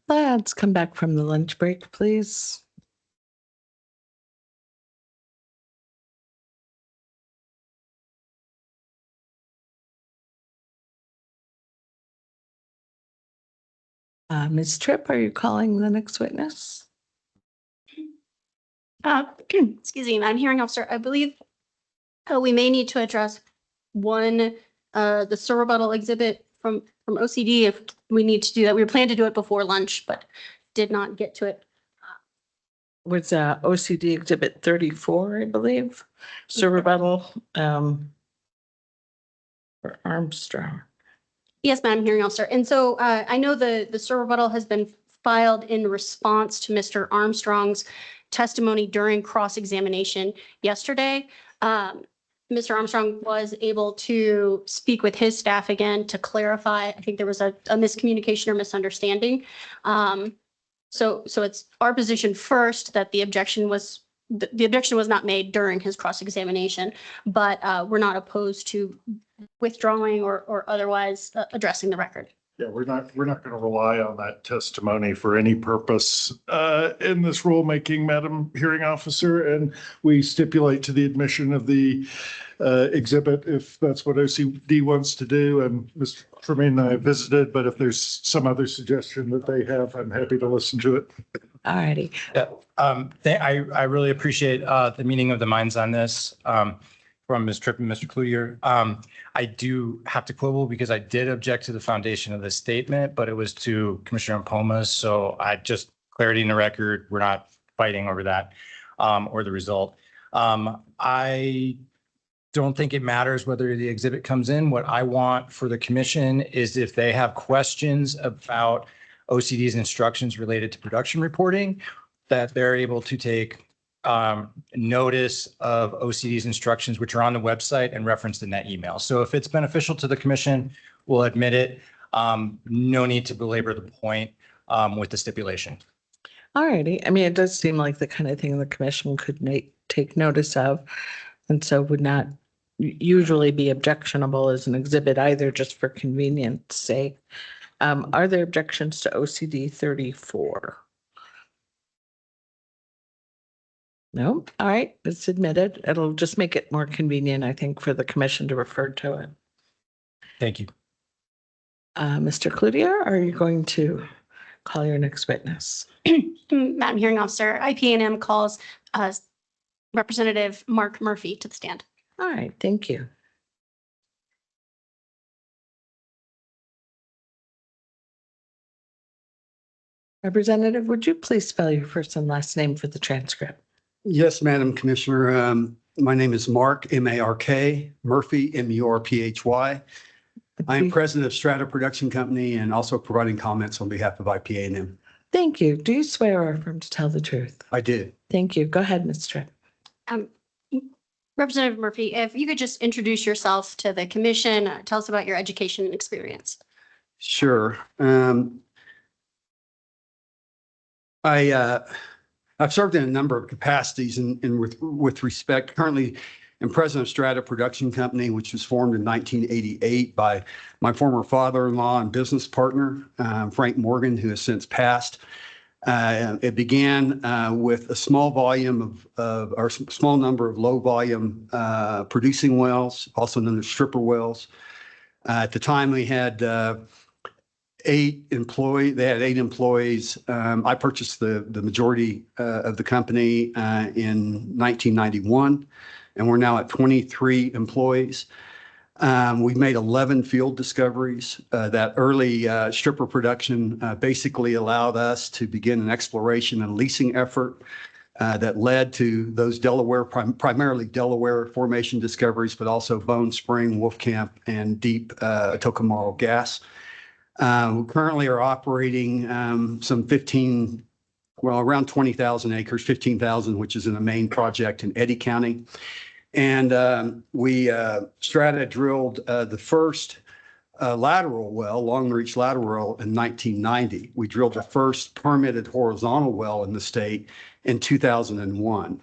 Let's come back from the lunch break, please. Ms. Tripp, are you calling the next witness? Excuse me, Madam Hearing Officer, I believe we may need to address one, the Sir rebuttal exhibit from OCD if we need to do that. We were planning to do it before lunch, but did not get to it. Was OCD exhibit 34, I believe, Sir rebuttal for Armstrong. Yes, Madam Hearing Officer. And so I know the Sir rebuttal has been filed in response to Mr. Armstrong's testimony during cross-examination yesterday. Mr. Armstrong was able to speak with his staff again to clarify. I think there was a miscommunication or misunderstanding. So it's our position first that the objection was not made during his cross-examination, but we're not opposed to withdrawing or otherwise addressing the record. Yeah, we're not going to rely on that testimony for any purpose in this rulemaking, Madam Hearing Officer, and we stipulate to the admission of the exhibit if that's what OCD wants to do. And Mr. Tremaine and I visited, but if there's some other suggestion that they have, I'm happy to listen to it. All righty. Yeah, I really appreciate the meeting of the minds on this from Ms. Tripp and Mr. Cloutier. I do have to quibble because I did object to the foundation of the statement, but it was to Commissioner Poma's. So I just clarity in the record. We're not fighting over that or the result. I don't think it matters whether the exhibit comes in. What I want for the commission is if they have questions about OCD's instructions related to production reporting, that they're able to take notice of OCD's instructions, which are on the website and referenced in that email. So if it's beneficial to the commission, we'll admit it. No need to belabor the point with the stipulation. All righty. I mean, it does seem like the kind of thing the commission could take notice of, and so would not usually be objectionable as an exhibit either, just for convenience sake. Are there objections to OCD 34? No. All right. It's admitted. It'll just make it more convenient, I think, for the commission to refer to it. Thank you. Mr. Cloutier, are you going to call your next witness? Madam Hearing Officer, IPA&M calls Representative Mark Murphy to the stand. All right. Thank you. Representative, would you please spell your first and last name for the transcript? Yes, Madam Commissioner. My name is Mark, M-A-R-K, Murphy, M-U-R-P-H-Y. I am president of Strata Production Company and also providing comments on behalf of IPA&M. Thank you. Do you swear or affirm to tell the truth? I did. Thank you. Go ahead, Ms. Tripp. Representative Murphy, if you could just introduce yourself to the commission, tell us about your education and experience. Sure. I've served in a number of capacities and with respect, currently I'm president of Strata Production Company, which was formed in 1988 by my former father-in-law and business partner, Frank Morgan, who has since passed. It began with a small volume or small number of low volume producing wells, also known as stripper wells. At the time we had 8 employees. They had 8 employees. I purchased the majority of the company in 1991, and we're now at 23 employees. We've made 11 field discoveries. That early stripper production basically allowed us to begin an exploration and leasing effort that led to those Delaware, primarily Delaware formation discoveries, but also Bone Spring, Wolfcamp, and deep Tocumaro gas. We currently are operating around 20,000 acres, 15,000, which is in the main project in Eddy County. And Strata drilled the first lateral well, long reach lateral well in 1990. We drilled the first permitted horizontal well in the state in 2001.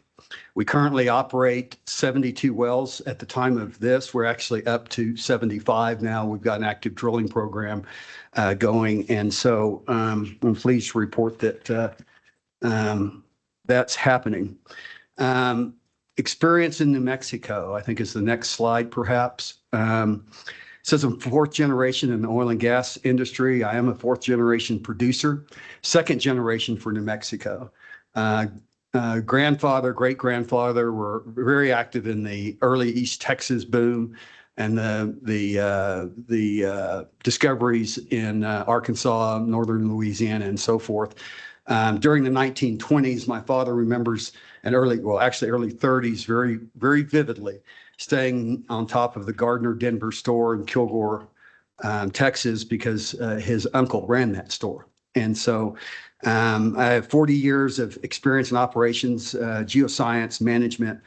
We currently operate 72 wells. At the time of this, we're actually up to 75 now. We've got an active drilling program going. And so I'm pleased to report that that's happening. Experience in New Mexico, I think, is the next slide, perhaps. It says I'm fourth generation in the oil and gas industry. I am a fourth generation producer, second generation for New Mexico. Grandfather, great grandfather were very active in the early East Texas boom and the discoveries in Arkansas, northern Louisiana, and so forth. During the 1920s, my father remembers an early 30s very, very vividly, staying on top of the Gardner Denver store in Kilgore, Texas, because his uncle ran that store. And so I have 40 years of experience in operations, geoscience, management.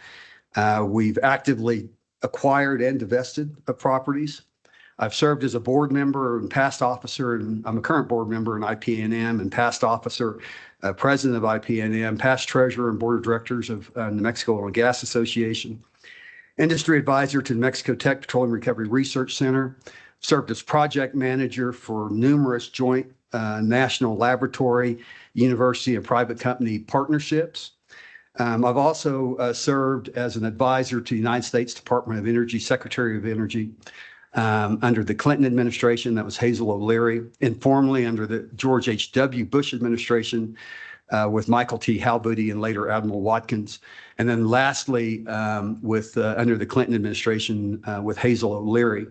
We've actively acquired and divested of properties. I've served as a board member and past officer, and I'm a current board member in IPNM and past officer, president of IPNM, past treasurer and board of directors of New Mexico Oil and Gas Association, industry advisor to New Mexico Tech Petroleum Recovery Research Center, served as project manager for numerous joint national laboratory, university, and private company partnerships. I've also served as an advisor to the United States Department of Energy, Secretary of Energy, under the Clinton administration. That was Hazel O'Leary, informally under the George H.W. Bush administration with Michael T. Halbody and later Admiral Watkins. And then lastly, under the Clinton administration with Hazel O'Leary.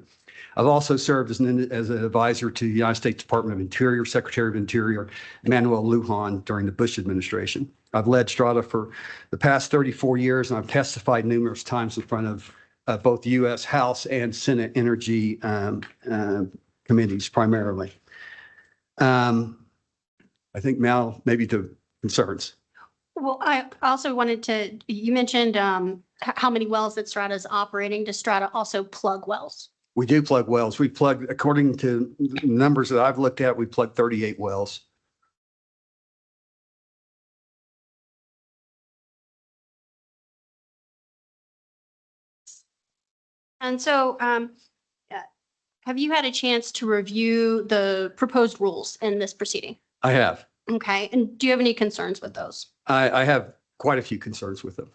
I've also served as an advisor to the United States Department of Interior, Secretary of Interior, Manuel Lujan during the Bush administration. I've led Strata for the past 34 years, and I've testified numerous times in front of both U.S. House and Senate Energy committees primarily. I think now maybe to concerns. Well, I also wanted to, you mentioned how many wells that Strata is operating. Does Strata also plug wells? We do plug wells. We plug, according to the numbers that I've looked at, we plug 38 wells. And so have you had a chance to review the proposed rules in this proceeding? I have. Okay. And do you have any concerns with those? I have quite a few concerns with them.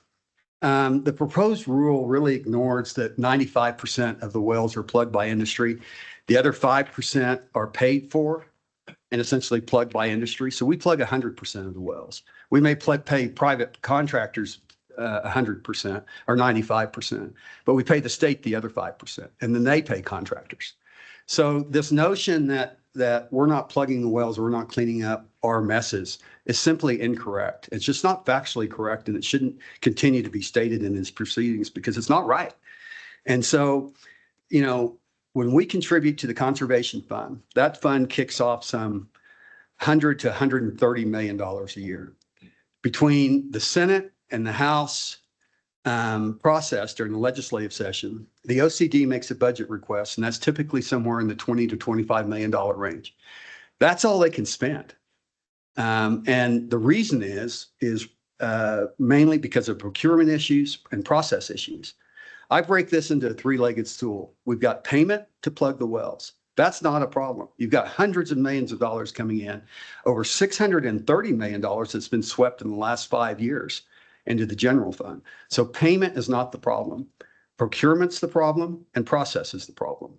The proposed rule really ignores that 95% of the wells are plugged by industry. The other 5% are paid for and essentially plugged by industry. So we plug 100% of the wells. We may pay private contractors 100% or 95%, but we pay the state the other 5%, and then they pay contractors. So this notion that we're not plugging the wells, we're not cleaning up our messes is simply incorrect. It's just not factually correct, and it shouldn't continue to be stated in these proceedings because it's not right. And so, you know, when we contribute to the conservation fund, that fund kicks off some $100 to $130 million a year. Between the Senate and the House process during the legislative session, the OCD makes a budget request, and that's typically somewhere in the $20 to $25 million range. That's all they can spend. And the reason is mainly because of procurement issues and process issues. I break this into a three-legged stool. We've got payment to plug the wells. That's not a problem. You've got hundreds of millions of dollars coming in, over $630 million that's been swept in the last 5 years into the general fund. So payment is not the problem. Procurement's the problem, and process is the problem.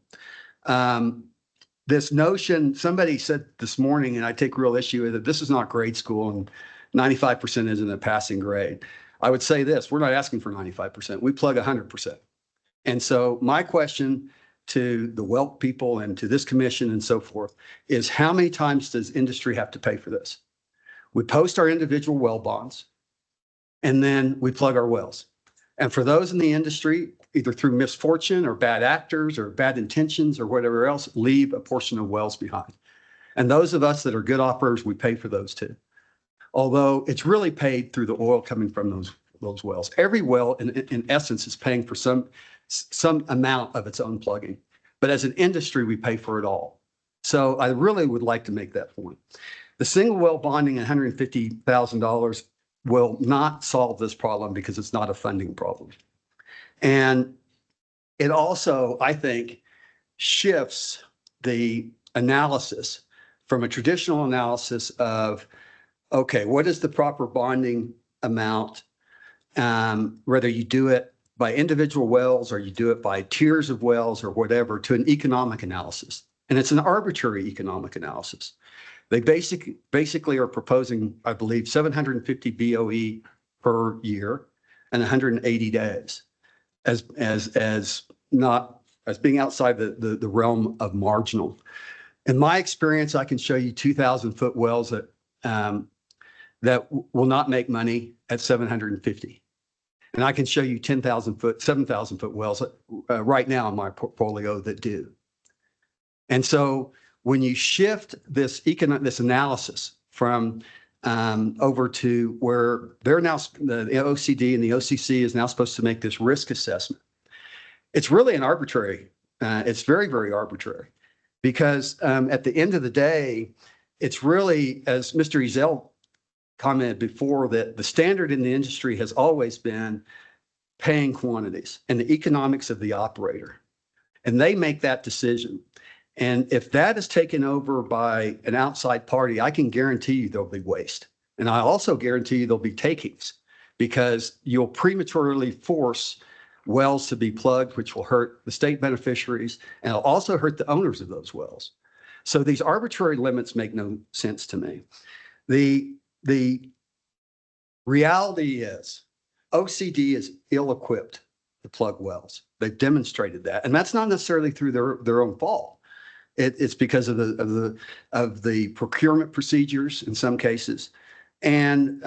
This notion, somebody said this morning, and I take real issue with it, this is not grade school and 95% isn't a passing grade. I would say this, we're not asking for 95%. We plug 100%. And so my question to the well people and to this commission and so forth is, how many times does industry have to pay for this? We post our individual well bonds, and then we plug our wells. And for those in the industry, either through misfortune or bad actors or bad intentions or whatever else, leave a portion of wells behind. And those of us that are good operators, we pay for those too. Although it's really paid through the oil coming from those wells. Every well, in essence, is paying for some amount of its own plugging. But as an industry, we pay for it all. So I really would like to make that point. The single well bonding at $150,000 will not solve this problem because it's not a funding problem. And it also, I think, shifts the analysis from a traditional analysis of, okay, what is the proper bonding amount? Whether you do it by individual wells or you do it by tiers of wells or whatever, to an economic analysis. And it's an arbitrary economic analysis. They basically are proposing, I believe, 750 BOE per year and 180 days as being outside the realm of marginal. In my experience, I can show you 2,000-foot wells that will not make money at 750. And I can show you 10,000-foot, 7,000-foot wells right now in my portfolio that do. And so when you shift this analysis from over to where they're now, the OCD and the OCC is now supposed to make this risk assessment, it's really an arbitrary, it's very, very arbitrary, because at the end of the day, it's really, as Mr. Ezell commented before, that the standard in the industry has always been paying quantities and the economics of the operator. And they make that decision. And if that is taken over by an outside party, I can guarantee you there'll be waste. And I also guarantee you there'll be takings, because you'll prematurely force wells to be plugged, which will hurt the state beneficiaries, and it'll also hurt the owners of those wells. So these arbitrary limits make no sense to me. The reality is OCD is ill-equipped to plug wells. They've demonstrated that, and that's not necessarily through their own fault. It's because of the procurement procedures in some cases, and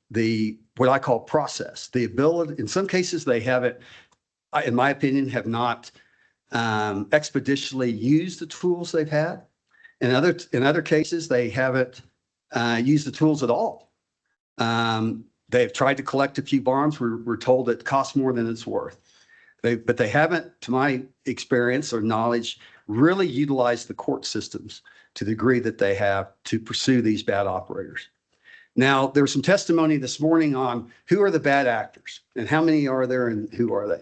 the what I call process. The ability, in some cases, they haven't, in my opinion, have not expeditiously used the tools they've had. In other cases, they haven't used the tools at all. They've tried to collect a few bonds. We're told it costs more than it's worth. But they haven't, to my experience or knowledge, really utilized the court systems to the degree that they have to pursue these bad operators. Now, there was some testimony this morning on who are the bad actors and how many are there and who are they?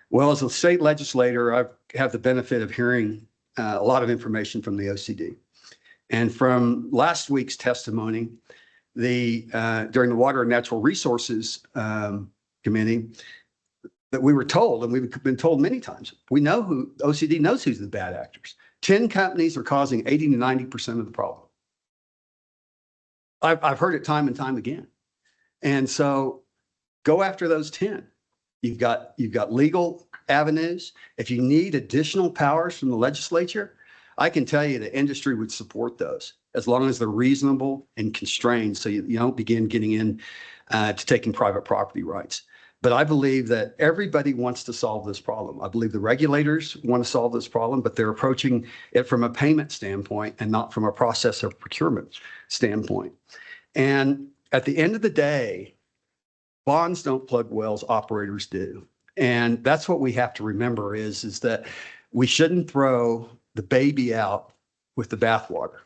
Well, as a state legislator, I have the benefit of hearing a lot of information from the OCD. And from last week's testimony, during the Water and Natural Resources Committee, that we were told, and we've been told many times, we know who, OCD knows who's the bad actors. 10 companies are causing 80 to 90% of the problem. I've heard it time and time again. And so go after those 10. You've got legal avenues. If you need additional powers from the legislature, I can tell you the industry would support those as long as they're reasonable and constrained, so you don't begin getting in to taking private property rights. But I believe that everybody wants to solve this problem. I believe the regulators want to solve this problem, but they're approaching it from a payment standpoint and not from a process of procurement standpoint. And at the end of the day, bonds don't plug wells, operators do. And that's what we have to remember is that we shouldn't throw the baby out with the bathwater.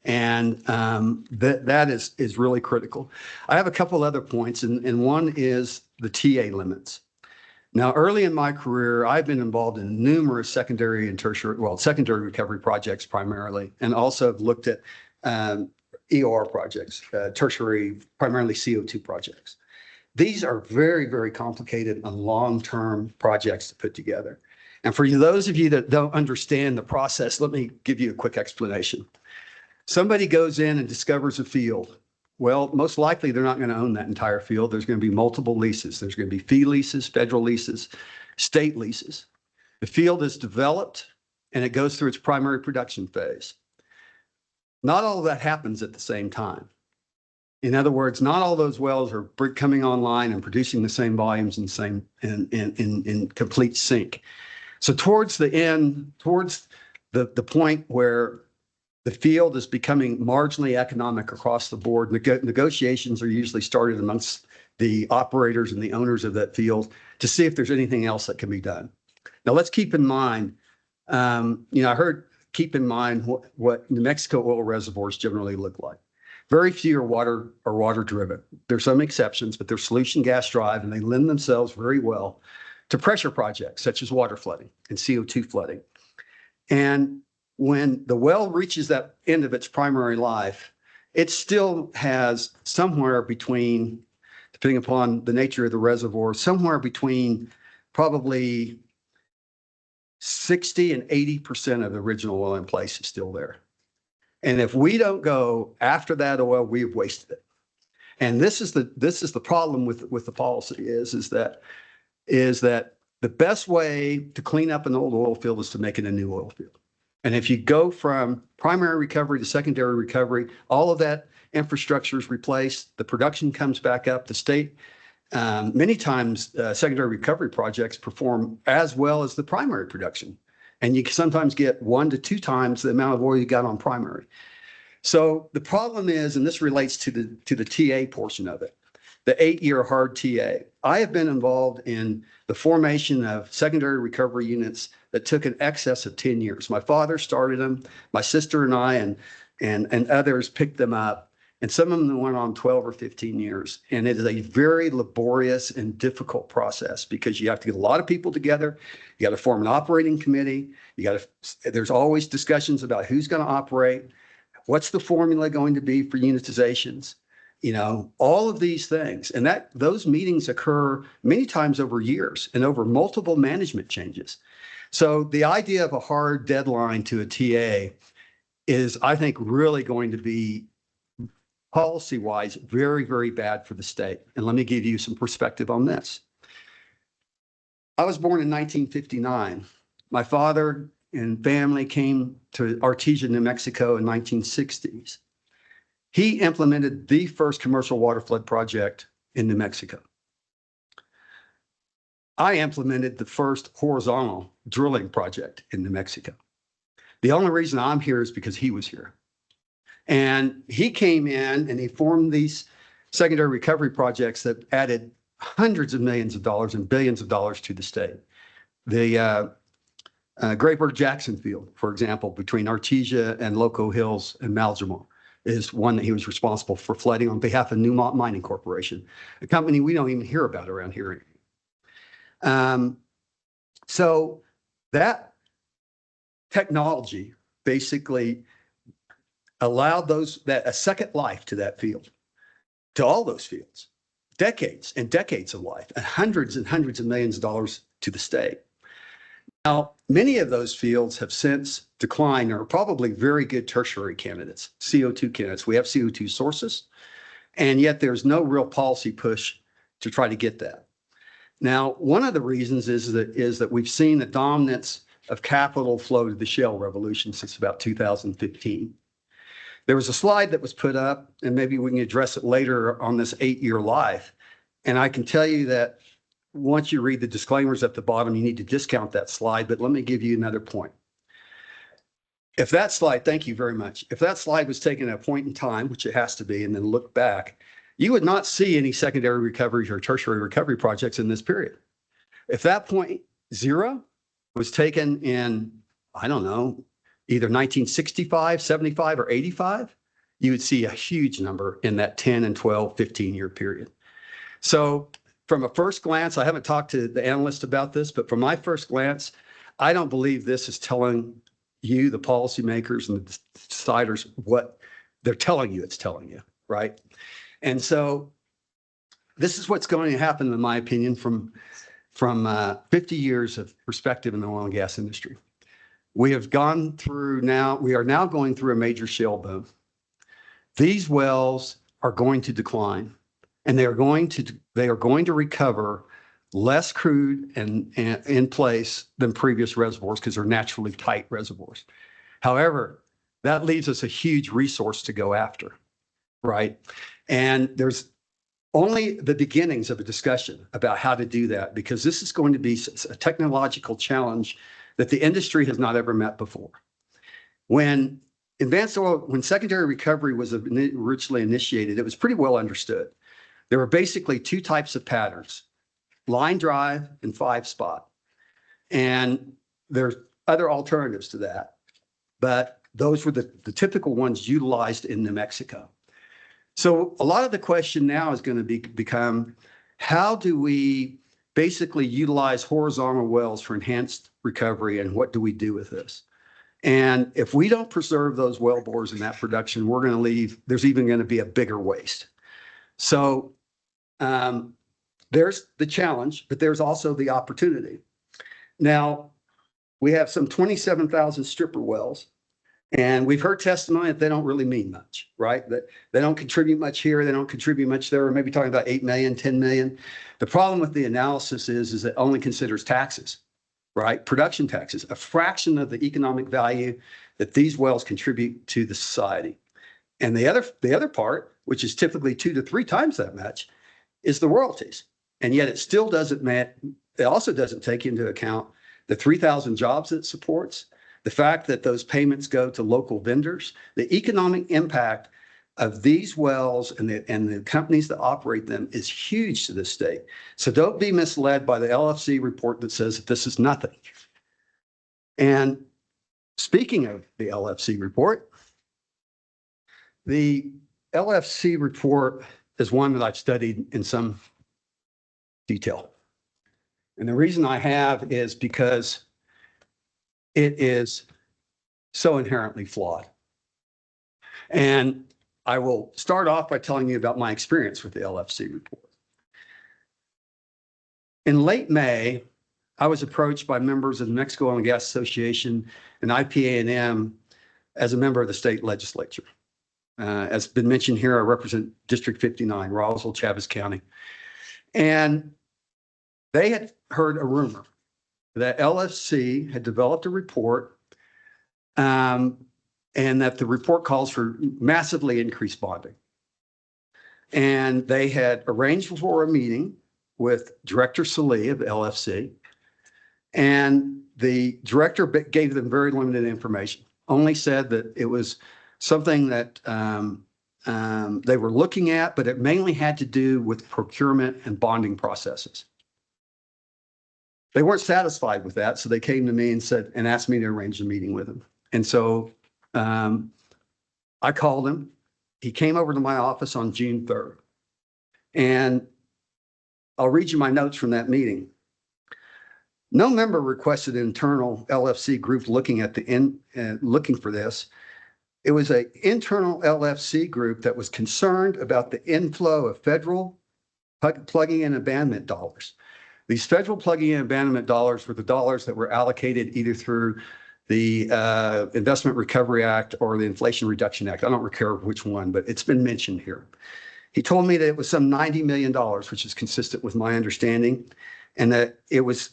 And that is really critical. I have a couple other points, and one is the TA limits. Now, early in my career, I've been involved in numerous secondary and tertiary, secondary recovery projects primarily, and also have looked at EOR projects, tertiary, primarily CO2 projects. These are very, very complicated and long-term projects to put together. And for those of you that don't understand the process, let me give you a quick explanation. Somebody goes in and discovers a field. Well, most likely they're not going to own that entire field. There's going to be multiple leases. There's going to be fee leases, federal leases, state leases. The field is developed and it goes through its primary production phase. Not all of that happens at the same time. In other words, not all those wells are coming online and producing the same volumes in complete sync. So towards the end, towards the point where the field is becoming marginally economic across the board, negotiations are usually started amongst the operators and the owners of that field to see if there's anything else that can be done. Now, let's keep in mind, I heard keep in mind what New Mexico oil reservoirs generally look like. Very few are water driven. There's some exceptions, but they're solution gas drive, and they lend themselves very well to pressure projects such as water flooding and CO2 flooding. And when the well reaches that end of its primary life, it still has somewhere between, depending upon the nature of the reservoir, somewhere between probably 60 and 80% of the original oil in place is still there. And if we don't go after that oil, we've wasted it. And this is the problem with the policy is that the best way to clean up an old oil field is to make it a new oil field. And if you go from primary recovery to secondary recovery, all of that infrastructure is replaced, the production comes back up, the state, many times secondary recovery projects perform as well as the primary production. And you can sometimes get 1 to 2 times the amount of oil you got on primary. So the problem is, and this relates to the TA portion of it, the 8-year hard TA. I have been involved in the formation of secondary recovery units that took an excess of 10 years. My father started them, my sister and I and others picked them up, and some of them went on 12 or 15 years. And it is a very laborious and difficult process because you have to get a lot of people together. You got to form an operating committee. There's always discussions about who's going to operate, what's the formula going to be for unitizations, all of these things. And those meetings occur many times over years and over multiple management changes. So the idea of a hard deadline to a TA is, I think, really going to be policy-wise very, very bad for the state. And let me give you some perspective on this. I was born in 1959. My father and family came to Artesia, New Mexico in 1960s. He implemented the first commercial water flood project in New Mexico. I implemented the first horizontal drilling project in New Mexico. The only reason I'm here is because he was here. And he came in and he formed these secondary recovery projects that added hundreds of millions of dollars and billions of dollars to the state. The Grayburg-Jackson Field, for example, between Artesia and Loco Hills and Maljamal, is one that he was responsible for flooding on behalf of Newmont Mining Corporation, a company we don't even hear about around here. So that technology basically allowed a second life to that field, to all those fields, decades and decades of life, and hundreds of millions of dollars to the state. Now, many of those fields have since declined or are probably very good tertiary candidates, CO2 candidates. We have CO2 sources, and yet there's no real policy push to try to get that. Now, one of the reasons is that we've seen the dominance of capital flow to the shale revolution since about 2015. There was a slide that was put up, and maybe we can address it later on this 8-year life. And I can tell you that once you read the disclaimers at the bottom, you need to discount that slide. But let me give you another point. If that slide, thank you very much. If that slide was taken at a point in time, which it has to be, and then look back, you would not see any secondary recovery or tertiary recovery projects in this period. If that point 0 was taken in, I don't know, either 1965, 75, or 85, you would see a huge number in that 10 and 12, 15-year period. So from a first glance, I haven't talked to the analyst about this, but from my first glance, I don't believe this is telling you, the policymakers and the deciders, what they're telling you it's telling you, right? And so this is what's going to happen, in my opinion, from 50 years of perspective in the oil and gas industry. We are now going through a major shale boom. These wells are going to decline, and they are going to recover less crude and in place than previous reservoirs because they're naturally tight reservoirs. However, that leaves us a huge resource to go after, right? And there's only the beginnings of a discussion about how to do that, because this is going to be a technological challenge that the industry has not ever met before. When secondary recovery was originally initiated, it was pretty well understood. There were basically 2 types of patterns: line drive and 5-spot. And there's other alternatives to that, but those were the typical ones utilized in New Mexico. So a lot of the question now is going to become, how do we basically utilize horizontal wells for enhanced recovery, and what do we do with this? And if we don't preserve those well bores in that production, we're going to leave, there's even going to be a bigger waste. So there's the challenge, but there's also the opportunity. Now, we have some 27,000 stripper wells, and we've heard testimony that they don't really mean much, right? That they don't contribute much here, they don't contribute much there. We're maybe talking about 8 million, 10 million. The problem with the analysis is it only considers taxes, right? Production taxes, a fraction of the economic value that these wells contribute to the society. And the other part, which is typically 2 to 3 times that much, is the royalties. And yet it still doesn't it also doesn't take into account the 3,000 jobs it supports, the fact that those payments go to local vendors, the economic impact of these wells and the companies that operate them is huge to this state. So don't be misled by the LFC report that says that this is nothing. And speaking of the LFC report, the LFC report is one that I've studied in some detail. And the reason I have is because it is so inherently flawed. And I will start off by telling you about my experience with the LFC report. In late May, I was approached by members of the Mexico Oil and Gas Association and IPA&M as a member of the state legislature. As been mentioned here, I represent District 59, Roswell, Chaves County. And they had heard a rumor that LFC had developed a report and that the report calls for massively increased bonding. And they had arranged for a meeting with Director Salih of LFC. And the director gave them very limited information, only said that it was something that they were looking at, but it mainly had to do with procurement and bonding processes. They weren't satisfied with that, so they came to me and asked me to arrange a meeting with them. And so I called him. He came over to my office on June 3rd. And I'll read you my notes from that meeting. No member requested an internal LFC group looking for this. It was an internal LFC group that was concerned about the inflow of federal plugging and abandonment dollars. These federal plugging and abandonment dollars were the dollars that were allocated either through the Investment Recovery Act or the Inflation Reduction Act. I don't recall which one, but it's been mentioned here. He told me that it was some $90 million, which is consistent with my understanding, and that it was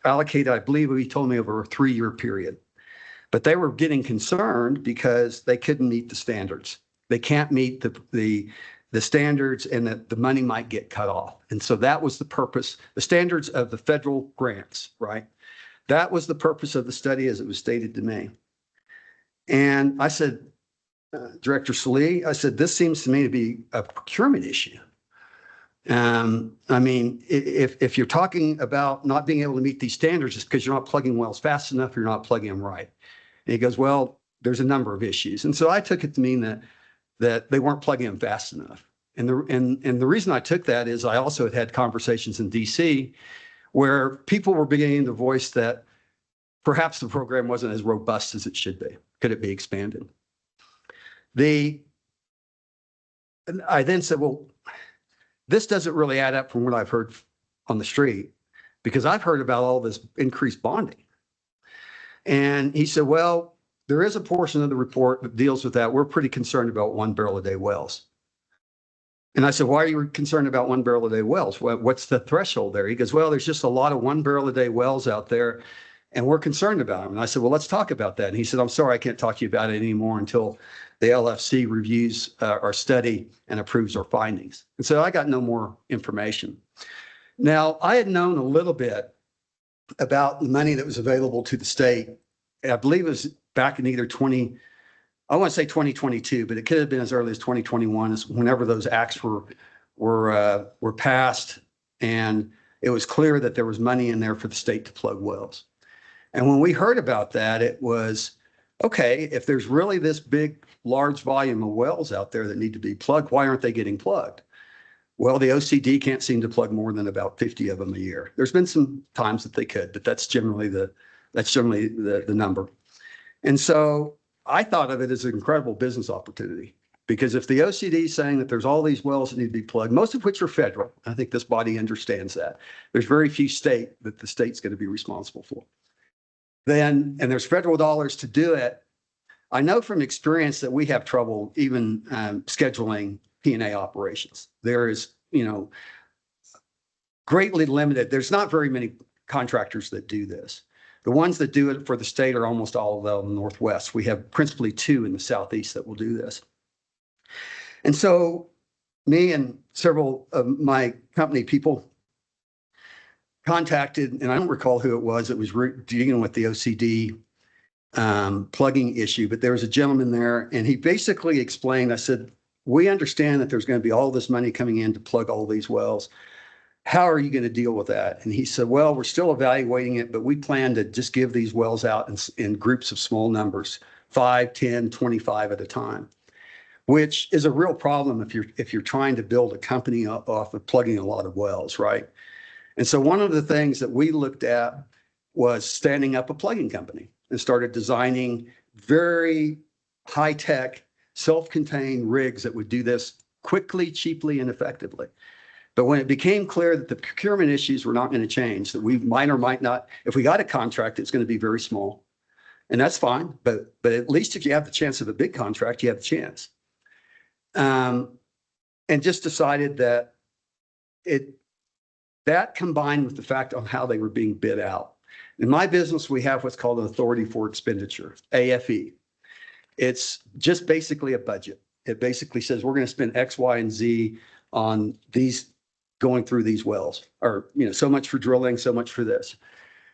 allocated, I believe he told me, over a 3-year period. But they were getting concerned because they couldn't meet the standards. They can't meet the standards, and that the money might get cut off. And so that was the purpose, the standards of the federal grants, right? That was the purpose of the study as it was stated to me. And I said, Director Salih, I said, this seems to me to be a procurement issue. I mean, if you're talking about not being able to meet these standards, it's because you're not plugging wells fast enough, you're not plugging them right. And he goes, well, there's a number of issues. And so I took it to mean that they weren't plugging them fast enough. And the reason I took that is I also had conversations in DC where people were beginning to voice that perhaps the program wasn't as robust as it should be. Could it be expanded? I then said, well, this doesn't really add up from what I've heard on the street, because I've heard about all this increased bonding. And he said, well, there is a portion of the report that deals with that. We're pretty concerned about 1 barrel a day wells. And I said, why are you concerned about 1 barrel a day wells? What's the threshold there? He goes, well, there's just a lot of 1 barrel a day wells out there, and we're concerned about them. And I said, well, let's talk about that. And he said, I'm sorry, I can't talk to you about it anymore until the LFC reviews our study and approves our findings. And so I got no more information. Now, I had known a little bit about the money that was available to the state. I believe it was back in either I want to say 2022, but it could have been as early as 2021, whenever those acts were passed, and it was clear that there was money in there for the state to plug wells. And when we heard about that, it was okay, if there's really this big, large volume of wells out there that need to be plugged, why aren't they getting plugged? Well, the OCD can't seem to plug more than about 50 of them a year. There's been some times that they could, but that's generally the number. And so I thought of it as an incredible business opportunity, because if the OCD is saying that there's all these wells that need to be plugged, most of which are federal, I think this body understands that. There's very few state that the state's going to be responsible for. And there's federal dollars to do it. I know from experience that we have trouble even scheduling P&A operations. There is, greatly limited. There's not very many contractors that do this. The ones that do it for the state are almost all of them in the Northwest. We have principally 2 in the Southeast that will do this. And so me and several of my company people contacted, and I don't recall who it was dealing with the OCD plugging issue, but there was a gentleman there, and he basically explained, I said, we understand that there's going to be all this money coming in to plug all these wells. How are you going to deal with that? And he said, well, we're still evaluating it, but we plan to just give these wells out in groups of small numbers, 5, 10, 25 at a time, which is a real problem if you're trying to build a company off of plugging a lot of wells, right? And so one of the things that we looked at was standing up a plugging company and started designing very high-tech, self-contained rigs that would do this quickly, cheaply, and effectively. But when it became clear that the procurement issues were not going to change, that we might or might not, if we got a contract, it's going to be very small. And that's fine. But at least if you have the chance of a big contract, you have the chance. And just decided that that combined with the fact on how they were being bid out. In my business, we have what's called an authority for expenditure, AFE. It's just basically a budget. It basically says we're going to spend X, Y, and Z on these, going through these wells, or, so much for drilling, so much for this.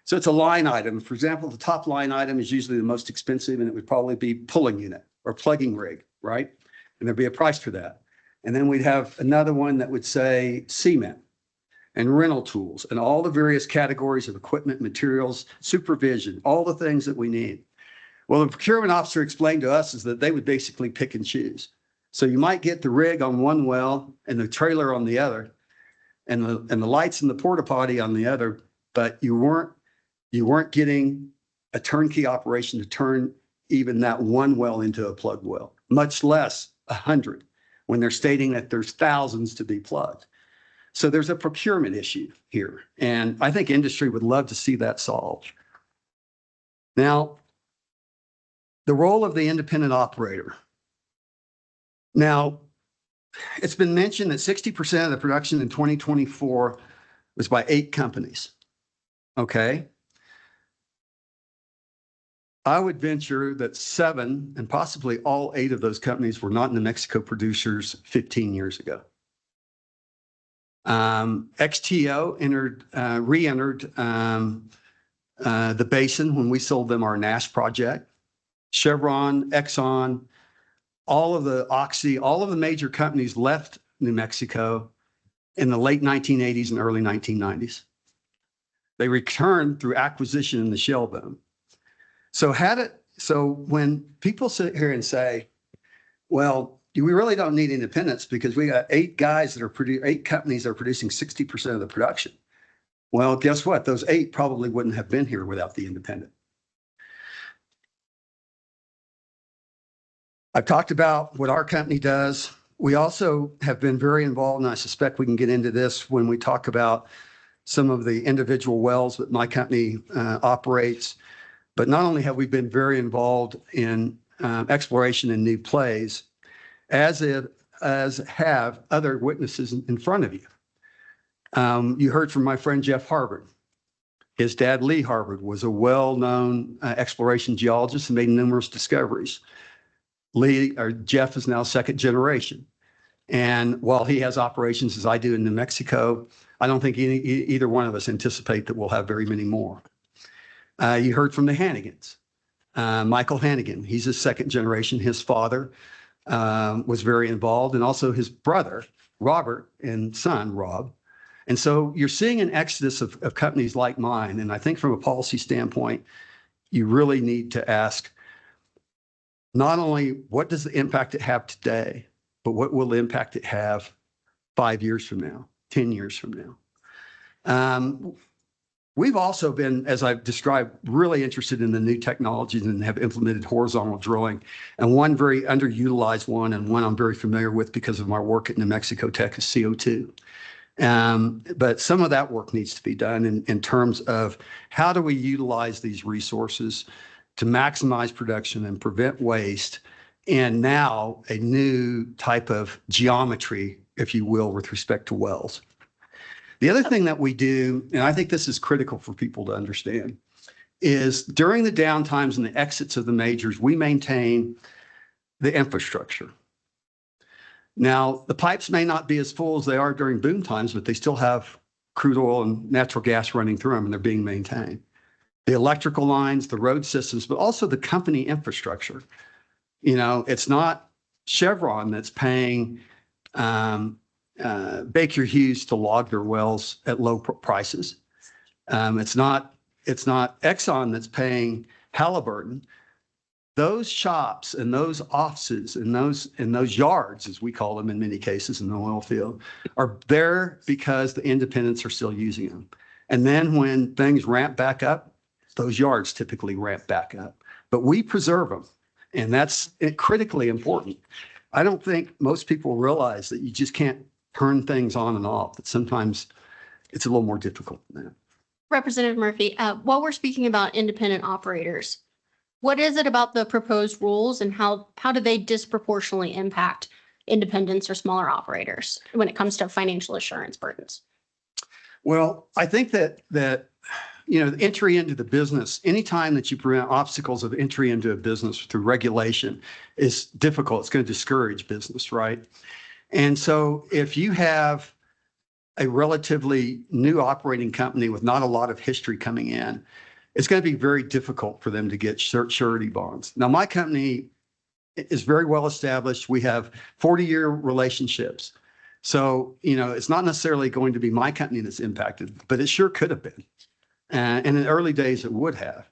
So it's a line item. For example, the top line item is usually the most expensive, and it would probably be pulling unit or plugging rig, right? And there'd be a price for that. And then we'd have another one that would say cement and rental tools and all the various categories of equipment, materials, supervision, all the things that we need. Well, the procurement officer explained to us is that they would basically pick and choose. So you might get the rig on one well and the trailer on the other, and the lights and the porta potty on the other, but you weren't getting a turnkey operation to turn even that one well into a plugged well, much less 100, when they're stating that there's thousands to be plugged. So there's a procurement issue here, and I think industry would love to see that solved. Now, the role of the independent operator. Now, it's been mentioned that 60% of the production in 2024 was by 8 companies. Okay. I would venture that 7 and possibly all 8 of those companies were not New Mexico producers 15 years ago. XTO re-entered the basin when we sold them our Nash project. Chevron, Exxon, all of the Oxy, all of the major companies left New Mexico in the late 1980s and early 1990s. They returned through acquisition in the shale boom. So when people sit here and say, well, we really don't need independence because we got 8 guys that are 8 companies that are producing 60% of the production. Well, guess what? Those 8 probably wouldn't have been here without the independent. I've talked about what our company does. We also have been very involved, and I suspect we can get into this when we talk about some of the individual wells that my company operates. But not only have we been very involved in exploration in new plays, as have other witnesses in front of you. You heard from my friend Jeff Harvard. His dad, Lee Harvard, was a well-known exploration geologist and made numerous discoveries. Jeff is now 2nd generation. And while he has operations as I do in New Mexico, I don't think either one of us anticipate that we'll have very many more. You heard from the Hannigans. Michael Hannigan, he's a 2nd generation. His father was very involved, and also his brother, Robert, and son, Rob. And so you're seeing an exodus of companies like mine. And I think from a policy standpoint, you really need to ask, not only what does the impact it have today, but what will the impact it have 5 years from now, 10 years from now. We've also been, as I've described, really interested in the new technologies and have implemented horizontal drilling. And one very underutilized one, and one I'm very familiar with because of my work at New Mexico Tech, is CO2. But some of that work needs to be done in terms of how do we utilize these resources to maximize production and prevent waste, and now a new type of geometry, if you will, with respect to wells. The other thing that we do, and I think this is critical for people to understand, is during the downtimes and the exits of the majors, we maintain the infrastructure. Now, the pipes may not be as full as they are during boom times, but they still have crude oil and natural gas running through them, and they're being maintained. The electrical lines, the road systems, but also the company infrastructure. You know, it's not Chevron that's paying Baker Hughes to log their wells at low prices. It's not Exxon that's paying Halliburton. Those shops and those offices and those yards, as we call them in many cases in the oil field, are there because the independents are still using them. And then when things ramp back up, those yards typically ramp back up. But we preserve them, and that's critically important. I don't think most people realize that you just can't turn things on and off, that sometimes it's a little more difficult than that. Representative Murphy, while we're speaking about independent operators, what is it about the proposed rules and how do they disproportionately impact independents or smaller operators when it comes to financial assurance burdens? Well, I think that you know, entry into the business, anytime that you prevent obstacles of entry into a business through regulation is difficult. It's going to discourage business, right? And so if you have a relatively new operating company with not a lot of history coming in, it's going to be very difficult for them to get surety bonds. Now, my company is very well established. We have 40-year relationships. So, you know, it's not necessarily going to be my company that's impacted, but it sure could have been. And in the early days, it would have.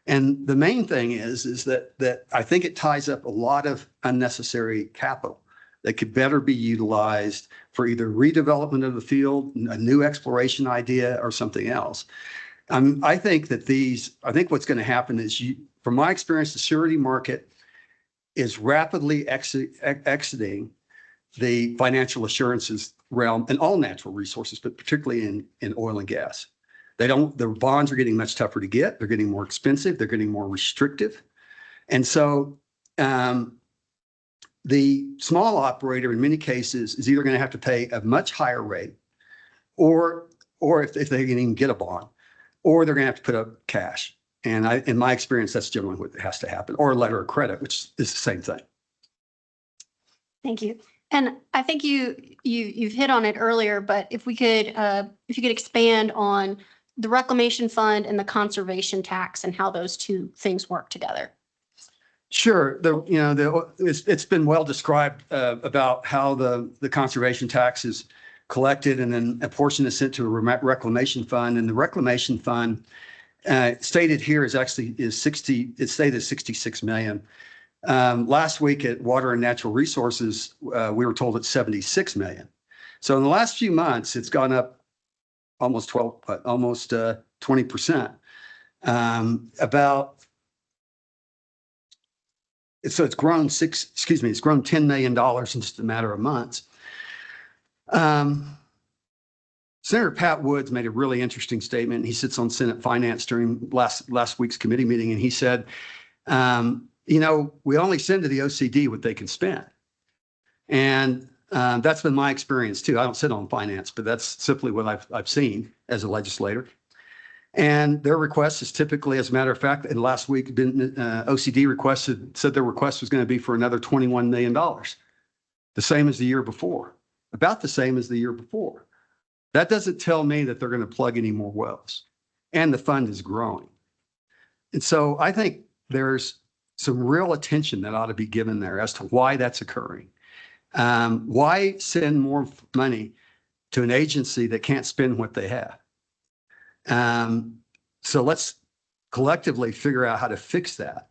And the main thing is that I think it ties up a lot of unnecessary capital that could better be utilized for either redevelopment of the field, a new exploration idea, or something else. I think what's going to happen is, from my experience, the surety market is rapidly exiting the financial assurances realm in all natural resources, but particularly in oil and gas. The bonds are getting much tougher to get. They're getting more expensive. They're getting more restrictive. And so the small operator in many cases is either going to have to pay a much higher rate, or if they can even get a bond, or they're going to have to put up cash. And in my experience, that's generally what has to happen, or a letter of credit, which is the same thing. Thank you. And I think you've hit on it earlier, but if you could expand on the reclamation fund and the conservation tax and how those two things work together. Sure. It's been well described about how the conservation tax is collected, and then a portion is sent to a reclamation fund. And the reclamation fund stated here is 66 million. Last week at Water and Natural Resources, we were told it's 76 million. So in the last few months, it's gone up almost 20%. So it's grown it's grown $10 million in just a matter of months. Senator Pat Woods made a really interesting statement. He sits on Senate Finance during last week's committee meeting, and he said, you know, we only send to the OCD what they can spend. And that's been my experience too. I don't sit on finance, but that's simply what I've seen as a legislator. And their request is typically, as a matter of fact, in last week, OCD said their request was going to be for another $21 million, the same as the year before, about the same as the year before. That doesn't tell me that they're going to plug any more wells, and the fund is growing. And so I think there's some real attention that ought to be given there as to why that's occurring. Why send more money to an agency that can't spend what they have? So let's collectively figure out how to fix that.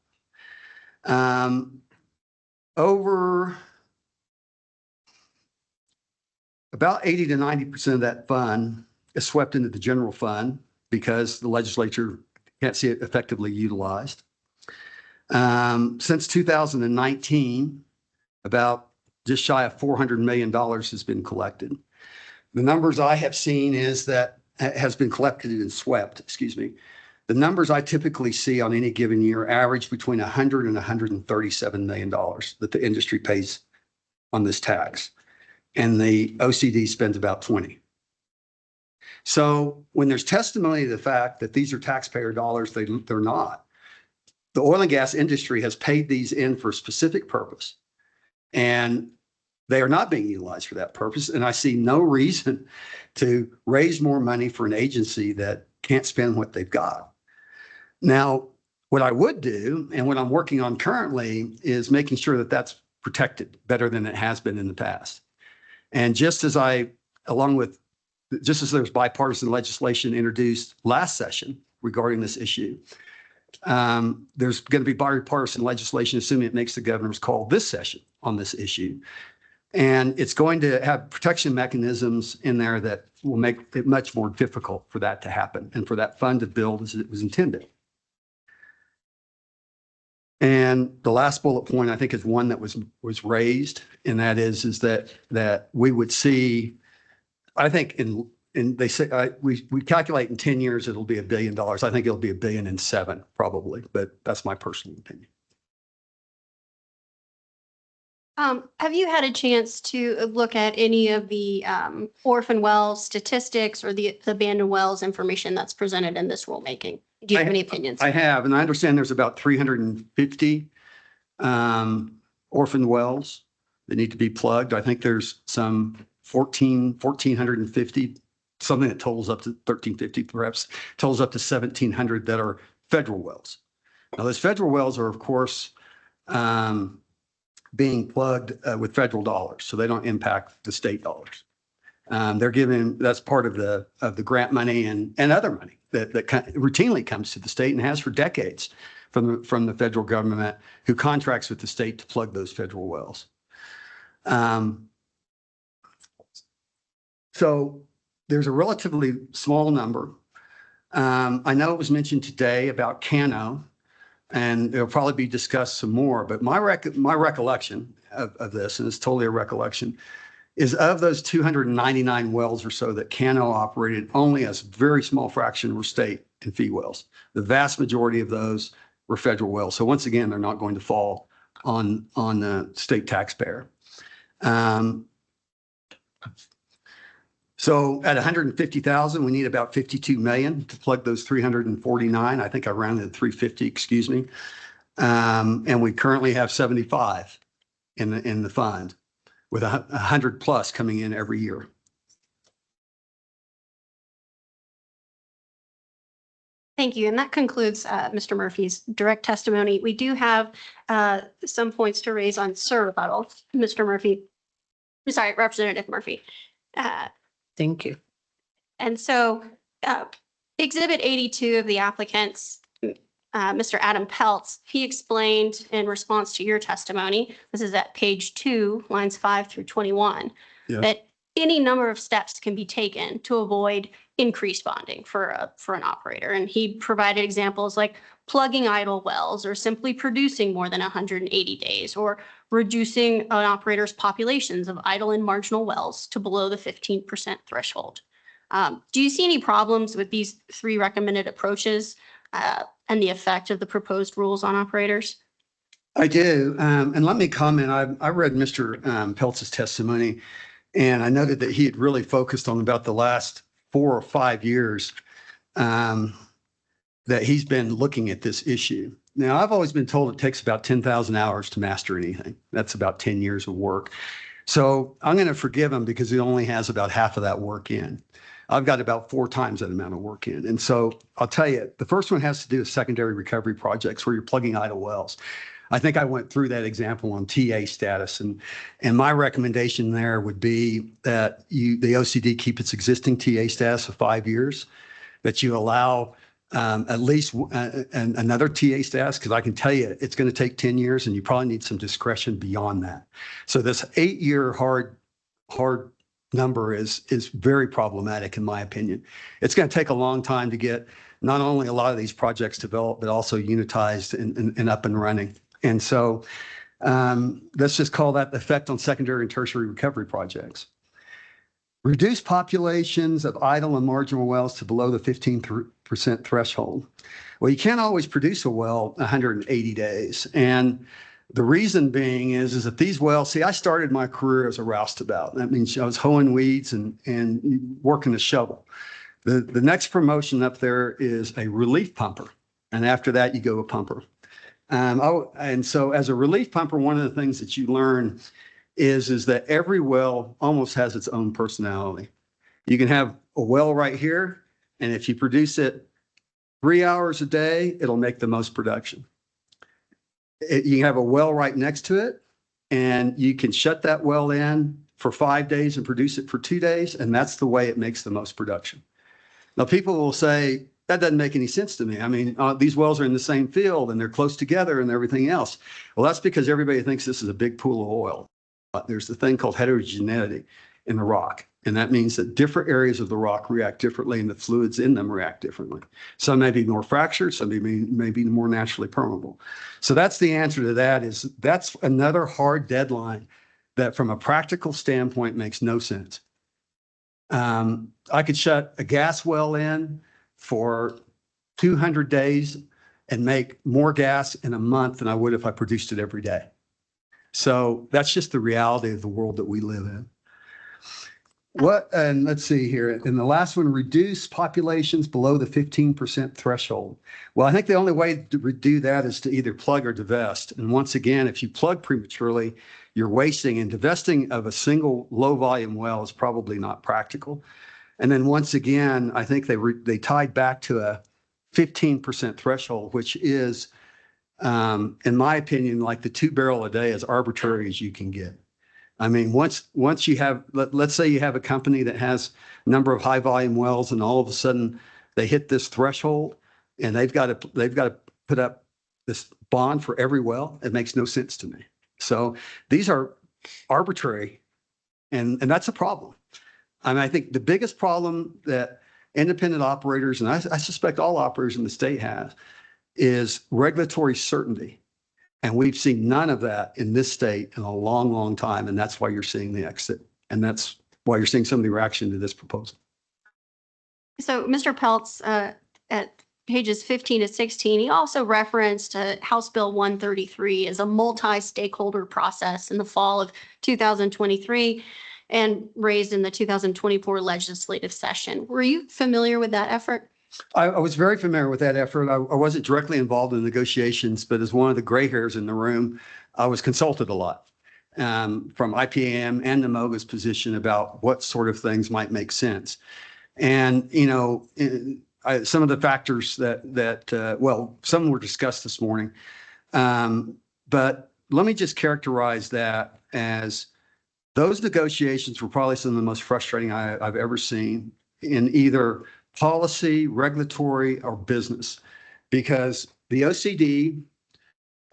over about 80 to 90% of that fund is swept into the general fund because the legislature can't see it effectively utilized. Since 2019, about just shy of $400 million has been collected. The numbers I have seen is that has been collected and swept, excuse me. The numbers I typically see on any given year average between $100 and $137 million that the industry pays on this tax. And the OCD spends about 20. So when there's testimony to the fact that these are taxpayer dollars, they're not. The oil and gas industry has paid these in for a specific purpose, and they are not being utilized for that purpose. And I see no reason to raise more money for an agency that can't spend what they've got. Now, what I would do, and what I'm working on currently, is making sure that that's protected better than it has been in the past. And just as there's bipartisan legislation introduced last session regarding this issue, there's going to be bipartisan legislation, assuming it makes the governor's call this session on this issue. And it's going to have protection mechanisms in there that will make it much more difficult for that to happen and for that fund to build as it was intended. And the last bullet point, I think, is one that was raised, and that is that we would see, I think they say we calculate in 10 years it'll be $1 billion. I think it'll be $1 billion in 7 probably, but that's my personal opinion. Have you had a chance to look at any of the orphan wells statistics or the abandoned wells information that's presented in this rulemaking? Do you have any opinions? I have, and I understand there's about 350 orphan wells that need to be plugged. I think there's some 1,450, something that totals up to 1,350, perhaps totals up to 1,700 that are federal wells. Now, those federal wells are, of course, being plugged with federal dollars, so they don't impact the state dollars. They're given, that's part of the grant money and other money that routinely comes to the state and has for decades from the federal government, who contracts with the state to plug those federal wells. So there's a relatively small number. I know it was mentioned today about Cano, and it'll probably be discussed some more, but my recollection of this, and it's totally a recollection, is of those 299 wells or so that Cano operated, only a very small fraction were state and fee wells. The vast majority of those were federal wells. So once again, they're not going to fall on the state taxpayer. So at 150,000, we need about 52 million to plug those 349. I think I rounded to 350, excuse me. And we currently have 75 in the fund, with 100 plus coming in every year. Thank you. And that concludes Mr. Murphy's direct testimony. We do have some points to raise on rebuttal. Mr. Murphy, I'm sorry, Representative Murphy. Thank you. And so Exhibit 82 of the applicant's, Mr. Adam Peltz, he explained in response to your testimony, this is at page 2, lines 5 through 21, Yes. that any number of steps can be taken to avoid increased bonding for an operator. And he provided examples like plugging idle wells, or simply producing more than 180 days, or reducing an operator's populations of idle and marginal wells to below the 15% threshold. Do you see any problems with these 3 recommended approaches and the effect of the proposed rules on operators? I do. And let me comment. I read Mr. Peltz's testimony, and I noted that he had really focused on about the last 4 or 5 years that he's been looking at this issue. Now, I've always been told it takes about 10,000 hours to master anything. That's about 10 years of work. So I'm going to forgive him because he only has about half of that work in. I've got about 4 times that amount of work in. And so I'll tell you, the first one has to do with secondary recovery projects where you're plugging idle wells. I think I went through that example on TA status, and my recommendation there would be that the OCD keep its existing TA status of 5 years, that you allow at least another TA status, because I can tell you it's going to take 10 years and you probably need some discretion beyond that. So this 8-year hard number is very problematic in my opinion. It's going to take a long time to get not only a lot of these projects developed, but also unitized and up and running. And so let's just call that the effect on secondary and tertiary recovery projects. Reduce populations of idle and marginal wells to below the 15% threshold. Well, you can't always produce a well 180 days. And the reason being is that these wells, see, I started my career as a roustabout. That means I was hoeing weeds and working the shovel. The next promotion up there is a relief pumper. And after that, you go a pumper. And so as a relief pumper, one of the things that you learn is that every well almost has its own personality. You can have a well right here, and if you produce it 3 hours a day, it'll make the most production. You can have a well right next to it, and you can shut that well in for 5 days and produce it for 2 days, and that's the way it makes the most production. Now, people will say, that doesn't make any sense to me. I mean, these wells are in the same field, and they're close together and everything else. Well, that's because everybody thinks this is a big pool of oil. There's the thing called heterogeneity in the rock. And that means that different areas of the rock react differently and the fluids in them react differently. Some may be more fractured, some may be more naturally permeable. So that's the answer to that is that's another hard deadline that from a practical standpoint makes no sense. I could shut a gas well in for 200 days and make more gas in a month than I would if I produced it every day. So that's just the reality of the world that we live in. And let's see here. And the last one, reduce populations below the 15% threshold. Well, I think the only way to do that is to either plug or divest. And once again, if you plug prematurely, you're wasting, and divesting of a single low volume well is probably not practical. And then once again, I think they tied back to a 15% threshold, which is, in my opinion, like the 2 barrel a day, as arbitrary as you can get. I mean, once you have, let's say you have a company that has a number of high volume wells, and all of a sudden they hit this threshold, and they've got to put up this bond for every well. It makes no sense to me. So these are arbitrary, and that's a problem. I mean, I think the biggest problem that independent operators, and I suspect all operators in the state have, is regulatory certainty. And we've seen none of that in this state in a long, long time. And that's why you're seeing the exit. And that's why you're seeing some of the reaction to this proposal. So Mr. Peltz, at pages 15 to 16, he also referenced House Bill 133 as a multi-stakeholder process in the fall of 2023 and raised in the 2024 legislative session. Were you familiar with that effort? I was very familiar with that effort. I wasn't directly involved in negotiations, but as one of the gray hairs in the room, I was consulted a lot from IPAM and NMOGA's position about what sort of things might make sense. And, you know, some of the factors well, some were discussed this morning, but let me just characterize that as those negotiations were probably some of the most frustrating I've ever seen in either policy, regulatory, or business, because the OCD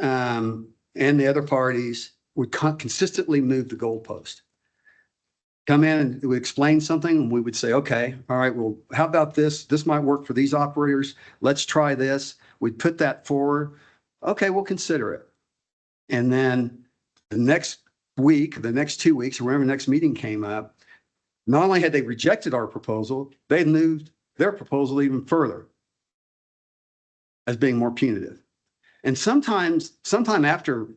and the other parties would consistently move the goalpost. Come in and would explain something, and we would say, okay, all right, well, how about this? This might work for these operators. Let's try this. We'd put that forward. Okay, we'll consider it. And then the next week, the next 2 weeks, or whenever the next meeting came up, not only had they rejected our proposal, they moved their proposal even further as being more punitive. And sometime after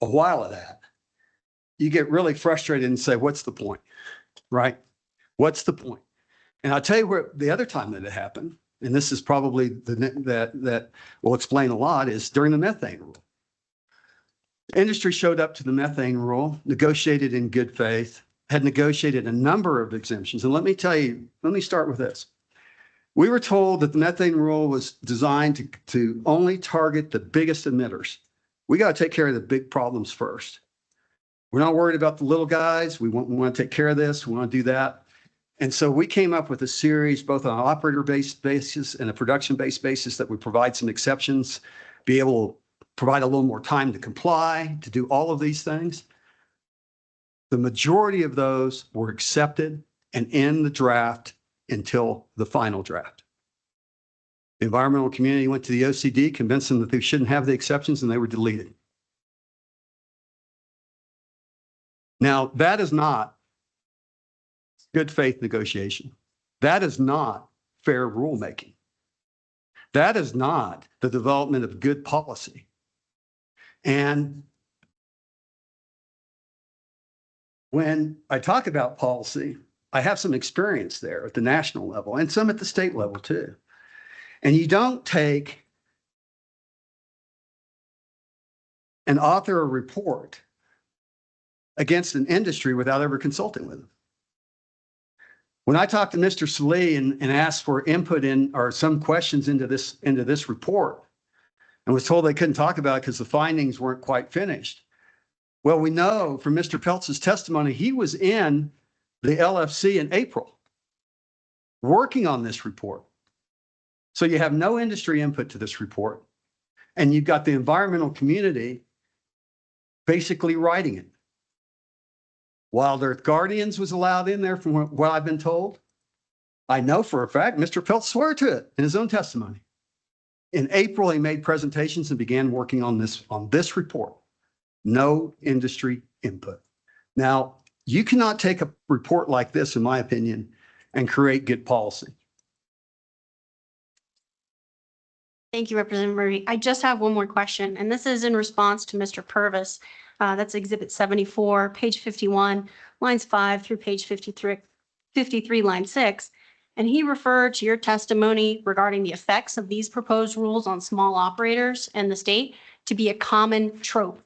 a while of that, you get really frustrated and say, what's the point, right? What's the point? And I'll tell you where the other time that it happened, and this is probably that will explain a lot, is during the methane rule. Industry showed up to the methane rule, negotiated in good faith, had negotiated a number of exemptions. And let me tell you, let me start with this. We were told that the methane rule was designed to only target the biggest emitters. We got to take care of the big problems first. We're not worried about the little guys. We want to take care of this. We want to do that. And so we came up with a series, both on an operator-based basis and a production-based basis, that would provide some exceptions, be able to provide a little more time to comply, to do all of these things. The majority of those were accepted and in the draft until the final draft. The environmental community went to the OCD, convinced them that they shouldn't have the exceptions, and they were deleted. Now, that is not good faith negotiation. That is not fair rulemaking. That is not the development of good policy. And when I talk about policy, I have some experience there at the national level and some at the state level too. And you don't take and author a report against an industry without ever consulting with them. When I talked to Mr. Salee and asked for input in or some questions into this report and was told they couldn't talk about it because the findings weren't quite finished. Well, we know from Mr. Peltz's testimony, he was in the LFC in April working on this report. So you have no industry input to this report, and you've got the environmental community basically writing it. Wild Earth Guardians was allowed in there from what I've been told. I know for a fact Mr. Peltz swore to it in his own testimony. In April, he made presentations and began working on this report. No industry input. Now, you cannot take a report like this, in my opinion, and create good policy. Thank you, Representative Murphy. I just have one more question, and this is in response to Mr. Purvis. That's Exhibit 74, page 51, lines 5 through page 53, line 6. And he referred to your testimony regarding the effects of these proposed rules on small operators and the state to be a common trope.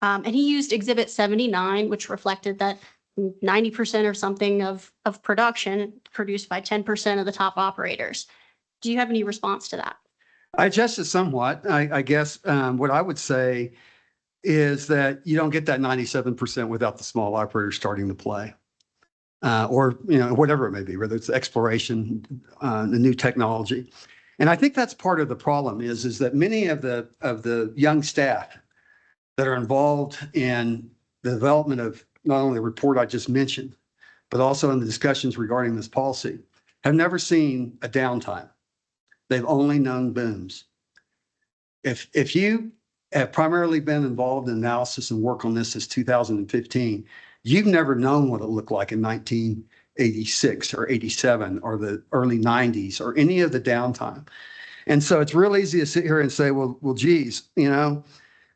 And he used Exhibit 79, which reflected that 90% or something of production produced by 10% of the top operators. Do you have any response to that? I adjusted somewhat. I guess what I would say is that you don't get that 97% without the small operators starting to play. Or, whatever it may be, whether it's exploration, the new technology. And I think that's part of the problem is that many of the young staff that are involved in the development of not only the report I just mentioned, but also in the discussions regarding this policy, have never seen a downtime. They've only known booms. If you have primarily been involved in analysis and work on this since 2015, you've never known what it looked like in 1986 or 87 or the early 90s or any of the downtime. And so it's real easy to sit here and say, well, geez,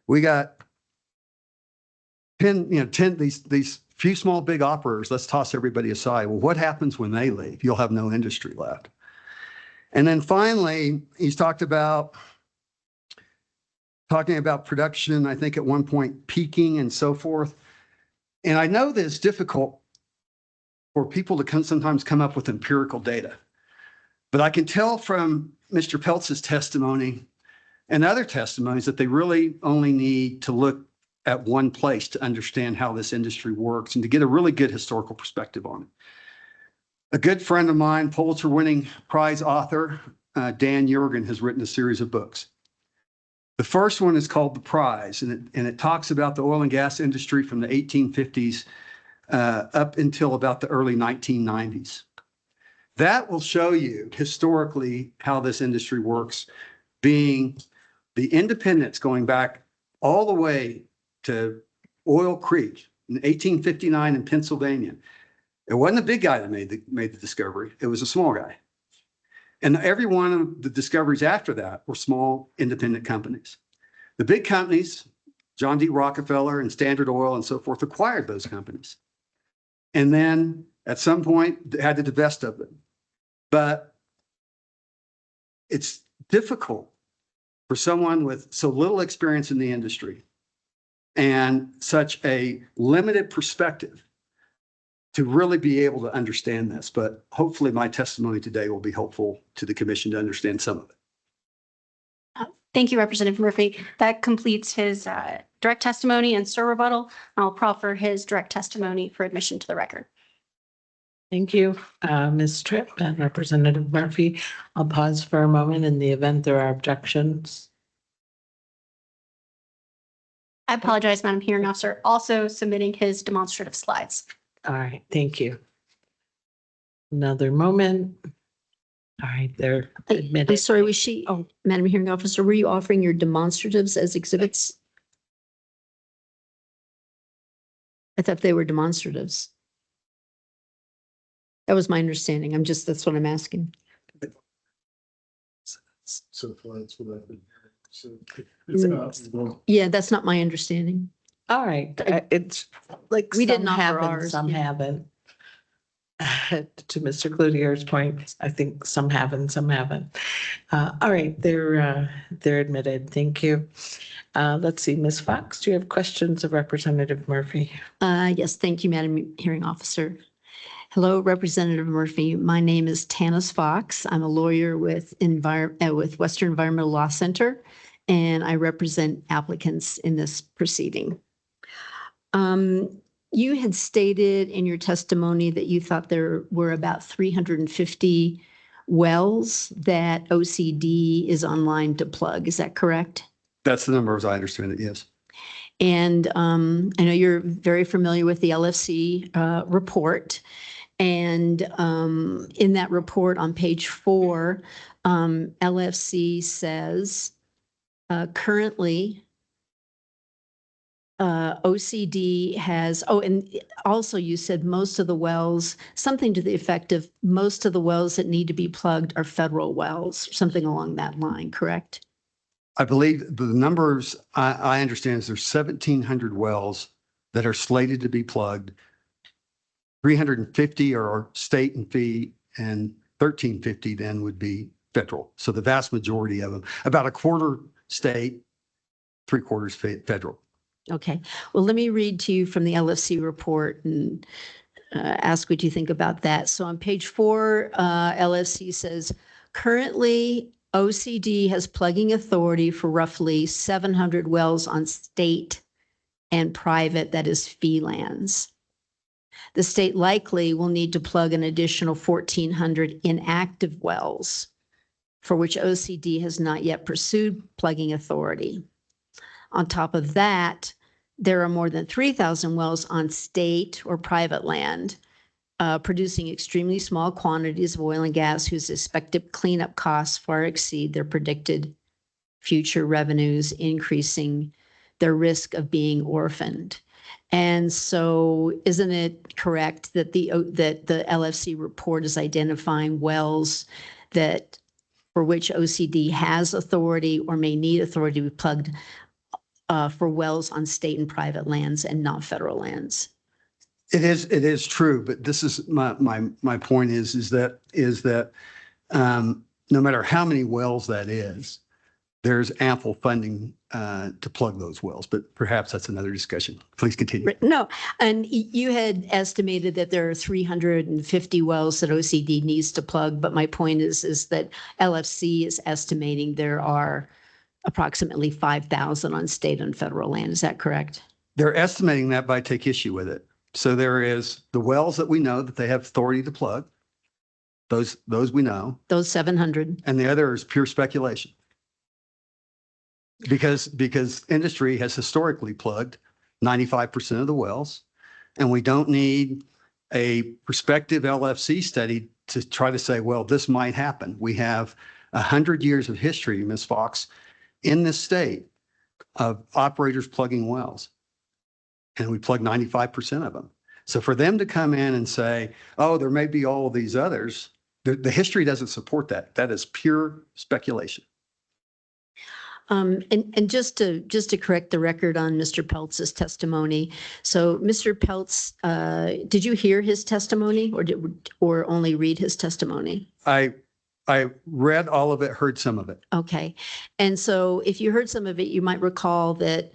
we got 10, these few small big operators, let's toss everybody aside. Well, what happens when they leave? You'll have no industry left. And then finally, he's talking about production, I think at one point peaking and so forth. And I know that it's difficult for people to sometimes come up with empirical data, but I can tell from Mr. Peltz's testimony and other testimonies that they really only need to look at one place to understand how this industry works and to get a really good historical perspective on it. A good friend of mine, Pulitzer-winning prize author, Dan Yergin, has written a series of books. The first one is called The Prize, and it talks about the oil and gas industry from the 1850s up until about the early 1990s. That will show you historically how this industry works, being the independents going back all the way to Oil Creek in 1859 in Pennsylvania. It wasn't a big guy that made the discovery. It was a small guy. And every one of the discoveries after that were small independent companies. The big companies, John D. Rockefeller and Standard Oil and so forth, acquired those companies. And then at some point they had to divest of them. But it's difficult for someone with so little experience in the industry and such a limited perspective to really be able to understand this. But hopefully my testimony today will be helpful to the commission to understand some of it. Thank you, Representative Murphy. That completes his direct testimony and rebuttal. I'll proffer his direct testimony for admission to the record. Thank you, Ms. Tripp and Representative Murphy. I'll pause for a moment in the event there are objections. I apologize, Madam Hearing Officer, also submitting his demonstrative slides. All right, thank you. Another moment. All right, they're I'm admitted. sorry, was she, oh, Madam Hearing Officer, were you offering your demonstratives as exhibits? I thought they were demonstratives. That was my understanding. That's what I'm asking. So that's what I've been hearing. So it's Mm. not. Yeah, that's not my understanding. All right, it's like We some didn't offer have and ours, some yeah. haven't. To Mr. Cloutier's point, I think some have and some haven't. All right, they're admitted. Thank you. Let's see, Ms. Fox, do you have questions of Representative Murphy? Yes, thank you, Madam Hearing Officer. Hello, Representative Murphy. My name is Tanis Fox. I'm a lawyer with Western Environmental Law Center, and I represent applicants in this proceeding. You had stated in your testimony that you thought there were about 350 wells that OCD is online to plug. Is that correct? That's the number as I understand it, yes. And I know you're very familiar with the LFC report. And in that report on page 4, LFC says currently OCD has, oh, and also you said most of the wells, something to the effect of most of the wells that need to be plugged are federal wells, something along that line, correct? I believe the numbers I understand is there's 1,700 wells that are slated to be plugged. 350 are state and fee, and 1,350 then would be federal. So the vast majority of them, about a quarter state, 3/4 federal. Okay, well, let me read to you from the LFC report and ask what you think about that. So on page 4, LFC says, currently OCD has plugging authority for roughly 700 wells on state and private, that is fee lands. The state likely will need to plug an additional 1,400 inactive wells for which OCD has not yet pursued plugging authority. On top of that, there are more than 3,000 wells on state or private land producing extremely small quantities of oil and gas whose expected cleanup costs far exceed their predicted future revenues, increasing their risk of being orphaned. And so isn't it correct that the LFC report is identifying wells that for which OCD has authority or may need authority to be plugged for wells on state and private lands and not federal lands? It is true, but this is my point is that no matter how many wells that is, there's ample funding to plug those wells, but perhaps that's another discussion. Please continue. No, and you had estimated that there are 350 wells that OCD needs to plug, but my point is that LFC is estimating there are approximately 5,000 on state and federal land. Is that correct? They're estimating that, but I take issue with it. So there is the wells that we know that they have authority to plug. Those we know. Those 700. And the other is pure speculation. Because industry has historically plugged 95% of the wells, and we don't need a prospective LFC study to try to say, well, this might happen. We have 100 years of history, Ms. Fox, in this state of operators plugging wells, and we plug 95% of them. So for them to come in and say, oh, there may be all of these others, the history doesn't support that. That is pure speculation. And just to correct the record on Mr. Peltz's testimony. So Mr. Peltz, did you hear his testimony or only read his testimony? I read all of it, heard some of it. Okay. And so if you heard some of it, you might recall that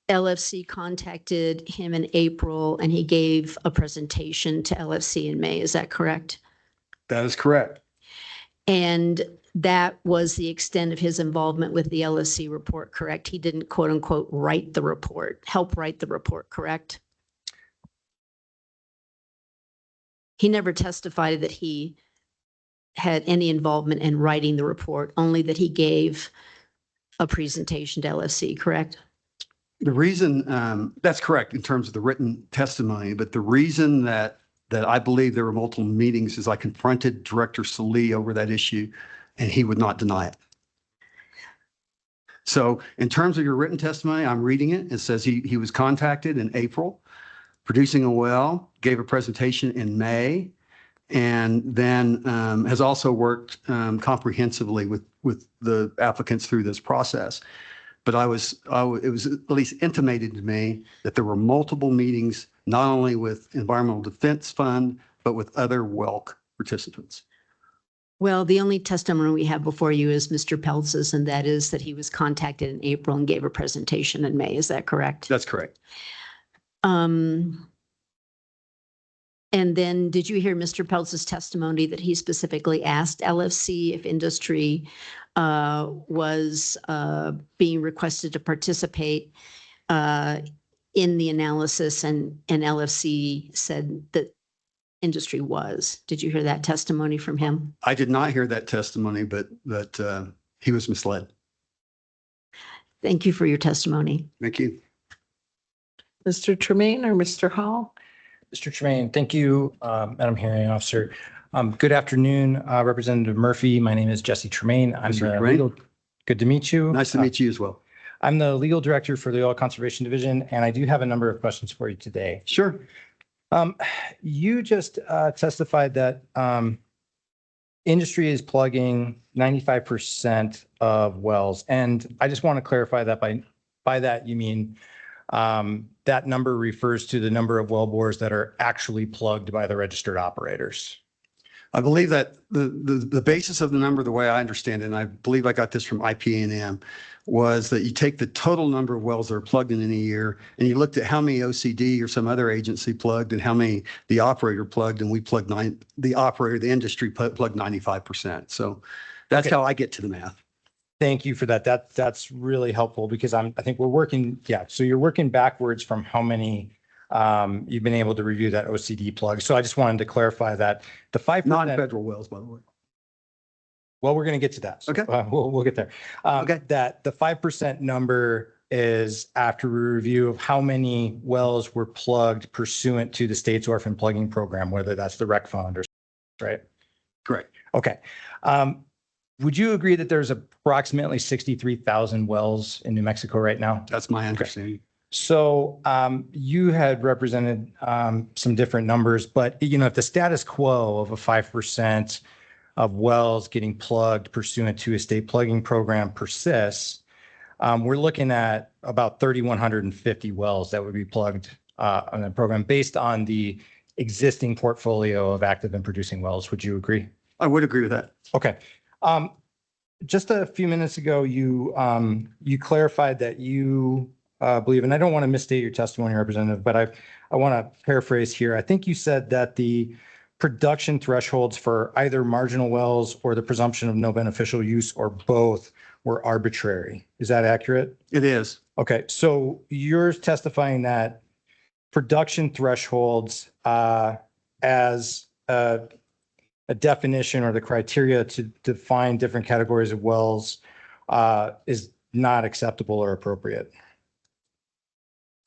LFC contacted him in April and he gave a presentation to LFC in May. Is that correct? That is correct. And that was the extent of his involvement with the LFC report, correct? He didn't quote unquote write the report, help write the report, correct? He never testified that he had any involvement in writing the report, only that he gave a presentation to LFC, correct? The reason, that's correct in terms of the written testimony, but the reason that I believe there were multiple meetings is I confronted Director Salee over that issue and he would not deny it. So in terms of your written testimony, I'm reading it. It says he was contacted in April, producing a well, gave a presentation in May, and then has also worked comprehensively with the applicants through this process. But it was at least intimated to me that there were multiple meetings, not only with Environmental Defense Fund, but with other WELC participants. Well, the only testimony we have before you is Mr. Peltz's, and that is that he was contacted in April and gave a presentation in May. Is that correct? That's correct. And then did you hear Mr. Peltz's testimony that he specifically asked LFC if industry was being requested to participate in the analysis, and LFC said that industry was? Did you hear that testimony from him? I did not hear that testimony, but he was misled. Thank you for your testimony. Thank you. Mr. Tremaine or Mr. Hall? Mr. Tremaine, thank you, Madam Hearing Officer. Good afternoon, Representative Murphy. My name is Jesse Tremaine. I'm Mr. the Tremaine. legal. Good to meet you. Nice to meet you as well. I'm the legal director for the Oil Conservation Division, and I do have a number of questions for you today. Sure. You just testified that industry is plugging 95% of wells, and I just want to clarify that by that you mean that number refers to the number of well bores that are actually plugged by the registered operators. I believe that the basis of the number, the way I understand it, and I believe I got this from IPA&M, was that you take the total number of wells that are plugged in a year, and you looked at how many OCD or some other agency plugged and how many the operator plugged, and we plugged the industry plugged 95%. So that's Okay. how I get to the math. Thank you for that. That's really helpful because I think we're working, so you're working backwards from how many you've been able to review that OCD plug. So I just wanted to clarify that the 5%. Non-federal wells, by the way. Well, we're going to get to that. So, Okay. We'll get there. Okay. That the 5% number is after a review of how many wells were plugged pursuant to the state's orphan plugging program, whether that's the rec fund or, right? Correct. Okay. Would you agree that there's approximately 63,000 wells in New Mexico right now? That's my understanding. So you had represented some different numbers, but if the status quo of a 5% of wells getting plugged pursuant to a state plugging program persists, we're looking at about 3,150 wells that would be plugged on the program based on the existing portfolio of active and producing wells. Would you agree? I would agree with that. Okay. Just a few minutes ago, you clarified that you believe, and I don't want to misstate your testimony, Representative, but I want to paraphrase here. I think you said that the production thresholds for either marginal wells or the presumption of no beneficial use or both were arbitrary. Is that accurate? It is. Okay, so you're testifying that production thresholds as a definition or the criteria to define different categories of wells is not acceptable or appropriate.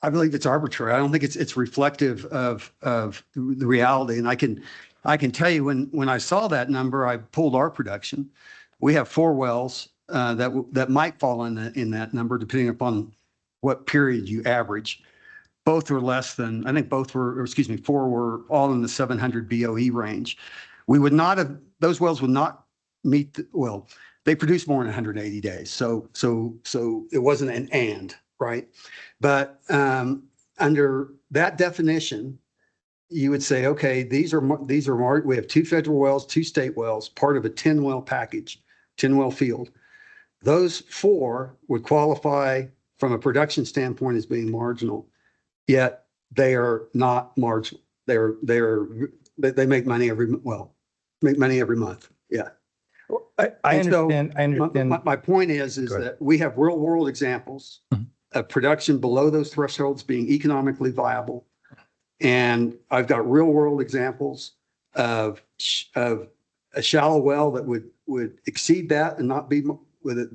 I believe it's arbitrary. I don't think it's reflective of the reality. And I can tell you when I saw that number, I pulled our production. We have 4 wells that might fall in that number, depending upon what period you average. Both were less than, I think 4 were all in the 700 BOE range. We would not have, those wells would not meet, they produce more in 180 days. So it wasn't an and, right? But under that definition, you would say, okay, these are we have 2 federal wells, 2 state wells, part of a 10 well package, 10 well field. Those 4 would qualify from a production standpoint as being marginal, yet they are not marginal. They make money every month. Yeah. I And so understand. I understand. My point is that we have real world examples of production below those thresholds being economically viable. And I've got real world examples of a shallow well that would exceed that and not be with it,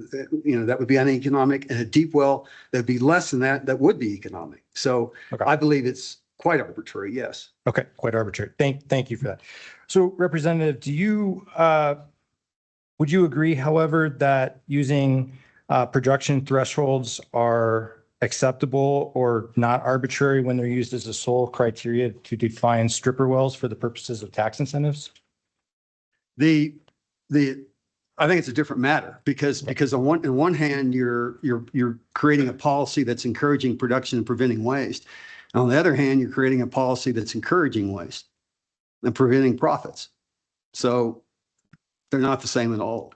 that would be uneconomic, and a deep well that'd be less than that would be economic. So Okay. I believe it's quite arbitrary. Yes. Okay, quite arbitrary. Thank you for that. So Representative, would you agree, however, that using production thresholds are acceptable or not arbitrary when they're used as a sole criteria to define stripper wells for the purposes of tax incentives? I think it's a different matter because on one hand, you're creating a policy that's encouraging production and preventing waste. And on the other hand, you're creating a policy that's encouraging waste and preventing profits. So they're not the same at all.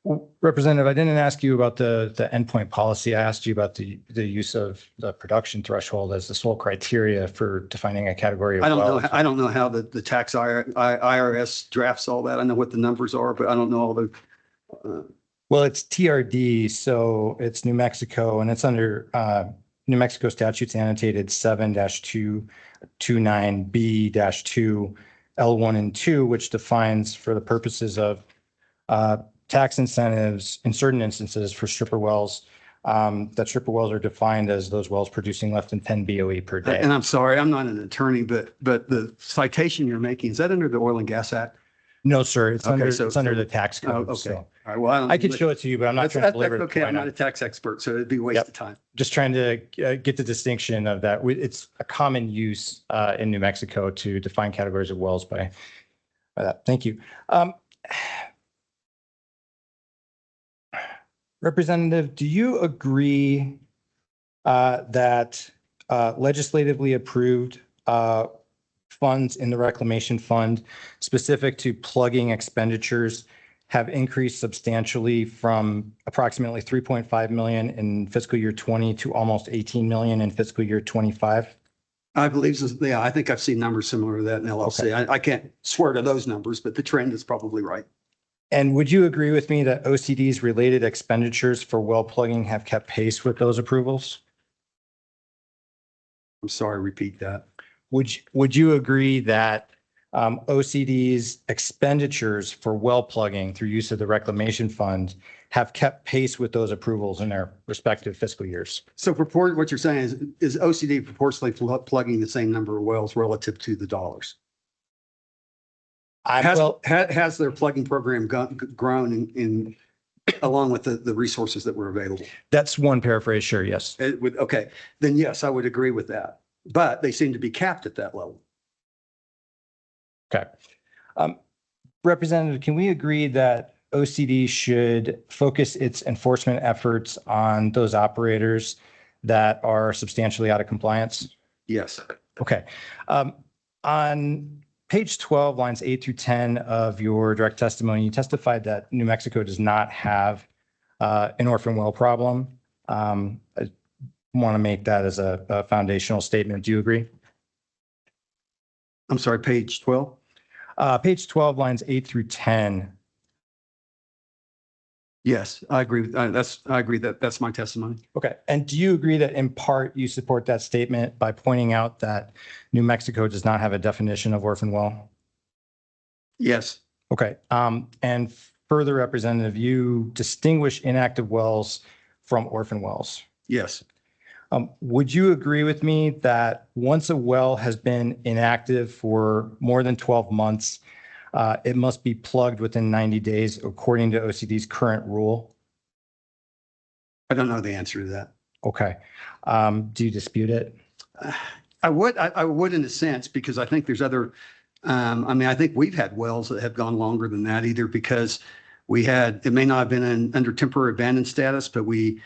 Well, Representative, I didn't ask you about the endpoint policy. I asked you about the use of the production threshold as the sole criteria for defining a category of wells. I don't know how the tax IRS drafts all that. I know what the numbers are, but I don't know all the. Well, it's TRD, so it's New Mexico, and it's under New Mexico statutes annotated 7-229B-2 L1 and 2, which defines for the purposes of tax incentives in certain instances for stripper wells, that stripper wells are defined as those wells producing less than 10 BOE per day. And I'm sorry, I'm not an attorney, but the citation you're making, is that under the Oil and Gas Act? No, sir, it's Okay, under the tax Oh, code. okay. So All right. Well, I could show it to you, but I'm not trying to belabor That's the okay. point. I'm not a tax expert, so it'd be a waste Yep. of time. Just trying to get the distinction of that. It's a common use in New Mexico to define categories of wells by that. Thank you. Representative, do you agree that legislatively approved funds in the reclamation fund specific to plugging expenditures have increased substantially from approximately 3.5 million in fiscal year 20 to almost 18 million in fiscal year 25? I believe, yeah, I think I've seen numbers similar to that in LLC. I can't swear to those numbers, but the trend is probably right. And would you agree with me that OCD's related expenditures for well plugging have kept pace with those approvals? I'm sorry, repeat that. Would you agree that OCD's expenditures for well plugging through use of the reclamation fund have kept pace with those approvals in their respective fiscal years? So what you're saying is OCD proportionally plugging the same number of wells relative to the dollars? Has their plugging program grown in along with the resources that were available? That's one paraphrase, sure, yes. Okay, then yes, I would agree with that. But they seem to be capped at that level. Okay. Representative, can we agree that OCD should focus its enforcement efforts on those operators that are substantially out of compliance? Yes. Okay. On page 12, lines 8 through 10 of your direct testimony, you testified that New Mexico does not have an orphan well problem. I want to make that as a foundational statement. Do you agree? I'm sorry, page 12? Page 12, lines 8 through 10. Yes, I agree. I agree that that's my testimony. Okay. And do you agree that in part you support that statement by pointing out that New Mexico does not have a definition of orphan well? Yes. Okay. And further, Representative, you distinguish inactive wells from orphan wells. Yes. Would you agree with me that once a well has been inactive for more than 12 months, it must be plugged within 90 days according to OCD's current rule? I don't know the answer to that. Okay. Do you dispute it? I would in a sense, because I think there's other, I think we've had wells that have gone longer than that, either because it may not have been under temporary abandoned status, but we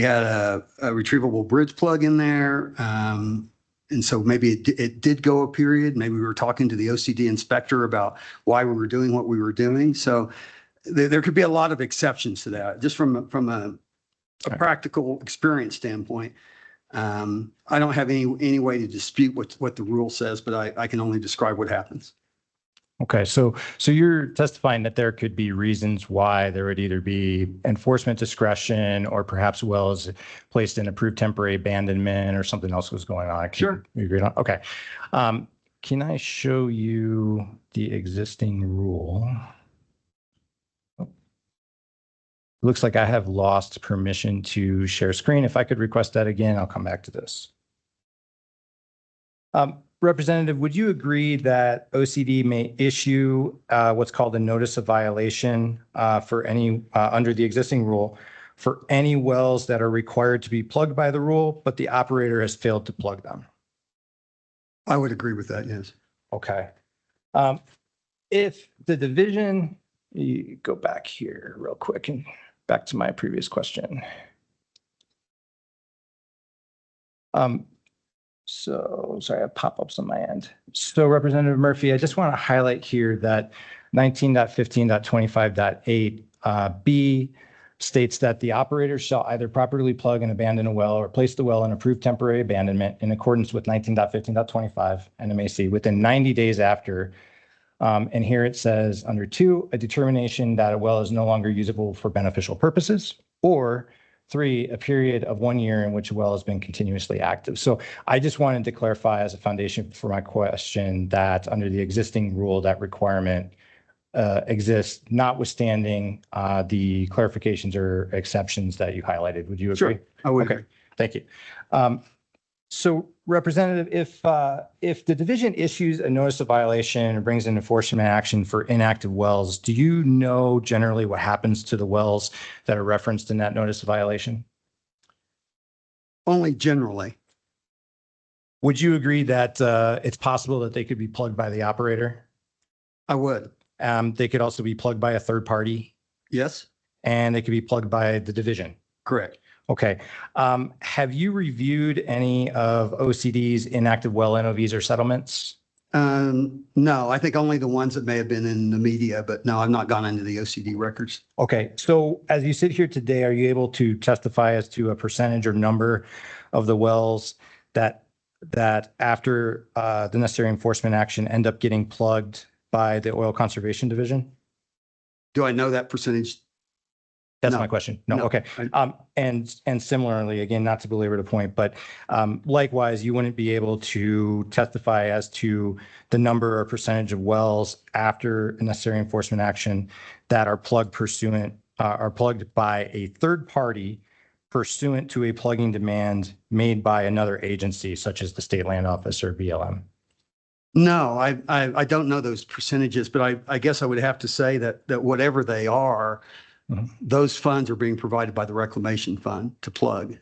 had a retrievable bridge plug in there. And so maybe it did go a period. Maybe we were talking to the OCD inspector about why we were doing what we were doing. So there could be a lot of exceptions to that, just from a practical experience standpoint. I don't have any way to dispute what the rule says, but I can only describe what happens. Okay, so you're testifying that there could be reasons why there would either be enforcement discretion or perhaps wells placed in approved temporary abandonment or something else was going on. Sure. We agreed on. Okay. can I show you the existing rule? Oh. Looks like I have lost permission to share screen. If I could request that again, I'll come back to this. Representative, would you agree that OCD may issue what's called a notice of violation for any under the existing rule for any wells that are required to be plugged by the rule, but the operator has failed to plug them? I would agree with that, yes. Okay. If the division, you go back here real quick and back to my previous question. So sorry, I have pop-ups on my end. So Representative Murphy, I just want to highlight here that 19.15.25.8 B states that the operator shall either properly plug and abandon a well or place the well in approved temporary abandonment in accordance with 19.15.25 NMAC within 90 days after. And here it says under 2, a determination that a well is no longer usable for beneficial purposes, or 3, a period of 1 year in which a well has been continuously active. So I just wanted to clarify as a foundation for my question that under the existing rule, that requirement exists, notwithstanding the clarifications or exceptions that you highlighted. Would you agree? Sure, I would Okay, agree. thank you. So Representative, if the division issues a notice of violation and brings an enforcement action for inactive wells, do you know generally what happens to the wells that are referenced in that notice of violation? Only generally. Would you agree that it's possible that they could be plugged by the operator? I would. They could also be plugged by a third party, Yes, and they could be plugged by the division. correct. Okay. Have you reviewed any of OCD's inactive well NOVs or settlements? No, I think only the ones that may have been in the media, but no, I've not gone into the OCD records. Okay. So as you sit here today, are you able to testify as to a percentage or number of the wells that after the necessary enforcement action end up getting plugged by the Oil Conservation Division? Do I know that percentage? That's No. my question. No. No. Okay. And similarly, again, not to belabor the point, but likewise, you wouldn't be able to testify as to the number or percentage of wells after necessary enforcement action that are plugged by a third party pursuant to a plugging demand made by another agency, such as the State Land Office or BLM. No, I don't know those percentages, but I guess I would have to say that whatever they are, Mhm. those funds are being provided by the Reclamation Fund to plug.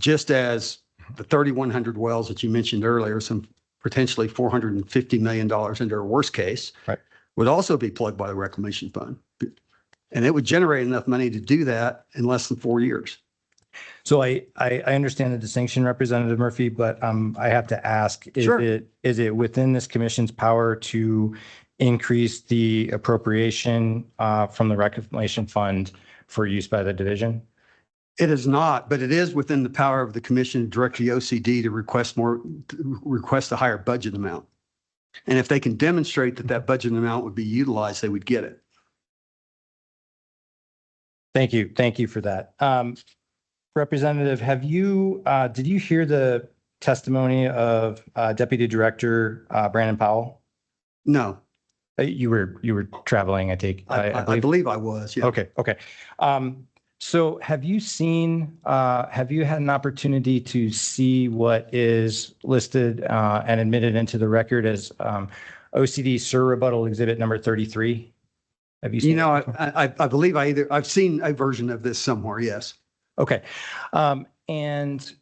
Just as the 3,100 wells that you mentioned earlier, some potentially $450 million under a worst case, Right. would also be plugged by the Reclamation Fund. And it would generate enough money to do that in less than 4 years. So I understand the distinction, Representative Murphy, but I have to ask, Sure. is it within this commission's power to increase the appropriation from the Reclamation Fund for use by the division? It is not, but it is within the power of the commission to direct the OCD to request a higher budget amount. And if they can demonstrate that that budget amount would be utilized, they would get it. Thank you. Thank you for that. Representative, did you hear the testimony of Deputy Director Brandon Powell? No, You were traveling, I take. I believe I was, yeah. Okay. So have you had an opportunity to see what is listed and admitted into the record as OCD Sur Rebuttal Exhibit number 33? Have you seen? You know, it before? I believe I've seen a version of this somewhere, yes. Okay. And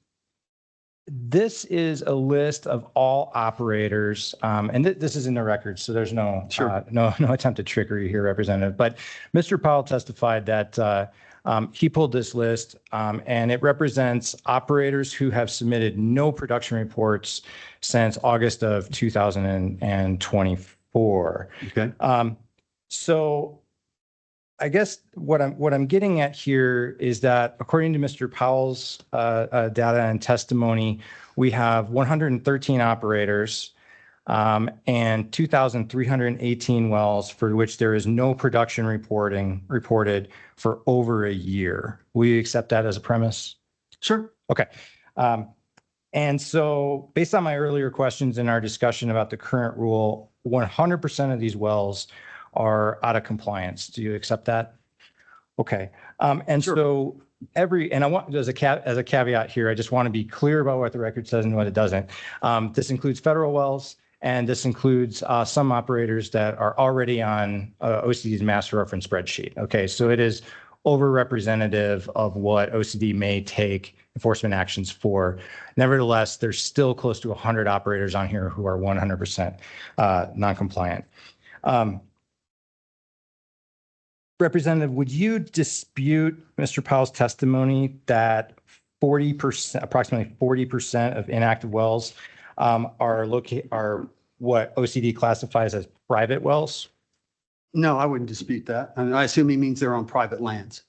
this is a list of all operators, and this is in the record, so there's no Sure. no attempt at trickery here, Representative. But Mr. Powell testified that he pulled this list, and it represents operators who have submitted no production reports since August of 2024. Okay. So I guess what I'm getting at here is that according to Mr. Powell's data and testimony, we have 113 operators and 2,318 wells for which there is no production reported for over a year. Will you accept that as a premise? Sure. Okay. And so based on my earlier questions in our discussion about the current rule, 100% of these wells are out of compliance. Do you accept that? Okay. And Sure. so and I want, as a caveat here, I just want to be clear about what the record says and what it doesn't. This includes federal wells, and this includes some operators that are already on OCD's master reference spreadsheet. Okay, so it is overrepresentative of what OCD may take enforcement actions for. Nevertheless, there's still close to 100 operators on here who are 100% non-compliant. Representative, would you dispute Mr. Powell's testimony that 40%, approximately 40% of inactive wells are what OCD classifies as private wells? No, I wouldn't dispute that. And I assume he means they're on private lands.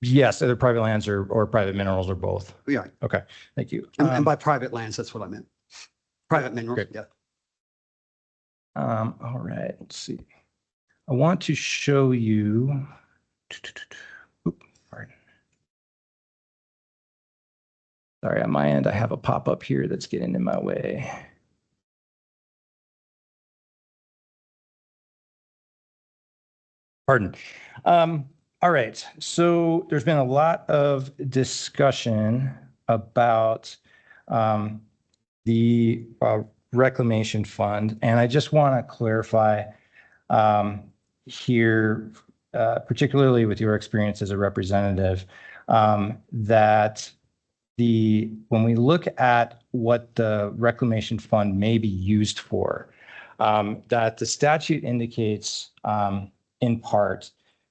Yes, either private lands or private minerals or both. Yeah. Okay, thank you. And by private lands, that's what I meant. Private minerals, Great. yeah. All right, let's see. I want to show you. Pardon. Sorry, on my end, I have a pop-up here that's getting in my way. Pardon. All right, so there's been a lot of discussion about the reclamation fund, and I just want to clarify here, particularly with your experience as a representative, that when we look at what the reclamation fund may be used for, that the statute indicates in part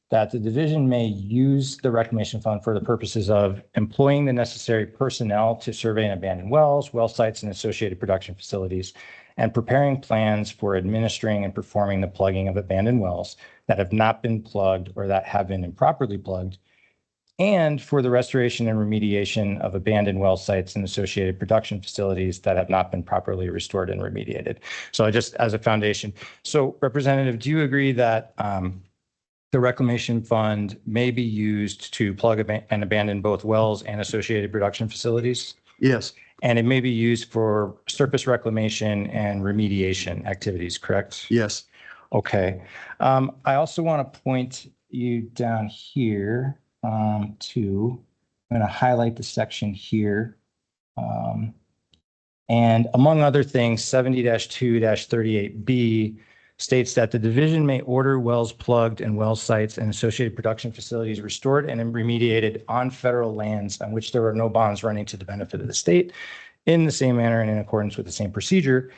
that the division may use the reclamation fund for the purposes of employing the necessary personnel to survey and abandon wells, well sites, and associated production facilities, and preparing plans for administering and performing the plugging of abandoned wells that have not been plugged or that have been improperly plugged, and for the restoration and remediation of abandoned well sites and associated production facilities that have not been properly restored and remediated. So just as a foundation. So Representative, do you agree that the reclamation fund may be used to plug and abandon both wells and associated production facilities? Yes. And it may be used for surface reclamation and remediation activities, correct? Yes. Okay. I also want to point you down here I'm going to highlight the section here. And among other things, 70-2-38B states that the division may order wells plugged and well sites and associated production facilities restored and remediated on federal lands on which there are no bonds running to the benefit of the state in the same manner and in accordance with the same procedure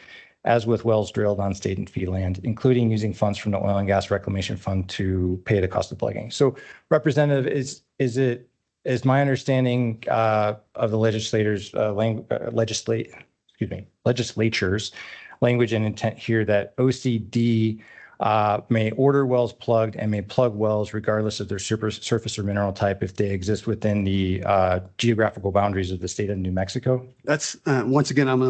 as with wells drilled on state and fee land, including using funds from the Oil and Gas Reclamation Fund to pay the cost of plugging. So, Representative, is my understanding of the legislature's language and intent here that OCD may order wells plugged and may plug wells regardless of their surface or mineral type if they exist within the geographical boundaries of the state of New Mexico? That's, once again, I'm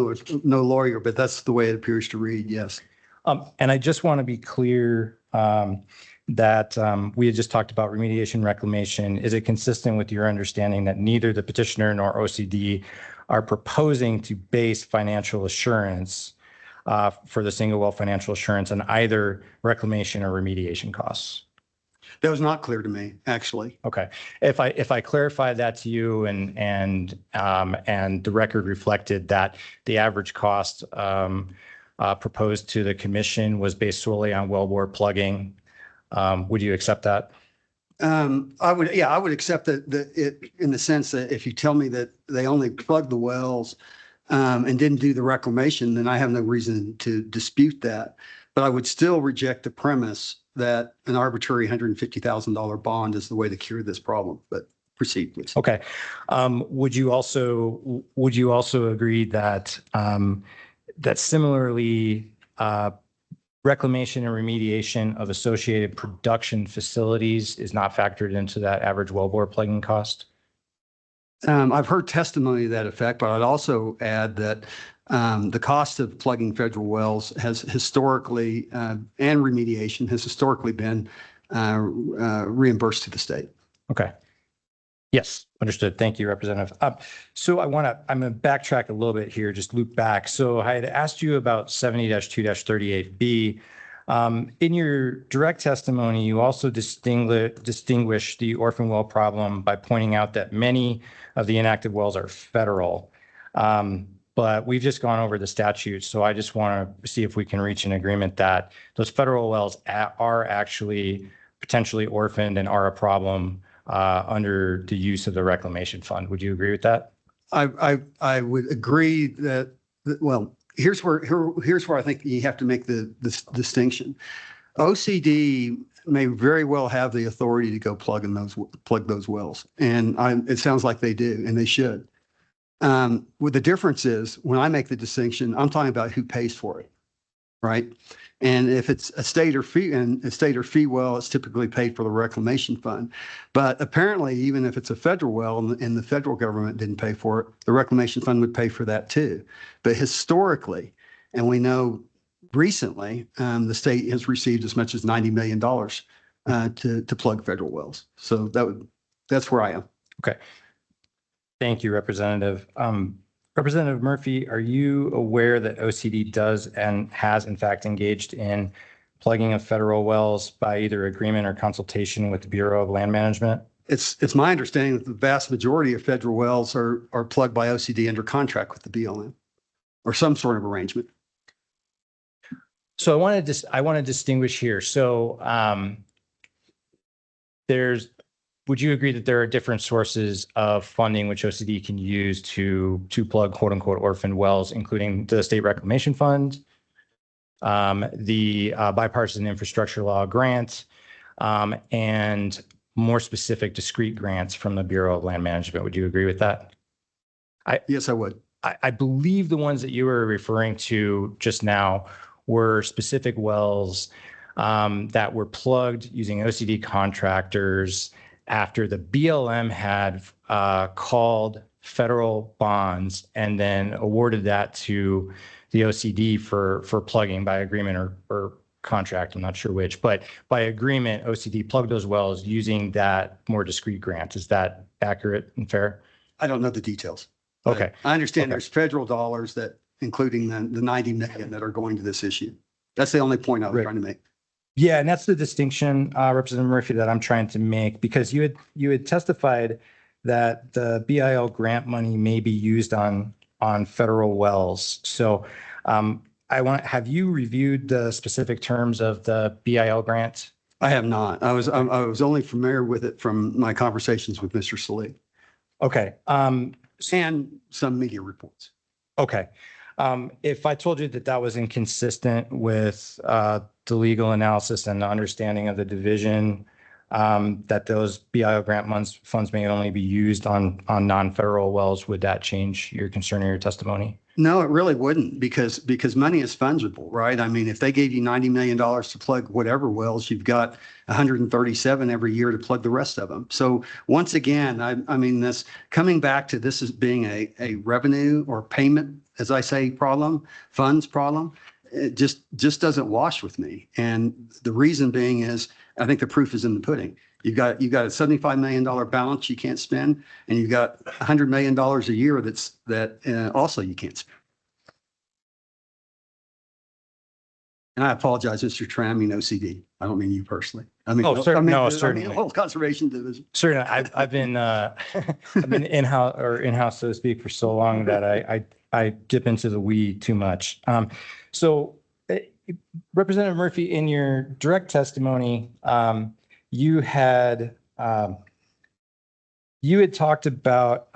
no lawyer, but that's the way it appears to read, yes. And I just want to be clear that we had just talked about remediation reclamation. Is it consistent with your understanding that neither the petitioner nor OCD are proposing to base financial assurance for the single well financial assurance on either reclamation or remediation costs? That was not clear to me, actually. Okay. If I clarify that to you and the record reflected that the average cost proposed to the commission was based solely on wellbore plugging, would you accept that? I would accept it in the sense that if you tell me that they only plugged the wells and didn't do the reclamation, then I have no reason to dispute that. But I would still reject the premise that an arbitrary $150,000 bond is the way to cure this problem. But proceed, please. Okay. Would you also agree that that similarly reclamation and remediation of associated production facilities is not factored into that average wellbore plugging cost? I've heard testimony to that effect, but I'd also add that the cost of plugging federal wells has historically, and remediation has historically been reimbursed to the state. Okay. Yes, understood. Thank you, Representative. So I'm going to backtrack a little bit here, just loop back. So I had asked you about 70-2-38B. In your direct testimony, you also distinguish the orphan well problem by pointing out that many of the inactive wells are federal. But we've just gone over the statute, so I just want to see if we can reach an agreement that those federal wells are actually potentially orphaned and are a problem under the use of the reclamation fund. Would you agree with that? I would agree that, well, here's where I think you have to make the distinction. OCD may very well have the authority to go plug those wells, and it sounds like they do, and they should. What the difference is, when I make the distinction, I'm talking about who pays for it, right? And if it's a state or fee well, it's typically paid for the reclamation fund. But apparently, even if it's a federal well and the federal government didn't pay for it, the reclamation fund would pay for that too. But historically, and we know recently, the state has received as much as $90 million to plug federal wells. So that's where I am. Okay. Thank you, Representative. Representative Murphy, are you aware that OCD does and has in fact engaged in plugging of federal wells by either agreement or consultation with the Bureau of Land Management? It's my understanding that the vast majority of federal wells are plugged by OCD under contract with the BLM or some sort of arrangement. So I want to distinguish here. So would you agree that there are different sources of funding which OCD can use to plug quote unquote orphan wells, including the state reclamation fund, the bipartisan infrastructure law grant, and more specific discrete grants from the Bureau of Land Management? Would you agree with that? Yes, I would. I believe the ones that you were referring to just now were specific wells that were plugged using OCD contractors after the BLM had called federal bonds and then awarded that to the OCD for plugging by agreement or contract. I'm not sure which, but by agreement, OCD plugged those wells using that more discrete grant. Is that accurate and fair? I don't know the details. Okay. I understand Okay. there's federal dollars that, including the 90 million that are going to this issue. That's the only point I was Right. trying to make. Yeah, and that's the distinction, Representative Murphy, that I'm trying to make, because you had testified that the BIL grant money may be used on federal wells. So have you reviewed the specific terms of the BIL grant? I have not. I was only familiar with it from my conversations with Mr. Salih Okay. and some media reports. Okay. If I told you that was inconsistent with the legal analysis and the understanding of the division, that those BIL grant funds may only be used on non-federal wells, would that change your concern or your testimony? No, it really wouldn't, because money is fungible, right? I mean, if they gave you $90 million to plug whatever wells, you've got 137 every year to plug the rest of them. So once again, I mean, this coming back to this as being a revenue or payment, as I say, funds problem, it just doesn't wash with me. And the reason being is, I think the proof is in the pudding. You've got a $75 million balance you can't spend, and you've got $100 million a year that also you can't spend. And I apologize, Mr. Tran, I mean OCD. I don't mean you personally. I mean, certainly. I mean the whole conservation division. Certainly, I've been I've been in-house, so to speak, for so long that I dip into the weed too much. So, Representative Murphy, in your direct testimony, you had talked about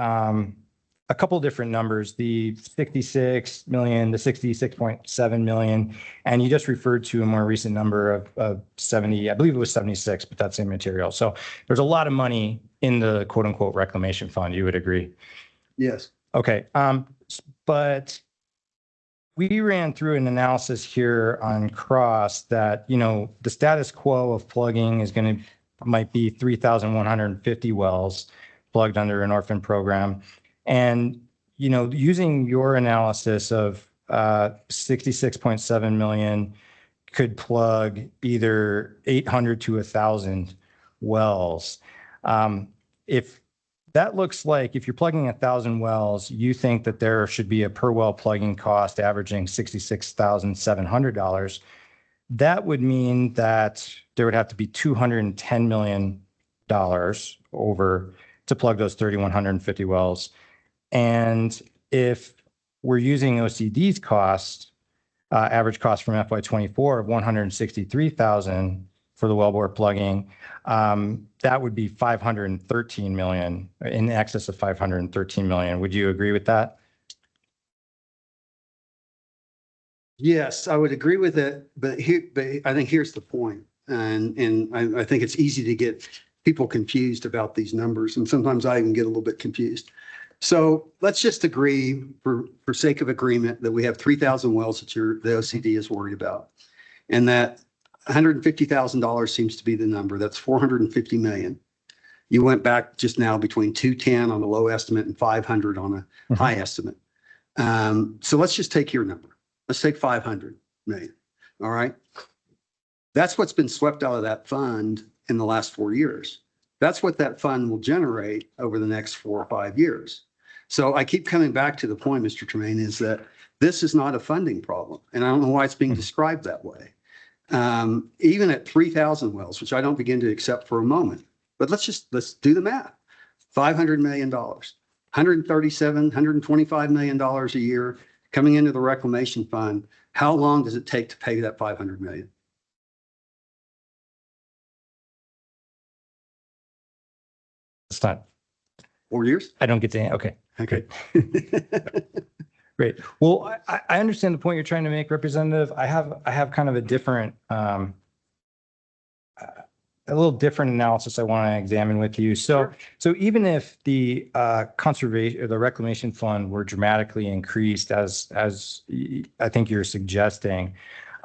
a couple different numbers, the 66 million, the 66.7 million, and you just referred to a more recent number of 70, I believe it was 76, but that's immaterial. So there's a lot of money in the quote unquote reclamation fund. You would agree? Yes. Okay. But we ran through an analysis here on Cross that, the status quo of plugging might be 3,150 wells plugged under an orphan program. And, using your analysis of 66.7 million could plug either 800 to 1,000 wells. If that looks like if you're plugging 1,000 wells, you think that there should be a per well plugging cost averaging $66,700. That would mean that there would have to be $210 million over to plug those 3,150 wells. And if we're using OCD's cost, average cost from FY24 of $163,000 for the wellbore plugging, that would be $513 million, in excess of $513 million. Would you agree with that? Yes, I would agree with it, but I think here's the point. And I think it's easy to get people confused about these numbers. And sometimes I even get a little bit confused. So let's just agree for sake of agreement that we have 3,000 wells that the OCD is worried about. And that $150,000 seems to be the number. That's $450 million. You went back just now between 210 on the low estimate and 500 on a high estimate. So let's just take your number. Let's take 500 million. All right. That's what's been swept out of that fund in the last 4 years. That's what that fund will generate over the next 4 or 5 years. So I keep coming back to the point, Mr. Tremaine, is that this is not a funding problem. And I don't know why it's being described that way. Even at 3,000 wells, which I don't begin to accept for a moment, but let's do the math. $500 million, $125 million a year coming into the reclamation fund. How long does it take to pay that $500 million? It's not, 4 years? I don't get to, okay. Okay. Great. Well, I understand the point you're trying to make, Representative. I have kind of a different, a little different analysis I want to examine with you. So, so even if the conservation or the reclamation fund were dramatically increased, as I think you're suggesting.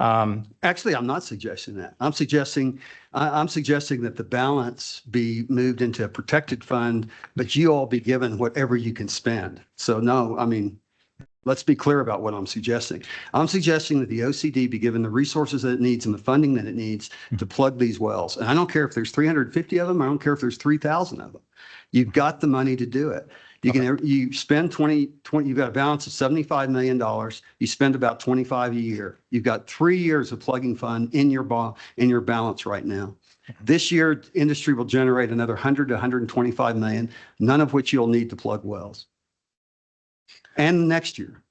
Actually, I'm not suggesting that. I'm suggesting that the balance be moved into a protected fund, but you all be given whatever you can spend. So no, I mean, let's be clear about what I'm suggesting. I'm suggesting that the OCD be given the resources that it needs and the funding that it needs to plug these wells. And I don't care if there's 350 of them. I don't care if there's 3,000 of them. You've got the money to do it. You spend 20, you've got a balance of $75 million. You spend about 25 a year. You've got 3 years of plugging fund in your balance right now. This year, industry will generate another 100 to 125 million, none of which you'll need to plug wells. And next year.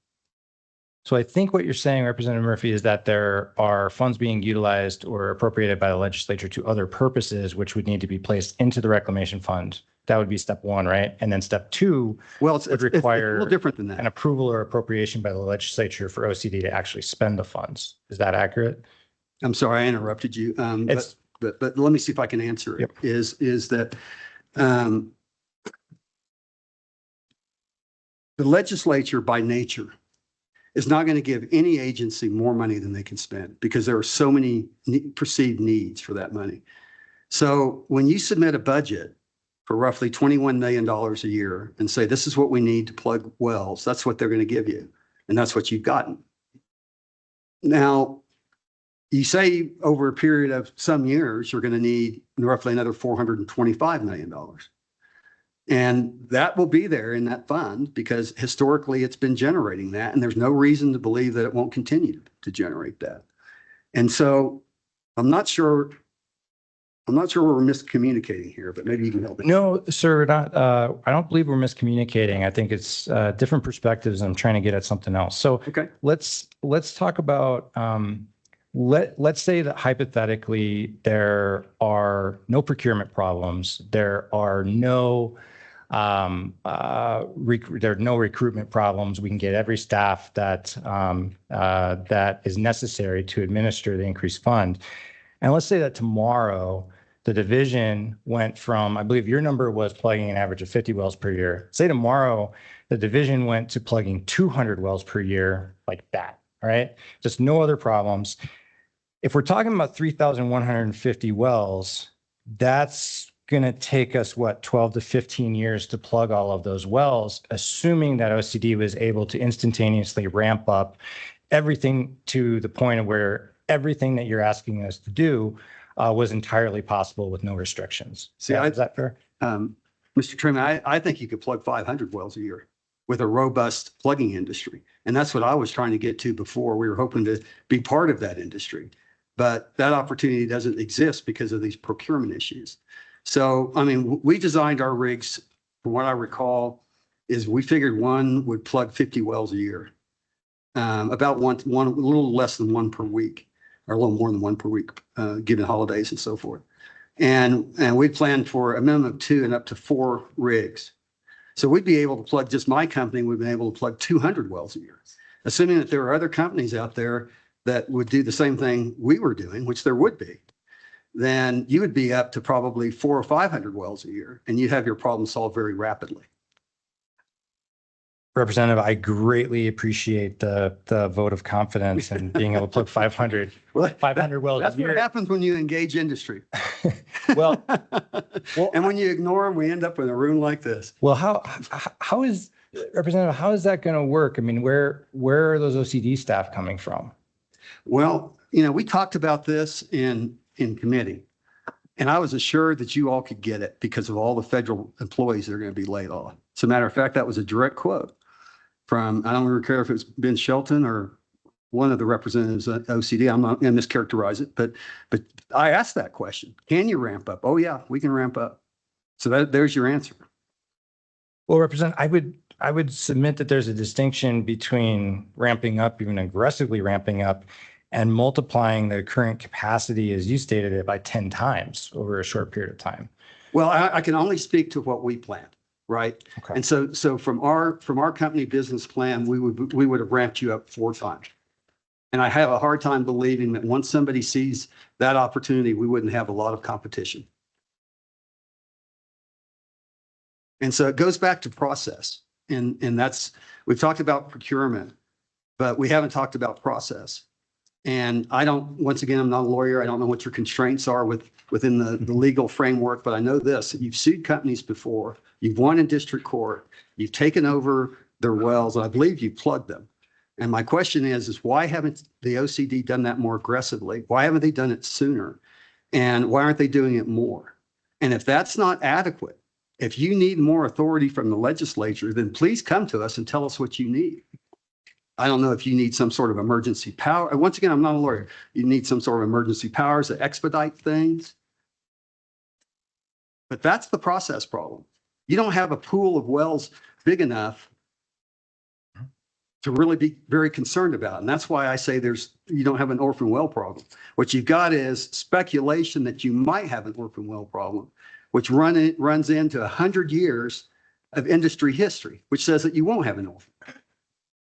So I think what you're saying, Representative Murphy, is that there are funds being utilized or appropriated by the legislature to other purposes, which would need to be placed into the reclamation fund. That would be step one, right? And then step two would require a little different than that. An approval or appropriation by the legislature for OCD to actually spend the funds. Is that accurate? I'm sorry, I interrupted you. But let me see if I can answer it. Yep. Is that the legislature by nature is not going to give any agency more money than they can spend because there are so many perceived needs for that money. So when you submit a budget for roughly $21 million a year and say, this is what we need to plug wells, that's what they're going to give you. And that's what you've gotten. Now, you say over a period of some years, you're going to need roughly another $425 million. And that will be there in that fund because historically it's been generating that. And there's no reason to believe that it won't continue to generate that. And so I'm not sure we're miscommunicating here, but maybe you can help me. No, sir, not. I don't believe we're miscommunicating. I think it's different perspectives. I'm trying to get at something else. So Okay. let's talk about. Let's say that hypothetically there are no procurement problems. There are no recruitment problems. We can get every staff that that is necessary to administer the increased fund. And let's say that tomorrow the division went from, I believe your number was plugging an average of 50 wells per year. Say tomorrow the division went to plugging 200 wells per year like that. All right. Just no other problems. If we're talking about 3,150 wells, that's going to take us, 12 to 15 years to plug all of those wells, assuming that OCD was able to instantaneously ramp up everything to the point of where everything that you're asking us to do was entirely possible with no restrictions. See, is that fair? Mr. Truman, I think you could plug 500 wells a year with a robust plugging industry. And that's what I was trying to get to before. We were hoping to be part of that industry. But that opportunity doesn't exist because of these procurement issues. So, I mean, we designed our rigs, from what I recall, is we figured one would plug 50 wells a year. About one, a little less than one per week, or a little more than one per week, given holidays and so forth. And we planned for a minimum of 2 and up to 4 rigs. So we'd be able to plug, just my company would be able to plug 200 wells a year. Assuming that there are other companies out there that would do the same thing we were doing, which there would be, then you would be up to probably 400 or 500 wells a year, and you'd have your problem solved very rapidly. Representative, I greatly appreciate the vote of confidence and being able to plug 500 wells That's a year. what happens when you engage industry. Well, And when you ignore them, we end up in a room like this. well, how is, Representative, how is that going to work? I mean, where are those OCD staff coming from? Well, you know, we talked about this in committee, and I was assured that you all could get it because of all the federal employees that are going to be laid off. As a matter of fact, that was a direct quote from, I don't remember care if it was Ben Shelton or one of the representatives at OCD. I'm not going to mischaracterize it, but I asked that question. Can you ramp up? Oh yeah, we can ramp up. So there's your answer. Well, Representative, I would submit that there's a distinction between ramping up, even aggressively ramping up, and multiplying the current capacity, as you stated it, by 10 times over a short period of time. Well, I can only speak to what we planned, right? Okay. And so from our company business plan, we would have ramped you up 4 times. And I have a hard time believing that once somebody sees that opportunity, we wouldn't have a lot of competition. And so it goes back to process. And that's, we've talked about procurement, but we haven't talked about process. And I don't, once again, I'm not a lawyer. I don't know what your constraints are within the legal framework, but I know this, that you've sued companies before, you've won in district court, you've taken over their wells, and I believe you plugged them. And my question is why haven't the OCD done that more aggressively? Why haven't they done it sooner? And why aren't they doing it more? And if that's not adequate, if you need more authority from the legislature, then please come to us and tell us what you need. I don't know if you need some sort of emergency power. Once again, I'm not a lawyer. You need some sort of emergency powers to expedite things. But that's the process problem. You don't have a pool of wells big enough to really be very concerned about. And that's why I say you don't have an orphan well problem. What you've got is speculation that you might have an orphan well problem, which runs into 100 years of industry history, which says that you won't have an orphan.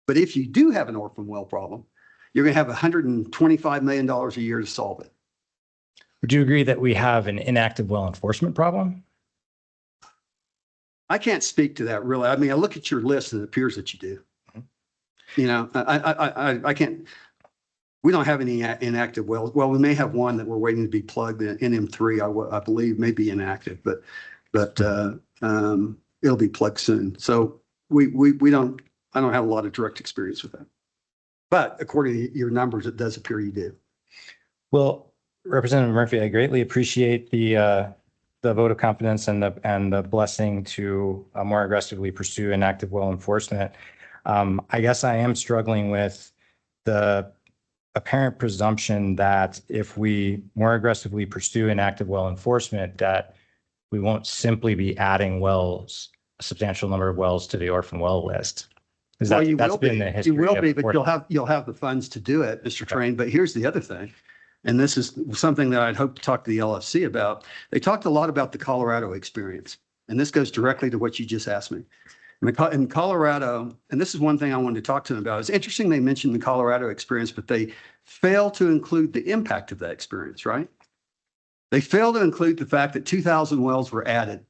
But if you do have an orphan well problem, you're going to have $125 million a year to solve it. Would you agree that we have an inactive well enforcement problem? I can't speak to that really. I mean, I look at your list and it appears that you do. You know, I can't, we don't have any inactive wells. Well, we may have one that we're waiting to be plugged in NM3, I believe may be inactive, but it'll be plugged soon. So I don't have a lot of direct experience with that. But according to your numbers, it does appear you do. Well, Representative Murphy, I greatly appreciate the vote of confidence and the blessing to more aggressively pursue inactive well enforcement. I guess I am struggling with the apparent presumption that if we more aggressively pursue inactive well enforcement, that we won't simply be adding wells, a substantial number of wells to the orphan well list. Well, you That's will been be. the history. You will be, but of you'll have the funds to do it, Mr. Train. But here's the other thing, and this is something that I'd hope to talk to the LFC about. They talked a lot about the Colorado experience, and this goes directly to what you just asked me. In Colorado, and this is one thing I wanted to talk to them about. It's interesting they mentioned the Colorado experience, but they fail to include the impact of that experience, right? They fail to include the fact that 2,000 wells were added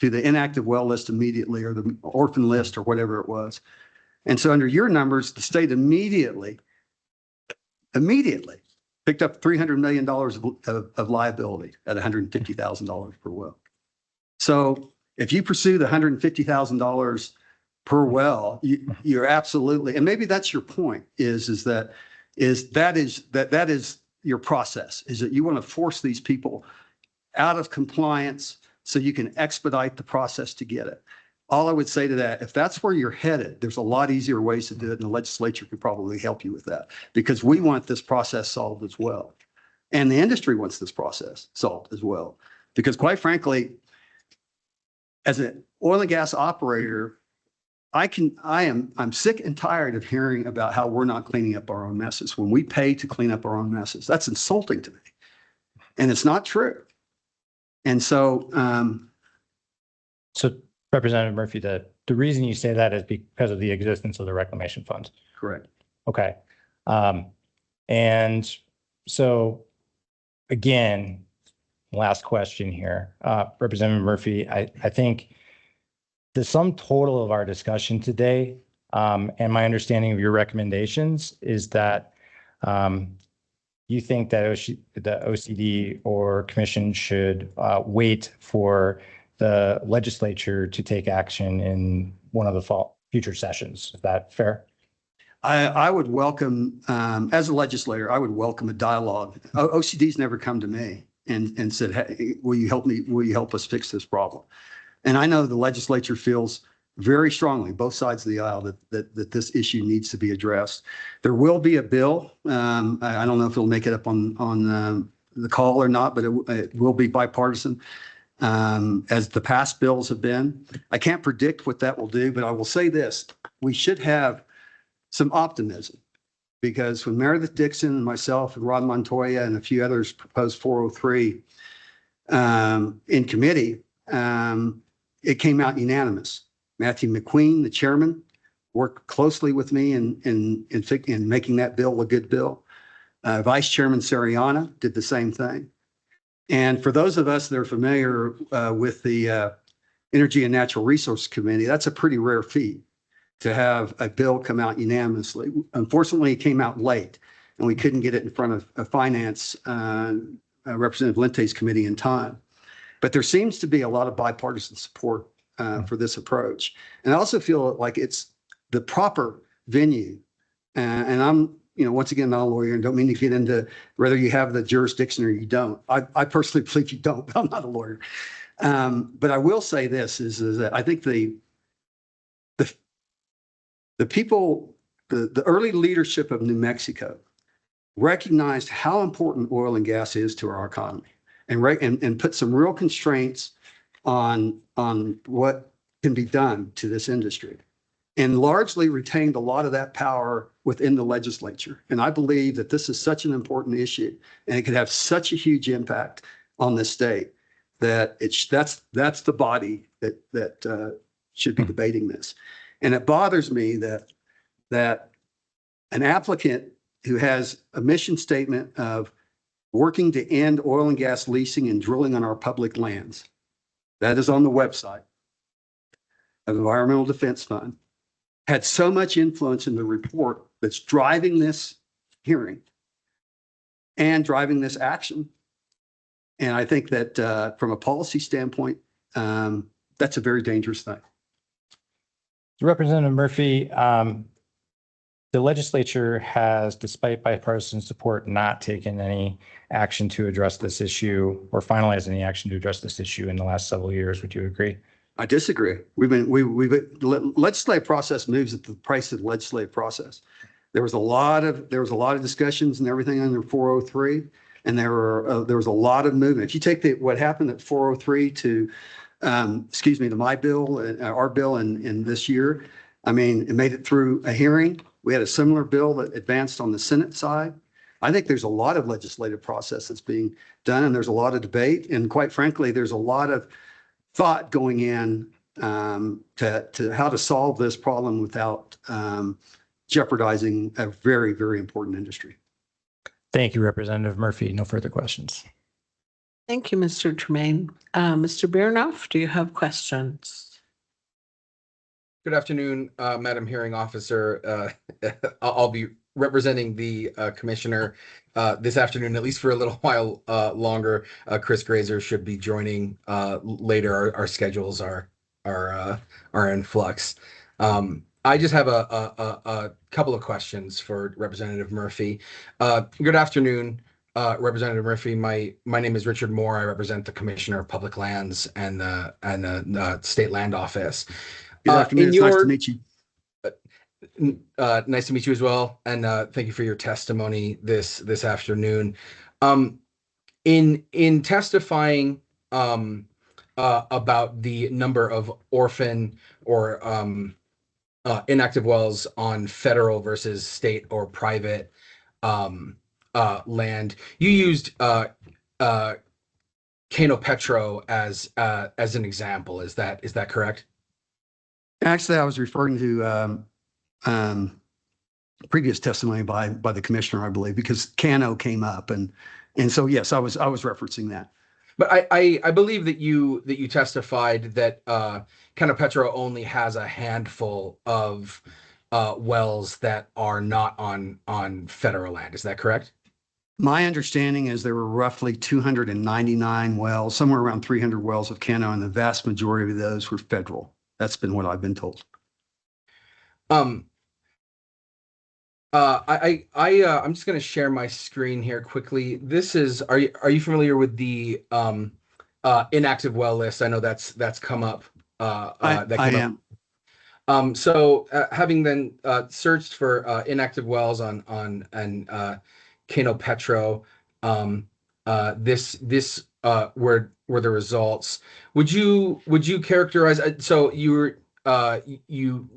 to the inactive well list immediately, or the orphan list, or whatever it was. And so under your numbers, the state immediately picked up $300 million of liability at $150,000 per well. So if you pursue the $150,000 per well, you're absolutely, and maybe that's your point, is that your process, is that you want to force these people out of compliance so you can expedite the process to get it. All I would say to that, if that's where you're headed, there's a lot easier ways to do it, and the legislature could probably help you with that, because we want this process solved as well. And the industry wants this process solved as well, because quite frankly, as an oil and gas operator, I'm sick and tired of hearing about how we're not cleaning up our own messes when we pay to clean up our own messes. That's insulting to me. And it's not true. And so, So Representative Murphy, the reason you say that is because of the existence of the reclamation funds. correct. Okay. And so again, last question here, Representative Murphy, I think the sum total of our discussion today, and my understanding of your recommendations is that you think that the OCD or commission should wait for the legislature to take action in one of the future sessions. Is that fair? I would welcome, as a legislator, I would welcome a dialogue. OCD's never come to me and said, hey, will you help me? Will you help us fix this problem? And I know the legislature feels very strongly, both sides of the aisle, that this issue needs to be addressed. There will be a bill. I don't know if it'll make it up on the call or not, but it will be bipartisan, as the past bills have been. I can't predict what that will do, but I will say this: we should have some optimism, because when Meredith Dixon and myself and Rod Montoya and a few others proposed 403 in committee, it came out unanimous. Matthew McQueen, the chairman, worked closely with me in making that bill a good bill. Vice Chairman Sariana did the same thing. And for those of us that are familiar with the Energy and Natural Resource Committee, that's a pretty rare feat to have a bill come out unanimously. Unfortunately, it came out late, and we couldn't get it in front of Finance Representative Linte's committee in time. But there seems to be a lot of bipartisan support for this approach. And I also feel like it's the proper venue. And I'm, once again, not a lawyer and don't mean to get into whether you have the jurisdiction or you don't. I personally believe you don't, but I'm not a lawyer. But I will say this is that I think the people, the early leadership of New Mexico recognized how important oil and gas is to our economy, and put some real constraints on what can be done to this industry, and largely retained a lot of that power within the legislature. And I believe that this is such an important issue, and it could have such a huge impact on this state, that that's the body that should be debating this. And it bothers me that an applicant who has a mission statement of working to end oil and gas leasing and drilling on our public lands, that is on the website of the Environmental Defense Fund, had so much influence in the report that's driving this hearing and driving this action. And I think that from a policy standpoint, that's a very dangerous thing. Representative Murphy, the legislature has, despite bipartisan support, not taken any action to address this issue or finalize any action to address this issue in the last several years. Would you agree? I disagree. Legislative process moves at the pace of the legislative process. There was a lot of discussions and everything under 403, and there was a lot of movement. If you take what happened at 403 to my bill, our bill in this year, I mean, it made it through a hearing. We had a similar bill that advanced on the Senate side. I think there's a lot of legislative process that's being done, and there's a lot of debate. And quite frankly, there's a lot of thought going in to how to solve this problem without jeopardizing a very, very important industry. Thank you, Representative Murphy. No further questions. Thank you, Mr. Tremaine. Mr. Birnoff, do you have questions? Good afternoon, Madam Hearing Officer. I'll be representing the commissioner this afternoon, at least for a little while longer. Chris Grazer should be joining later. Our schedules are in flux. I just have a couple of questions for Representative Murphy. Good afternoon. Representative Murphy. My name is Richard Moore. I represent the Commissioner of Public Lands and the State Land Office. Good afternoon. In It's nice your to meet you. Nice to meet you as well, and thank you for your testimony this afternoon. In testifying about the number of orphan or inactive wells on federal versus state or private land, you used Cano Petro as an example. Is that correct? Actually, I was referring to previous testimony by the commissioner, I believe, because Cano came up, and so yes, I was referencing that. But I believe that you testified that Cano Petro only has a handful of wells that are not on federal land. Is that correct? My understanding is there were roughly 299 wells, somewhere around 300 wells of Cano, and the vast majority of those were federal. That's been what I've been told. I'm just going to share my screen here quickly. This is, are you familiar with the inactive well list? I know that's come up. I am. So having then searched for inactive wells on Cano Petro, this were the results. Would you characterize? So you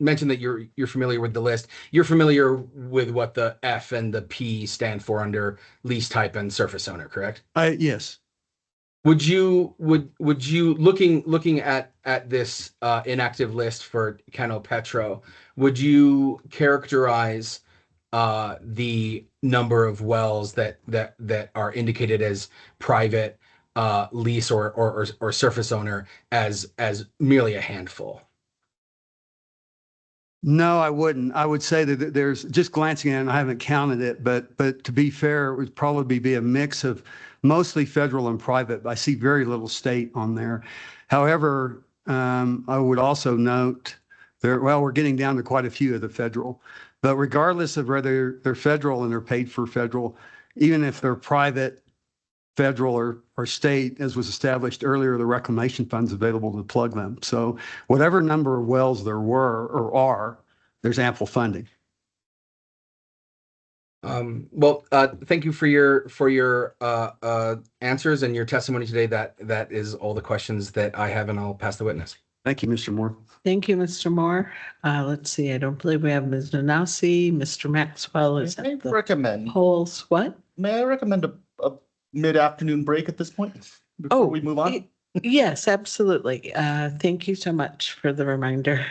mentioned that you're familiar with the list. You're familiar with what the F and the P stand for under lease type and surface owner, correct? Yes. Would you looking at this inactive list for Cano Petro, would you characterize the number of wells that are indicated as private lease or surface owner as merely a handful? No, I wouldn't. I would say that there's, just glancing at it, and I haven't counted it, but to be fair, it would probably be a mix of mostly federal and private. I see very little state on there. However, I would also note we're getting down to quite a few of the federal, but regardless of whether they're federal and they're paid for federal, even if they're private, federal or state, as was established earlier, the reclamation fund's available to plug them. So whatever number of wells there were or are, there's ample funding. Well, thank you for your answers and your testimony today. That is all the questions that I have, and I'll pass the witness. Thank you, Mr. Moore. Thank you, Mr. Moore. Let's see, I don't believe we have Ms. Nanasi. Mr. Maxwell is May I at the recommend, polls. What? may I recommend a mid-afternoon break at this point Oh, before we move on? Yes, absolutely. Thank you so much for the reminder,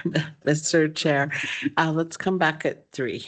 Mr. Chair. Let's come back at 3.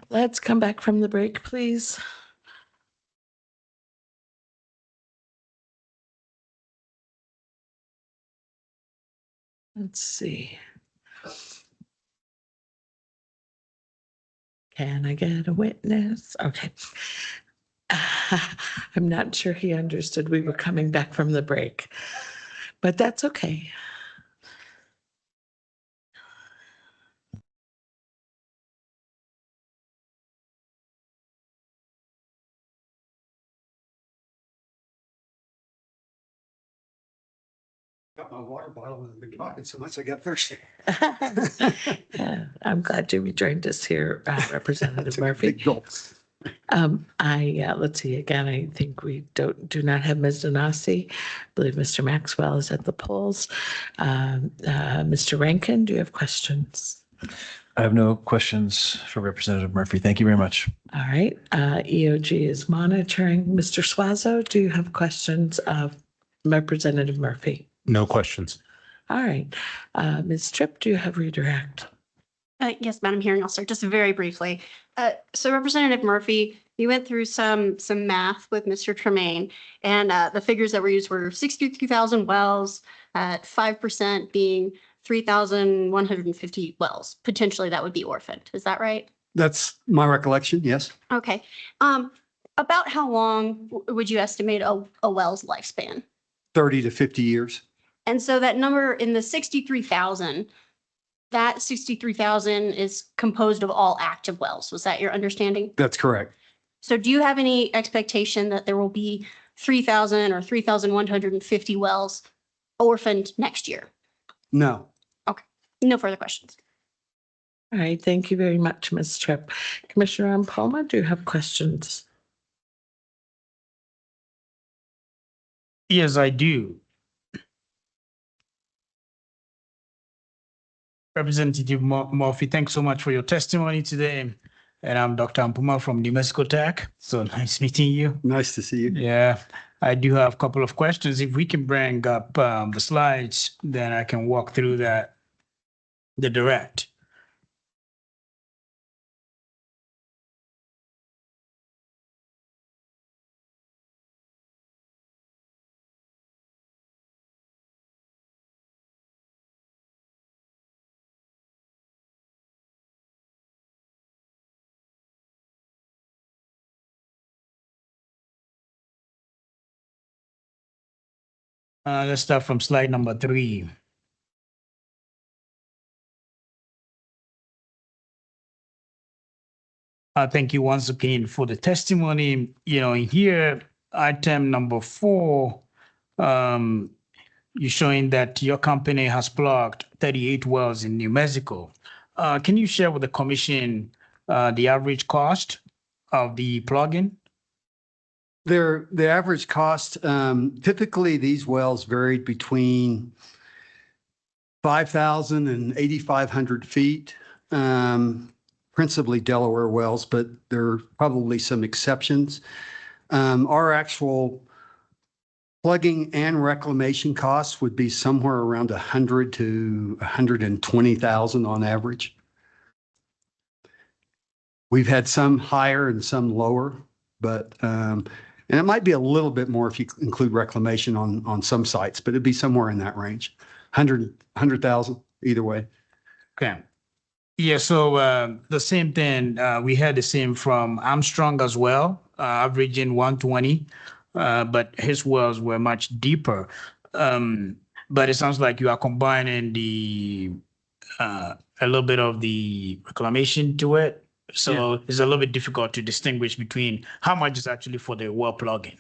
Let's come back from the break, please. Let's see. Can I get a witness? Okay. I'm not sure he understood we were coming back from the break, but that's okay. Got my water bottle and I've been talking so much I got thirsty. Yeah, I'm glad you rejoined us here, Representative Took a Murphy. big gulp. Let's see again, I think we do not have Ms. Donasi. I believe Mr. Maxwell is at the polls. Mr. Rankin, do you have questions? I have no questions for Representative Murphy. Thank you very much. All right, EOG is monitoring. Mr. Swazo, do you have questions of Representative Murphy? No questions. All right, Ms. Tripp, do you have redirect? Yes, Madam Hearing Officer, just very briefly. So Representative Murphy, you went through some math with Mr. Tremaine, and the figures that were used were 63,000 wells at 5% being 3,150 wells. Potentially that would be orphaned. Is that right? That's my recollection, yes. Okay. About how long would you estimate a well's lifespan? 30 to 50 years. And so that number in the 63,000, that 63,000 is composed of all active wells. Was that your understanding? That's correct. So do you have any expectation that there will be 3,000 or 3,150 wells orphaned next year? No. No further questions. All right, thank you very much, Ms. Tripp. Commissioner Ampoma, do you have questions? Yes, I do. Representative Murphy, thanks so much for your testimony today. And I'm Dr. Ampuma from New Mexico Tech. So nice meeting you. Nice to see you. Yeah, I do have a couple of questions. If we can bring up the slides, then I can walk through that, the direct. Let's start from slide number 3. Thank you once again for the testimony. You know, here, item number 4, you're showing that your company has plugged 38 wells in New Mexico. Can you share with the commission the average cost of the plugin? The average cost, typically these wells varied between 5,000 and 8,500 feet, principally Delaware wells, but there are probably some exceptions. Our actual plugging and reclamation costs would be somewhere around 100 to 120,000 on average. We've had some higher and some lower, but and it might be a little bit more if you include reclamation on some sites, but it'd be somewhere in that range, 100,000 either way. Okay. Yeah, so the same thing, we had the same from Armstrong as well, averaging 120, but his wells were much deeper. But it sounds like you are combining the a little bit of the reclamation to it. So it's a little bit difficult to distinguish between how much is actually for the well plugging.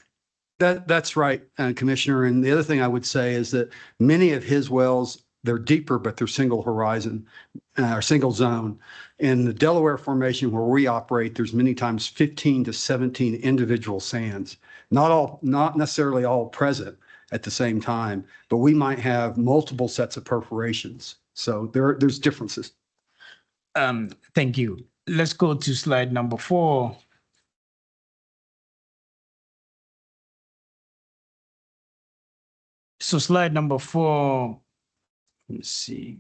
That's right, Commissioner. And the other thing I would say is that many of his wells, they're deeper, but they're single horizon or single zone. In the Delaware Formation where we operate, there's many times 15 to 17 individual sands, not necessarily all present at the same time, but we might have multiple sets of perforations. So there's differences. Thank you. Let's go to slide number 4. So slide number 4, let's see.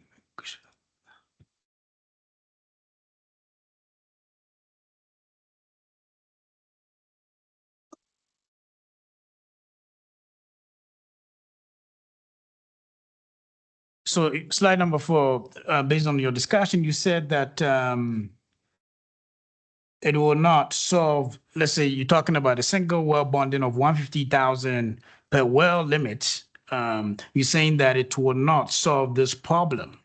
So slide number 4, based on your discussion, you said that it will not solve, let's say you're talking about a single well bonding of 150,000 per well limit. You're saying that it will not solve this problem.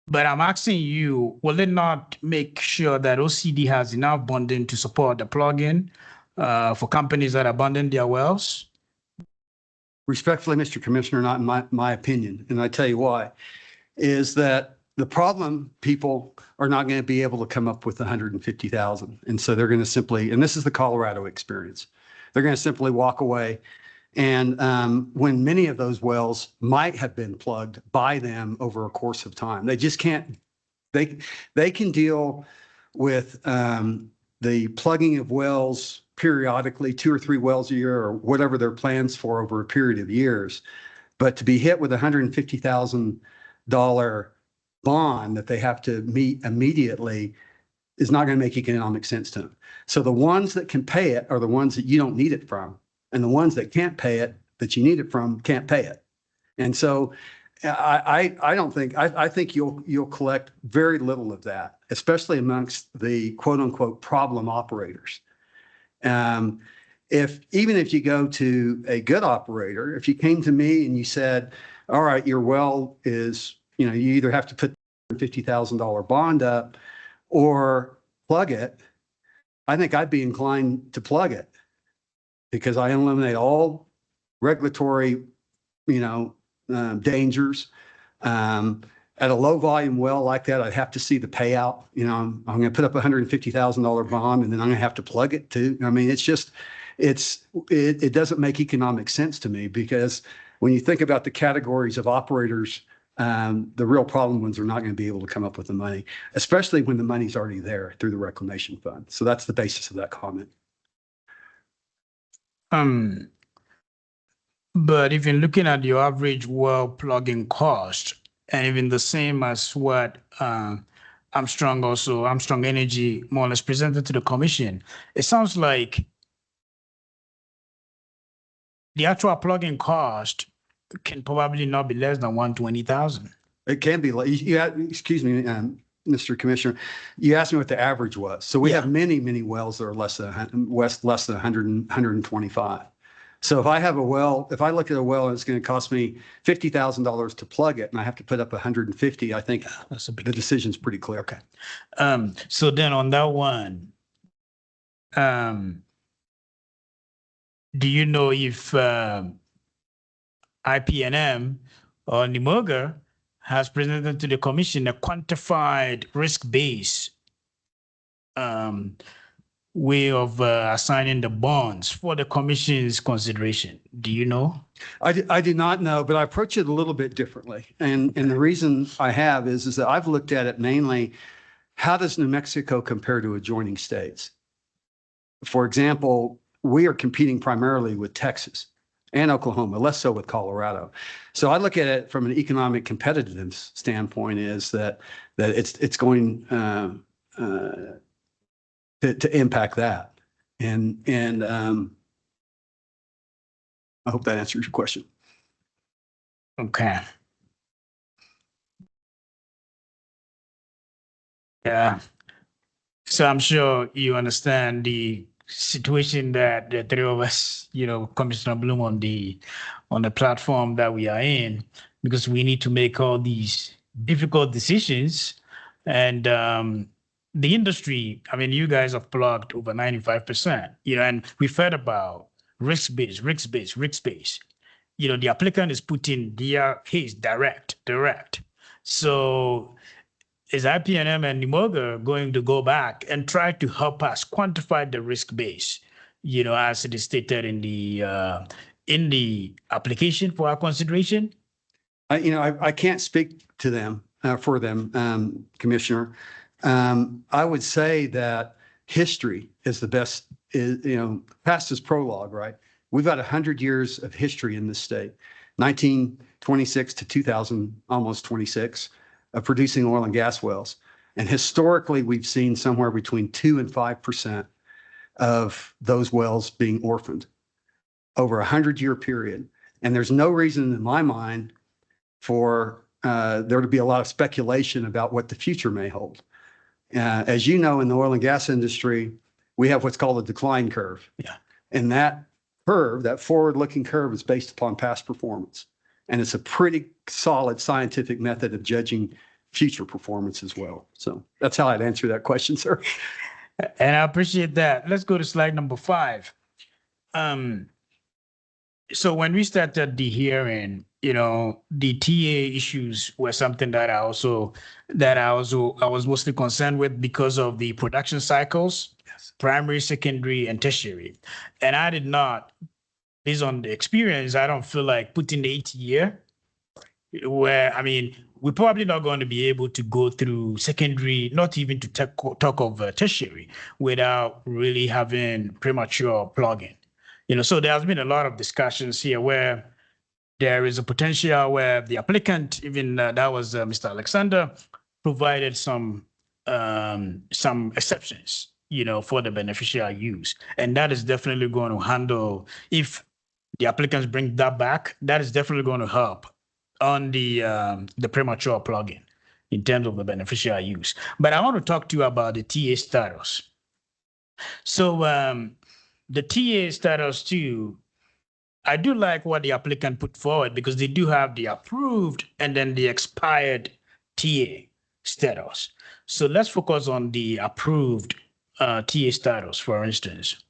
But I'm asking you, will it not make sure that OCD has enough bonding to support the plugin for companies that abandon their wells? Respectfully, Mr. Commissioner, not in my opinion, and I tell you why, is that the problem, people are not going to be able to come up with 150,000. And so they're going to simply, and this is the Colorado experience, they're going to simply walk away. And when many of those wells might have been plugged by them over a course of time, they just can't, they can deal with the plugging of wells periodically, 2 or 3 wells a year or whatever their plans for over a period of years. But to be hit with $150,000 bond that they have to meet immediately is not going to make economic sense to them. So the ones that can pay it are the ones that you don't need it from. And the ones that can't pay it, that you need it from, can't pay it. And so I don't think, I think you'll collect very little of that, especially amongst the quote unquote problem operators. Even if you go to a good operator, if you came to me and you said, all right, your well is, you either have to put $50,000 bond up or plug it, I think I'd be inclined to plug it because I eliminate all regulatory, dangers. At a low volume well like that, I'd have to see the payout. I'm going to put up $150,000 bond and then I'm going to have to plug it too. I mean, it doesn't make economic sense to me because when you think about the categories of operators, the real problem ones are not going to be able to come up with the money, especially when the money's already there through the reclamation fund. So that's the basis of that comment. But if you're looking at your average well plugging cost, and even the same as what Armstrong Energy more or less presented to the commission, it sounds like the actual plugging cost can probably not be less than 120,000. It can be. Excuse me, Mr. Commissioner, you asked me what the average was. So we have many, many wells that are less than 125. So if I have a well, if I look at a well and it's going to cost me $50,000 to plug it and I have to put up 150, I think That's a big the decision's pretty clear. Okay. So then on that one, do you know if IPNM or NIMOGA has presented to the commission a quantified risk base way of assigning the bonds for the commission's consideration? Do you know? I do not know, but I approach it a little bit differently. And the reason I have is that I've looked at it mainly, how does New Mexico compare to adjoining states? For example, we are competing primarily with Texas and Oklahoma, less so with Colorado. So I look at it from an economic competitiveness standpoint is that it's going to impact that. And I hope that answers your question. Okay. Yeah. So I'm sure you understand the situation that the three of us, Commissioner Bloom, on the platform that we are in, because we need to make all these difficult decisions. And the industry, I mean, you guys have plugged over 95%, and we've heard about risk-based. The applicant is putting their case direct. So is IPNM and NIMOGA going to go back and try to help us quantify the risk base, as it is stated in the application for our consideration? I can't speak to them for them, Commissioner. I would say that history is the best, past is prologue, right? We've got 100 years of history in this state, 1926 to 2000, almost 26, of producing oil and gas wells. And historically, we've seen somewhere between 2 and 5% of those wells being orphaned over a 100-year period. And there's no reason in my mind for there to be a lot of speculation about what the future may hold. As you know, in the oil and gas industry, we have what's called a decline curve. Yeah. And that curve, that forward-looking curve, is based upon past performance. And it's a pretty solid scientific method of judging future performance as well. So that's how I'd answer that question, sir. And I appreciate that. Let's go to slide number 5. So when we started the hearing, the TA issues were something that I was mostly concerned with because of the production cycles, primary, secondary, and tertiary. And I did not, based on the experience, I don't feel like putting the 8 year where, we're probably not going to be able to go through secondary, not even to talk of tertiary, without really having premature plugging. So there has been a lot of discussions here where there is a potential where the applicant, even that was Mr. Alexander, provided some exceptions, for the beneficial use. And that is definitely going to handle, if the applicants bring that back, that is definitely going to help on the premature plugging in terms of the beneficial use. But I want to talk to you about the TA status. So the TA status too, I do like what the applicant put forward because they do have the approved and then the expired TA status. So let's focus on the approved TA status, for instance.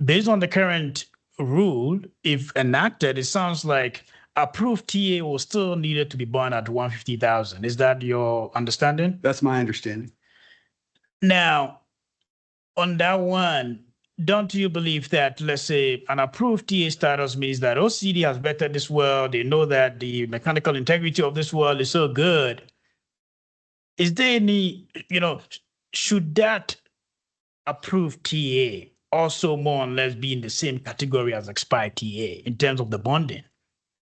Based on the current rule, if enacted, it sounds like approved TA will still needed to be bond at 150,000. Is that your understanding? That's my understanding. Now, on that one, don't you believe that, let's say, an approved TA status means that OCD has bettered this well, they know that the mechanical integrity of this well is so good. Is there any, should that approved TA also more or less be in the same category as expired TA in terms of the bonding?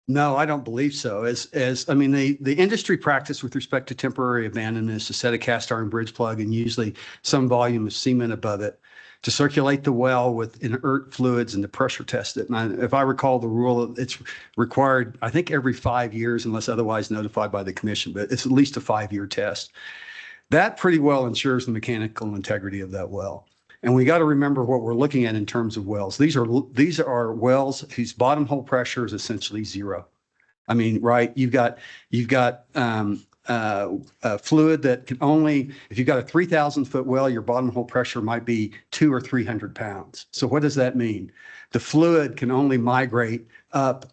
No, I don't believe so. The industry practice with respect to temporary abandonment is to set a cast iron bridge plug and usually some volume of cement above it to circulate the well with inert fluids and to pressure test it. And if I recall the rule, it's required, I think, every 5 years unless otherwise notified by the commission, but it's at least a 5-year test. That pretty well ensures the mechanical integrity of that well. And we got to remember what we're looking at in terms of wells. These are wells whose bottom hole pressure is essentially zero. Right? You've got fluid that can only, if you've got a 3,000-foot well, your bottom hole pressure might be 200 or 300 pounds. So what does that mean? The fluid can only migrate up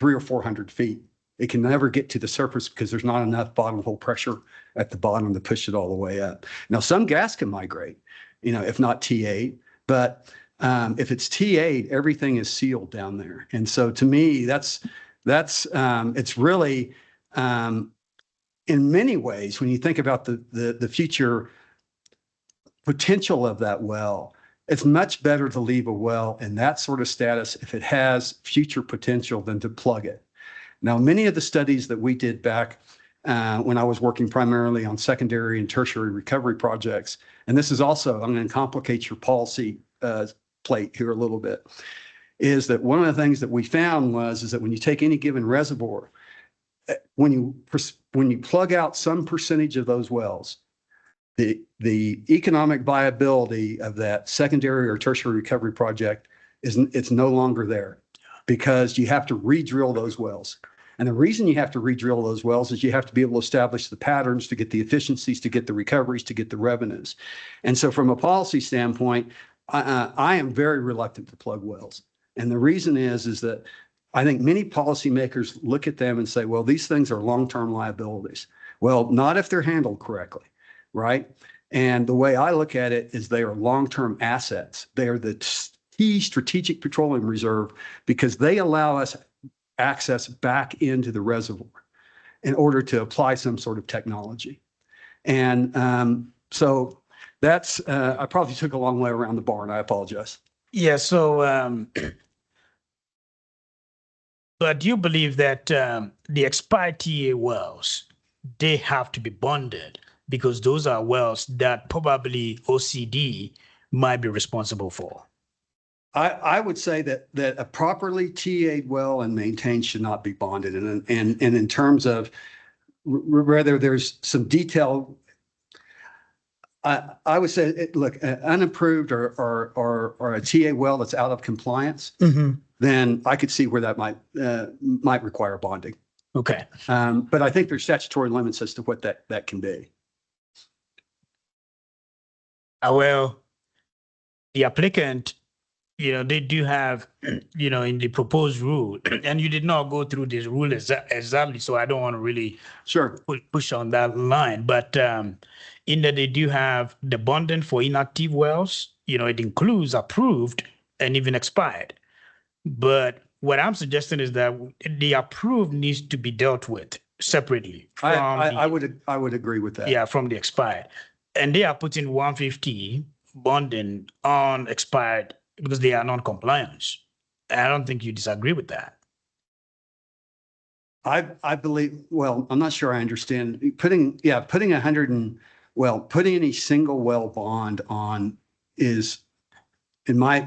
300 or 400 feet. It can never get to the surface because there's not enough bottom hole pressure at the bottom to push it all the way up. Now, some gas can migrate, if not TA'd, but if it's TA'd, everything is sealed down there. And so to me, it's really, in many ways, when you think about the future potential of that well, it's much better to leave a well in that sort of status if it has future potential than to plug it. Now, many of the studies that we did back when I was working primarily on secondary and tertiary recovery projects, and this is also, I'm going to complicate your policy plate here a little bit, is that one of the things that we found is that when you take any given reservoir, when you plug out some percentage of those wells, the economic viability of that secondary or tertiary recovery project it's no longer there because you have to re-drill those wells. And the reason you have to re-drill those wells is you have to be able to establish the patterns to get the efficiencies, to get the recoveries, to get the revenues. And so from a policy standpoint, I am very reluctant to plug wells. And the reason is that I think many policymakers look at them and say, well, these things are long-term liabilities. Well, not if they're handled correctly, right? And the way I look at it is they are long-term assets. They are the key strategic petroleum reserve because they allow us access back into the reservoir in order to apply some sort of technology. And so that's, I probably took a long way around the barn. I apologize. Yeah, so, but do you believe that the expired TA wells, they have to be bonded because those are wells that probably OCD might be responsible for? I would say that a properly TA'd well and maintained should not be bonded. And in terms of whether there's some detail, I would say, look, unapproved or a TA well that's out of compliance, then I could see where that might require bonding. Okay. But I think there's statutory limits as to what that can be. Well, the applicant, they do have, in the proposed rule, and you did not go through this rule exactly, so I don't want to really Sure. push on that line, but in that they do have the bonding for inactive wells, it includes approved and even expired. But what I'm suggesting is that the approved needs to be dealt with separately. I would agree with that. Yeah, from the expired. And they are putting 150 bonding on expired because they are non-compliance. I don't think you disagree with that. I believe, well, I'm not sure I understand putting any single well bond on is, in my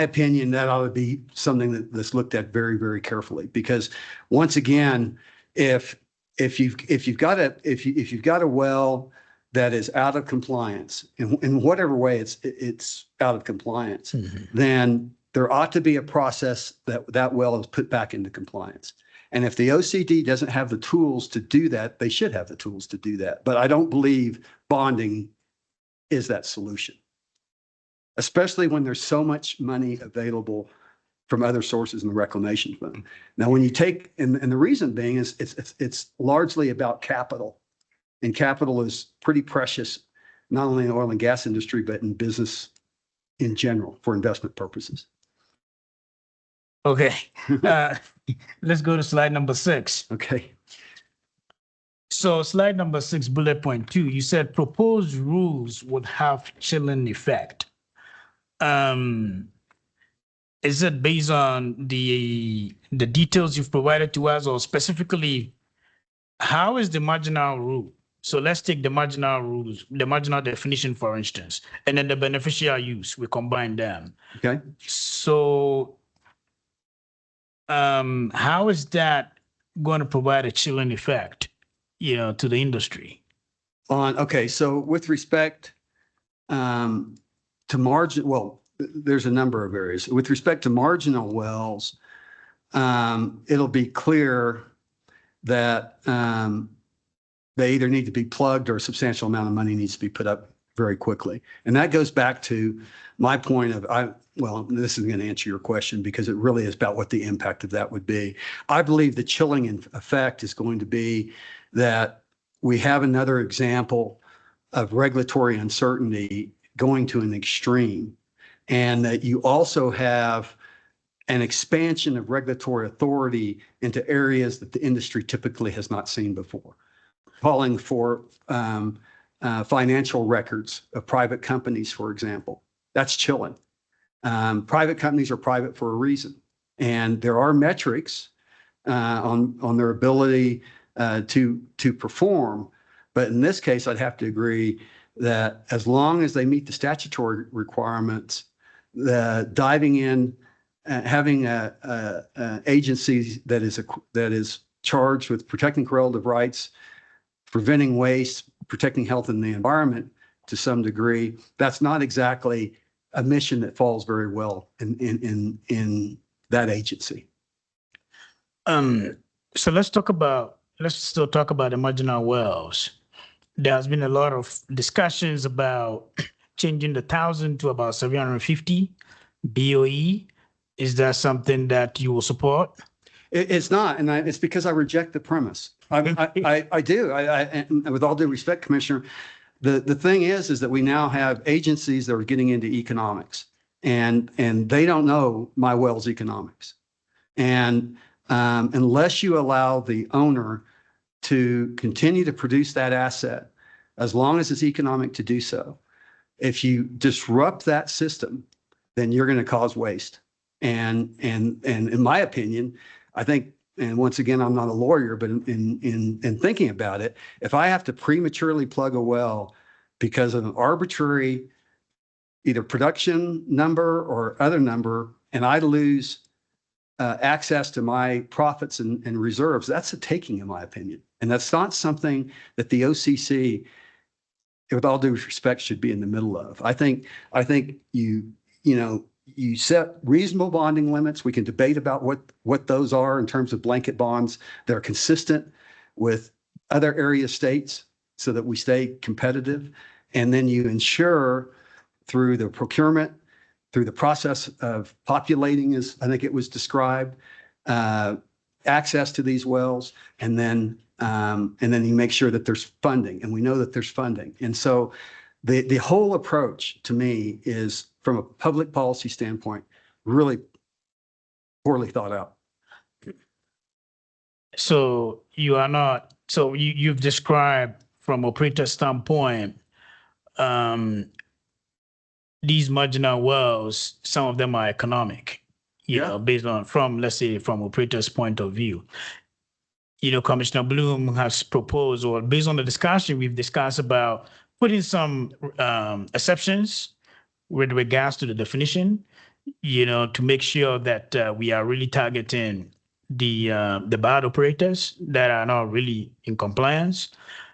opinion, that ought to be something that's looked at very, very carefully, because once again, if you've got a well that is out of compliance in whatever way it's out of compliance, then there ought to be a process that well is put back into compliance. And if the OCD doesn't have the tools to do that, they should have the tools to do that. But I don't believe bonding is that solution, especially when there's so much money available from other sources in the reclamation fund. Now, when you take, and the reason being is it's largely about capital, and capital is pretty precious, not only in the oil and gas industry, but in business in general for investment purposes. Okay. Let's go to slide number 6. Okay. So slide number 6, bullet point 2, you said proposed rules would have chilling effect. Is it based on the details you've provided to us, or specifically, how is the marginal rule? So let's take the marginal rules, the marginal definition, for instance, and then the beneficial use, we combine them. Okay. So how is that going to provide a chilling effect, to the industry? Okay, so with respect to margin, well, there's a number of areas. With respect to marginal wells, it'll be clear that they either need to be plugged or a substantial amount of money needs to be put up very quickly. And that goes back to my point of, well, this is going to answer your question because it really is about what the impact of that would be. I believe the chilling effect is going to be that we have another example of regulatory uncertainty going to an extreme, and that you also have an expansion of regulatory authority into areas that the industry typically has not seen before, calling for financial records of private companies, for example. That's chilling. Private companies are private for a reason, and there are metrics on their ability to perform. But in this case, I'd have to agree that as long as they meet the statutory requirements, the diving in, having a agency that is charged with protecting correlative rights, preventing waste, protecting health and the environment to some degree, that's not exactly a mission that falls very well in that agency. So let's still talk about the marginal wells. There has been a lot of discussions about changing the 1,000 to about 750 BOE. Is that something that you will support? It's not, and it's because I reject the premise. I do. And with all due respect, Commissioner, the thing is that we now have agencies that are getting into economics, and they don't know my well's economics. And unless you allow the owner to continue to produce that asset, as long as it's economic to do so, if you disrupt that system, then you're going to cause waste. And in my opinion, I think, and once again, I'm not a lawyer, but in thinking about it, if I have to prematurely plug a well because of an arbitrary either production number or other number, and I lose access to my profits and reserves, that's a taking, in my opinion. And that's not something that the OCC, with all due respect, should be in the middle of. I think you set reasonable bonding limits. We can debate about what those are in terms of blanket bonds that are consistent with other area states so that we stay competitive. And then you ensure through the procurement, through the process of populating, as I think it was described, access to these wells, and then you make sure that there's funding, and we know that there's funding. And so the whole approach to me is, from a public policy standpoint, really poorly thought out. So you are not, so you've described from operator standpoint, these marginal wells, some of them are economic, you know, based on let's say from operator's point of view. You know, Commissioner Bloom has proposed, or based on the discussion we've discussed, about putting some exceptions with regards to the definition, you know, to make sure that we are really targeting the bad operators that are not really in compliance.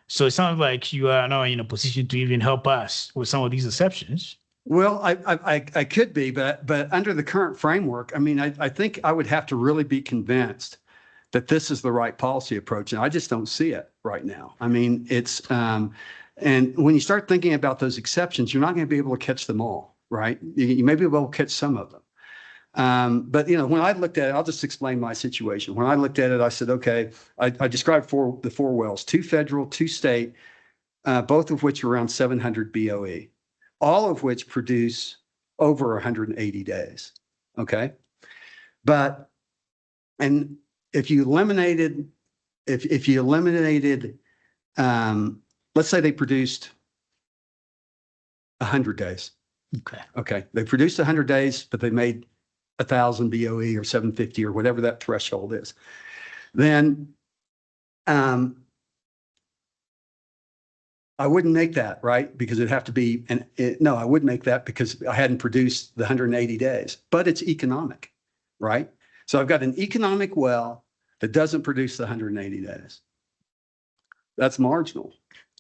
So it sounds like you are not in a position to even help us with some of these exceptions. Well, I could be, but under the current framework, I mean, I think I would have to really be convinced that this is the right policy approach, and I just don't see it right now. I mean, it's and when you start thinking about those exceptions, you're not going to be able to catch them all, right? You may be able to catch some of them. But, you know, when I looked at it, I'll just explain my situation. When I looked at it, I said, okay, I described the four wells, 2 federal, 2 state, both of which are around 700 BOE, all of which produce over 180 days. Okay. But, and if you eliminated, let's say they produced 100 days. Okay. Okay. They produced 100 days, but they made 1,000 BOE or 750 or whatever that threshold is. Then I wouldn't make that, right? Because it'd have to be, no, I wouldn't make that because I hadn't produced the 180 days, but it's economic, right? So I've got an economic well that doesn't produce the 180 days. That's marginal.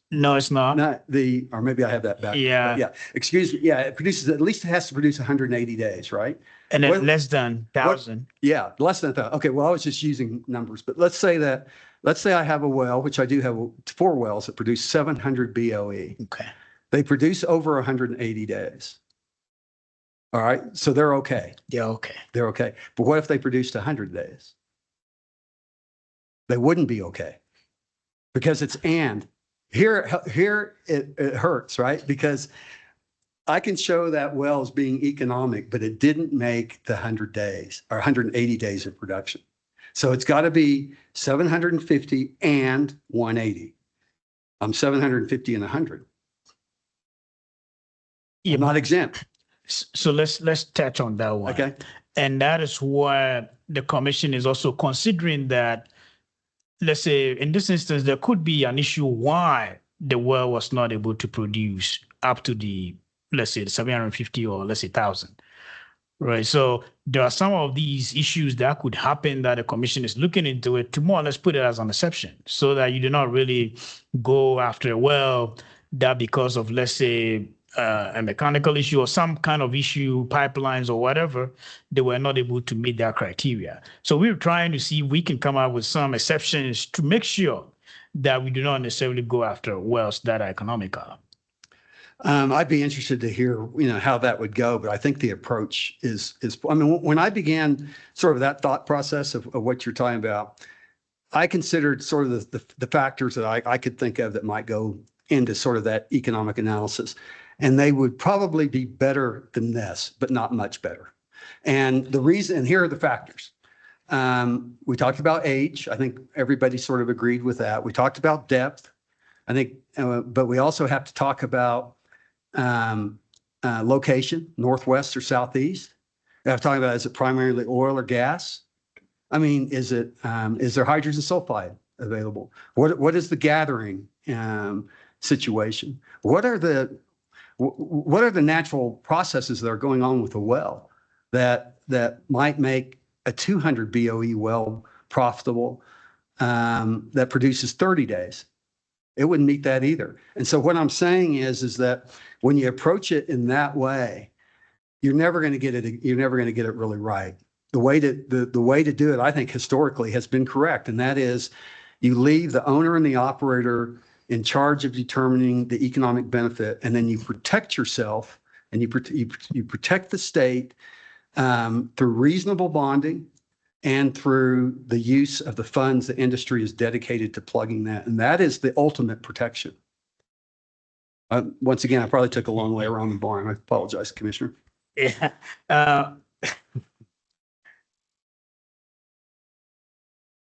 No, it's not. Not or maybe I have that back. Yeah. Yeah. Excuse me. Yeah. It produces, at least it has to produce 180 days, right? And then What- less than 1,000. Yeah. Less than that. Okay. Well, I was just using numbers, but let's say I have a well, which I do have 4 wells that produce 700 BOE. Okay. They produce over 180 days. All right. So they're okay. Yeah. Okay. They're okay. But what if they produced 100 days? They wouldn't be okay because it's here it hurts, right? Because I can show that well as being economic, but it didn't make the 100 days or 180 days of production. So it's got to be 750 and 180. I'm 750 and 100. Yeah, I'm not exempt. so let's touch on that one. Okay. And that is why the commission is also considering that, let's say in this instance, there could be an issue why the well was not able to produce up to the, let's say, the 750 or let's say 1,000. Right. So there are some of these issues that could happen that the commission is looking into it to more or less put it as an exception so that you do not really go after a well that because of, let's say, a mechanical issue or some kind of issue, pipelines or whatever, they were not able to meet that criteria. So we're trying to see if we can come up with some exceptions to make sure that we do not necessarily go after wells that are economical. I'd be interested to hear, how that would go, but I think the approach is, I mean, when I began sort of that thought process of what you're talking about, I considered sort of the factors that I could think of that might go into sort of that economic analysis. And they would probably be better than this, but not much better. And the reason, and here are the factors. We talked about age. I think everybody sort of agreed with that. We talked about depth. I think, but we also have to talk about location, northwest or southeast. We have to talk about, is it primarily oil or gas? I mean, is there hydrogen sulfide available? What is the gathering situation? What are what are the natural processes that are going on with a well that might make a 200 BOE well profitable that produces 30 days? It wouldn't meet that either. And so what I'm saying is that when you approach it in that way, you're never going to get it. You're never going to get it really right. The way to do it, I think, historically has been correct, and that is you leave the owner and the operator in charge of determining the economic benefit, and then you protect yourself and you protect the state through reasonable bonding and through the use of the funds the industry is dedicated to plugging that. And that is the ultimate protection. Once again, I probably took a long way around the barn. I apologize, Commissioner. Yeah.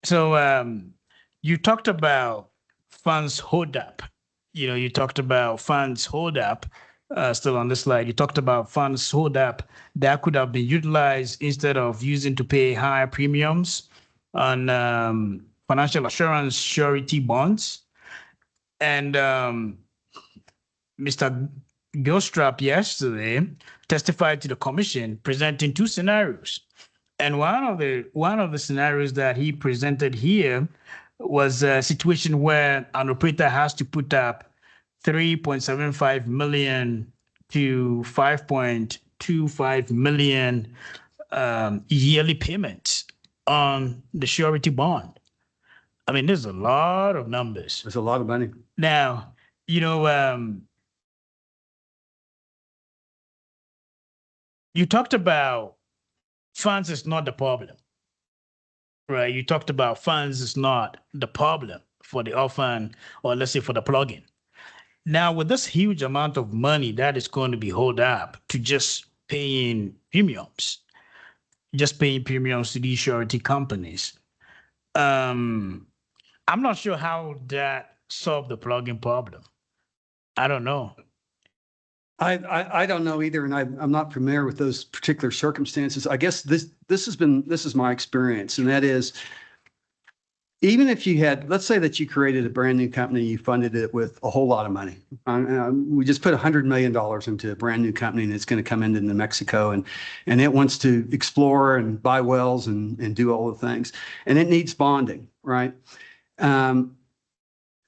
So you talked about funds hold up. You talked about funds hold up. Still on this slide, you talked about funds hold up that could have been utilized instead of using to pay higher premiums on financial assurance surety bonds. And Mr. Gilstrap yesterday testified to the commission presenting two scenarios. And one of the scenarios that he presented here was a situation where an operator has to put up 3.75 million to 5.25 million yearly payments on the surety bond. I mean, there's a lot of numbers. There's a lot of money. Now, you talked about funds is not the problem, right? You talked about funds is not the problem for the orphan, or let's say for the plugin. Now, with this huge amount of money that is going to be held up to just paying premiums to these surety companies, I'm not sure how that solved the plugin problem. I don't know. I don't know either, and I'm not familiar with those particular circumstances. I guess this is my experience, and that is, even if you had, let's say that you created a brand new company, you funded it with a whole lot of money. We just put $100 million into a brand new company, and it's going to come into New Mexico, and it wants to explore and buy wells and do all the things, and it needs bonding, right?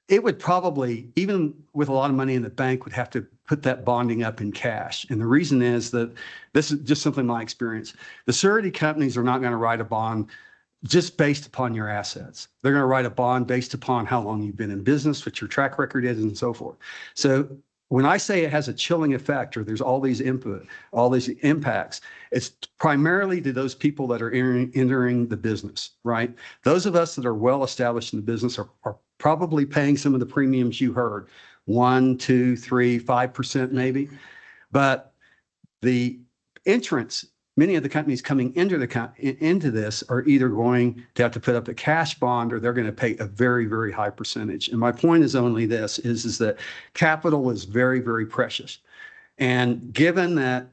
It would probably, even with a lot of money in the bank, would have to put that bonding up in cash. And the reason is that this is just simply my experience. The surety companies are not going to write a bond just based upon your assets. They're going to write a bond based upon how long you've been in business, what your track record is, and so forth. So when I say it has a chilling effect, or there's all these impacts, it's primarily to those people that are entering the business, right? Those of us that are well established in the business are probably paying some of the premiums you heard, 1%, 2%, 3%, 5% maybe. But the entrants, many of the companies coming into this are either going to have to put up a cash bond, or they're going to pay a very, very high percentage. And my point is only this, is that capital is very, very precious. And given that,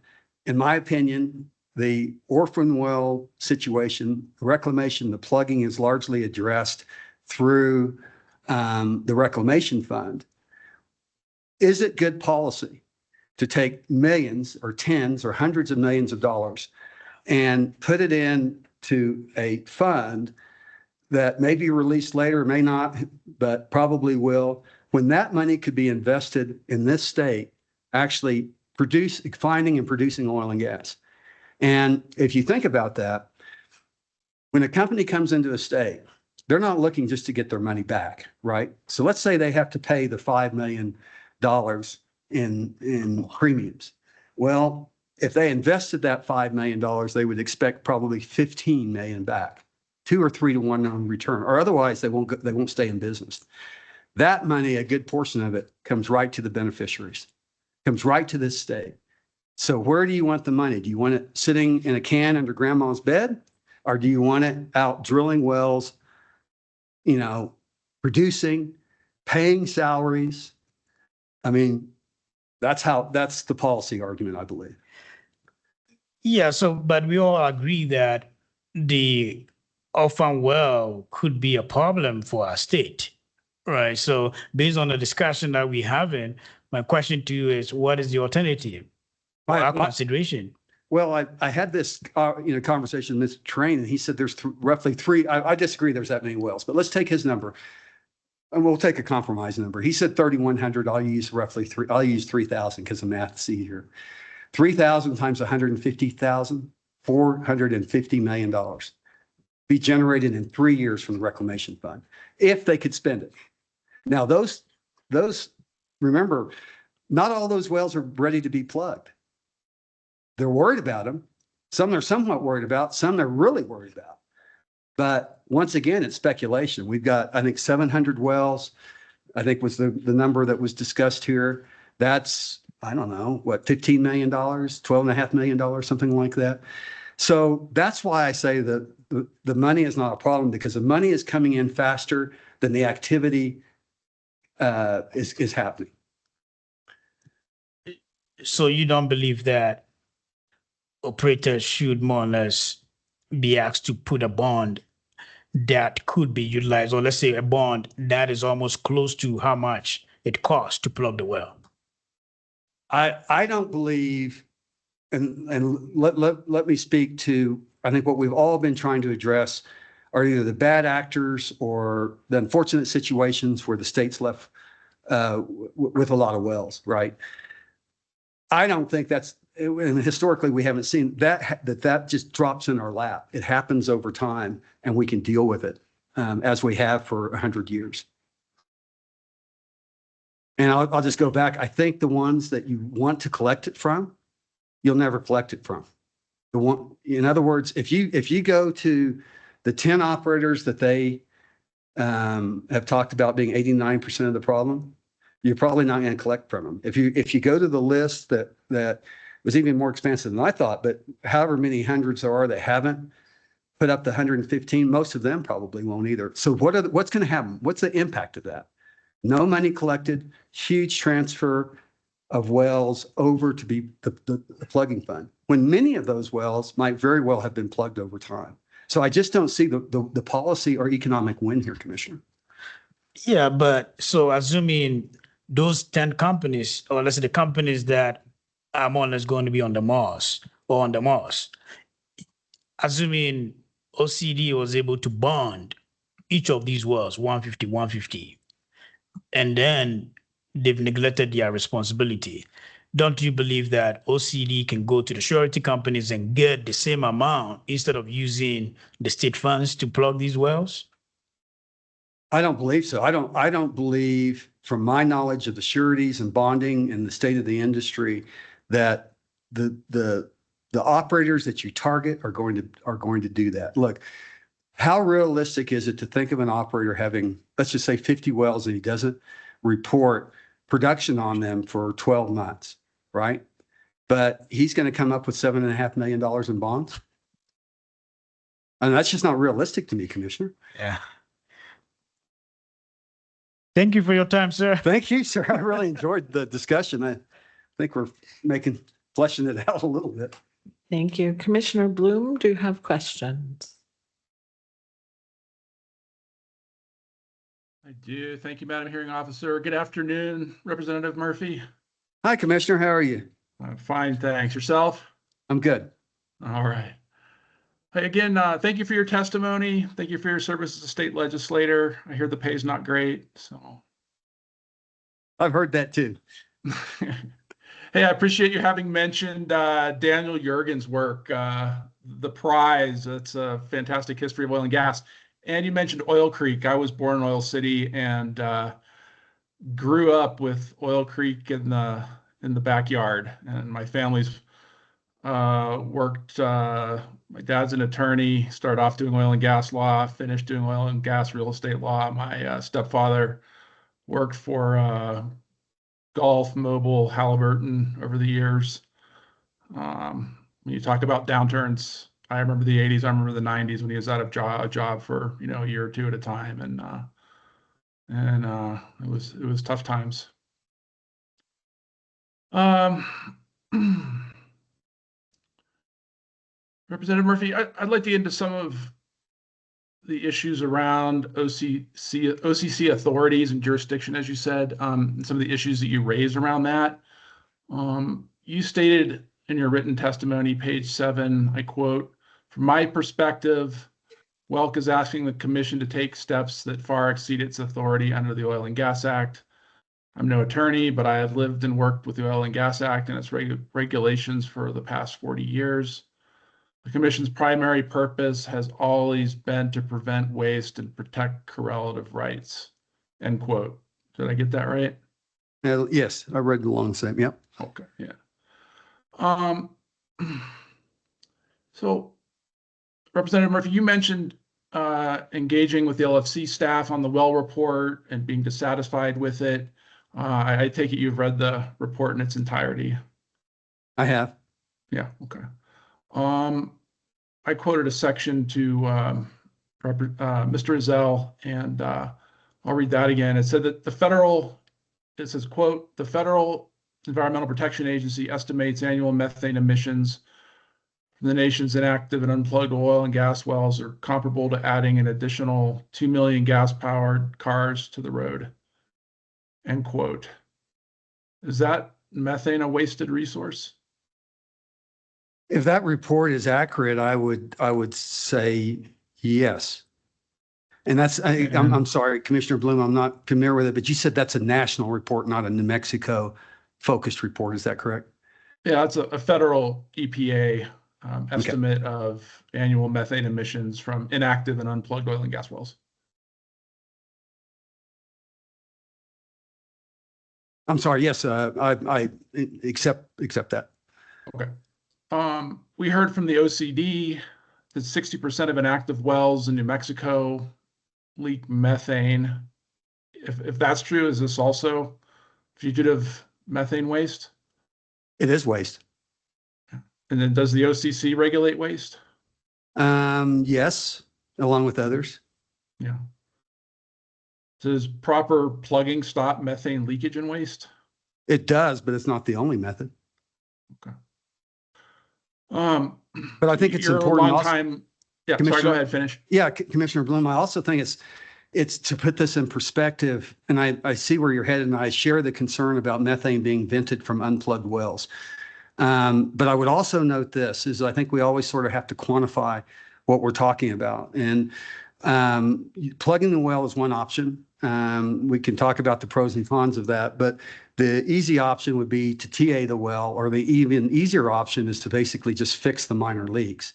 in my opinion, the orphan well situation, reclamation, the plugging is largely addressed through the reclamation fund, is it good policy to take millions or tens or hundreds of millions of dollars and put it into a fund that may be released later, may not, but probably will, when that money could be invested in this state, actually finding and producing oil and gas? And if you think about that, when a company comes into a state, they're not looking just to get their money back, right? So let's say they have to pay the $5 million in premiums. Well, if they invested that $5 million, they would expect probably 15 million back, 2 or 3 to 1 on return, or otherwise they won't stay in business. That money, a good portion of it, comes right to the beneficiaries, comes right to this state. So where do you want the money? Do you want it sitting in a can under grandma's bed, or do you want it out drilling wells, producing, paying salaries? I mean, that's the policy argument, I believe. Yeah, but we all agree that the orphan well could be a problem for our state, right? So based on the discussion that we're having, my question to you is, what is the alternative? Or our consideration? Well, I had this, conversation with Mr. Train, and he said there's roughly three. I disagree there's that many wells, but let's take his number. And we'll take a compromise number. He said 3,100. I'll use roughly three. I'll use 3,000 because the math's easier. 3,000 times 150,000, $450 million be generated in 3 years from the reclamation fund if they could spend it. Now, those remember, not all those wells are ready to be plugged. They're worried about them. Some they're somewhat worried about. Some they're really worried about. But once again, it's speculation. We've got, I think, 700 wells, I think was the number that was discussed here. That's, I don't know, what, $15 million, $12.5 million, something like that. So that's why I say that the money is not a problem, because the money is coming in faster than the activity is happening. So you don't believe that operators should more or less be asked to put a bond that could be utilized, or let's say a bond that is almost close to how much it costs to plug the well? I don't believe, and let me speak to, I think what we've all been trying to address are either the bad actors or the unfortunate situations where the state's left with a lot of wells, right? I don't think that's, and historically we haven't seen that just drops in our lap. It happens over time and we can deal with it as we have for 100 years. And I'll just go back. I think the ones that you want to collect it from, you'll never collect it from. The one, in other words, if you go to the 10 operators that they have talked about being 89% of the problem, you're probably not going to collect from them. If you go to the list that was even more expansive than I thought, but however many hundreds there are that haven't put up the 115, most of them probably won't either. So what's going to happen? What's the impact of that? No money collected, huge transfer of wells over to be the plugging fund, when many of those wells might very well have been plugged over time. So I just don't see the policy or economic win here, Commissioner. Yeah, but so assuming those 10 companies, or let's say the companies that are more or less going to be on the Mars or on the Mars, assuming OCD was able to bond each of these wells 150, 150, and then they've neglected their responsibility, don't you believe that OCD can go to the surety companies and get the same amount instead of using the state funds to plug these wells? I don't believe so. I don't believe, from my knowledge of the sureties and bonding and the state of the industry, that the operators that you target are going to do that. Look, how realistic is it to think of an operator having, let's just say, 50 wells and he doesn't report production on them for 12 months, right? But he's going to come up with $7.5 million in bonds? And that's just not realistic to me, Commissioner. Yeah. Thank you for your time, sir. Thank you, sir. I really enjoyed the discussion. I think we're fleshing it out a little bit. Thank you. Commissioner Bloom, do you have questions? I do. Thank you, Madam Hearing Officer. Good afternoon, Representative Murphy. Hi, Commissioner. How are you? Fine, thanks. Yourself? I'm good. All right. Hey, again, thank you for your testimony. Thank you for your service as a state legislator. I hear the pay is not great, so. I've heard that too. Hey, I appreciate you having mentioned Daniel Yergin's work, The Prize. That's a fantastic history of oil and gas. And you mentioned Oil Creek. I was born in Oil City and grew up with Oil Creek in the backyard. And my family's worked. My dad's an attorney. Started off doing oil and gas law. Finished doing oil and gas real estate law. My stepfather worked for Gulf, Mobil, Halliburton over the years. When you talk about downturns, I remember the 80s. I remember the 90s when he was out of a job for a year or two at a time, and it was tough times. Representative Murphy, I'd like to get into some of the issues around OCC authorities and jurisdiction, as you said, and some of the issues that you raised around that. You stated in your written testimony, page 7, I quote, "From my perspective, Welk is asking the commission to take steps that far exceed its authority under the Oil and Gas Act. I'm no attorney, but I have lived and worked with the Oil and Gas Act and its regulations for the past 40 years. The commission's primary purpose has always been to prevent waste and protect correlative rights." End quote. Did I get that right? Yes, I read along the same. Yep. Okay, yeah. So Representative Murphy, you mentioned engaging with the LFC staff on the well report and being dissatisfied with it. I take it you've read the report in its entirety. I have. Yeah, okay. I quoted a section to Mr. Rizal, and I'll read that again. It said that it says, quote, "The Federal Environmental Protection Agency estimates annual methane emissions from the nation's inactive and unplugged oil and gas wells are comparable to adding an additional 2 million gas-powered cars to the road." End quote. Is that methane a wasted resource? If that report is accurate, I would say yes. And that's, I'm sorry, Commissioner Bloom, I'm not familiar with it, but you said that's a national report, not a New Mexico focused report. Is that correct? Yeah, it's a federal EPA estimate of annual methane emissions from inactive and unplugged oil and gas wells. I'm sorry. Yes, I accept that. Okay. We heard from the OCD that 60% of inactive wells in New Mexico leak methane. If that's true, is this also fugitive methane waste? It is waste. And then does the OCC regulate waste? Yes, along with others. Yeah. Does proper plugging stop methane leakage and waste? It does, but it's not the only method. Okay. But I think it's you're important. A long time. Yeah, sorry, go ahead, finish. Yeah, Commissioner Bloom, I also think it's to put this in perspective, and I see where you're headed, and I share the concern about methane being vented from unplugged wells. But I would also note this, is I think we always sort of have to quantify what we're talking about. And plugging the well is one option. We can talk about the pros and cons of that, but the easy option would be to TA the well, or the even easier option is to basically just fix the minor leaks,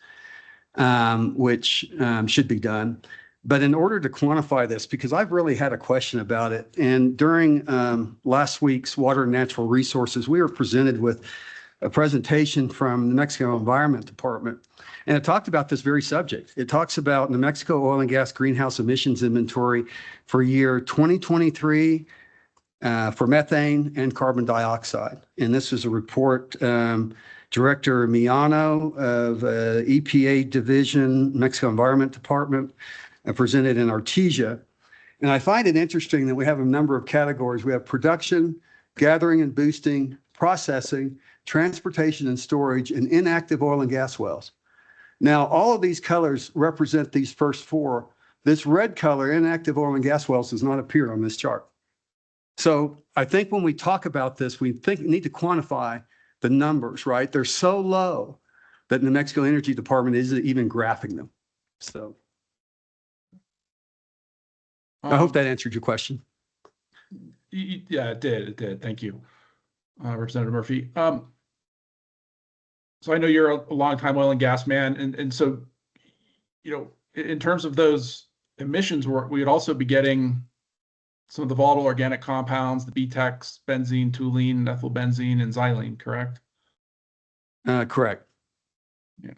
which should be done. But in order to quantify this, because I've really had a question about it, and during last week's Water and Natural Resources, we were presented with a presentation from the New Mexico Environment Department, and it talked about this very subject. It talks about New Mexico oil and gas greenhouse emissions inventory for year 2023 for methane and carbon dioxide. And this is a report Director Miano of EPA Division, Mexico Environment Department, presented in Artesia. And I find it interesting that we have a number of categories. We have production, gathering and boosting, processing, transportation and storage, and inactive oil and gas wells. Now, all of these colors represent these first four. This red color, inactive oil and gas wells, does not appear on this chart. So I think when we talk about this, we need to quantify the numbers, right? They're so low that New Mexico Energy Department isn't even graphing them. So I hope that answered your question. Yeah, it did. It did. Thank you, Representative Murphy. So I know you're a longtime oil and gas man, and so, you know, in terms of those emissions, we would also be getting some of the volatile organic compounds, the BTEX, benzene, toluene, ethylbenzene, and xylene, correct? Correct. Yeah.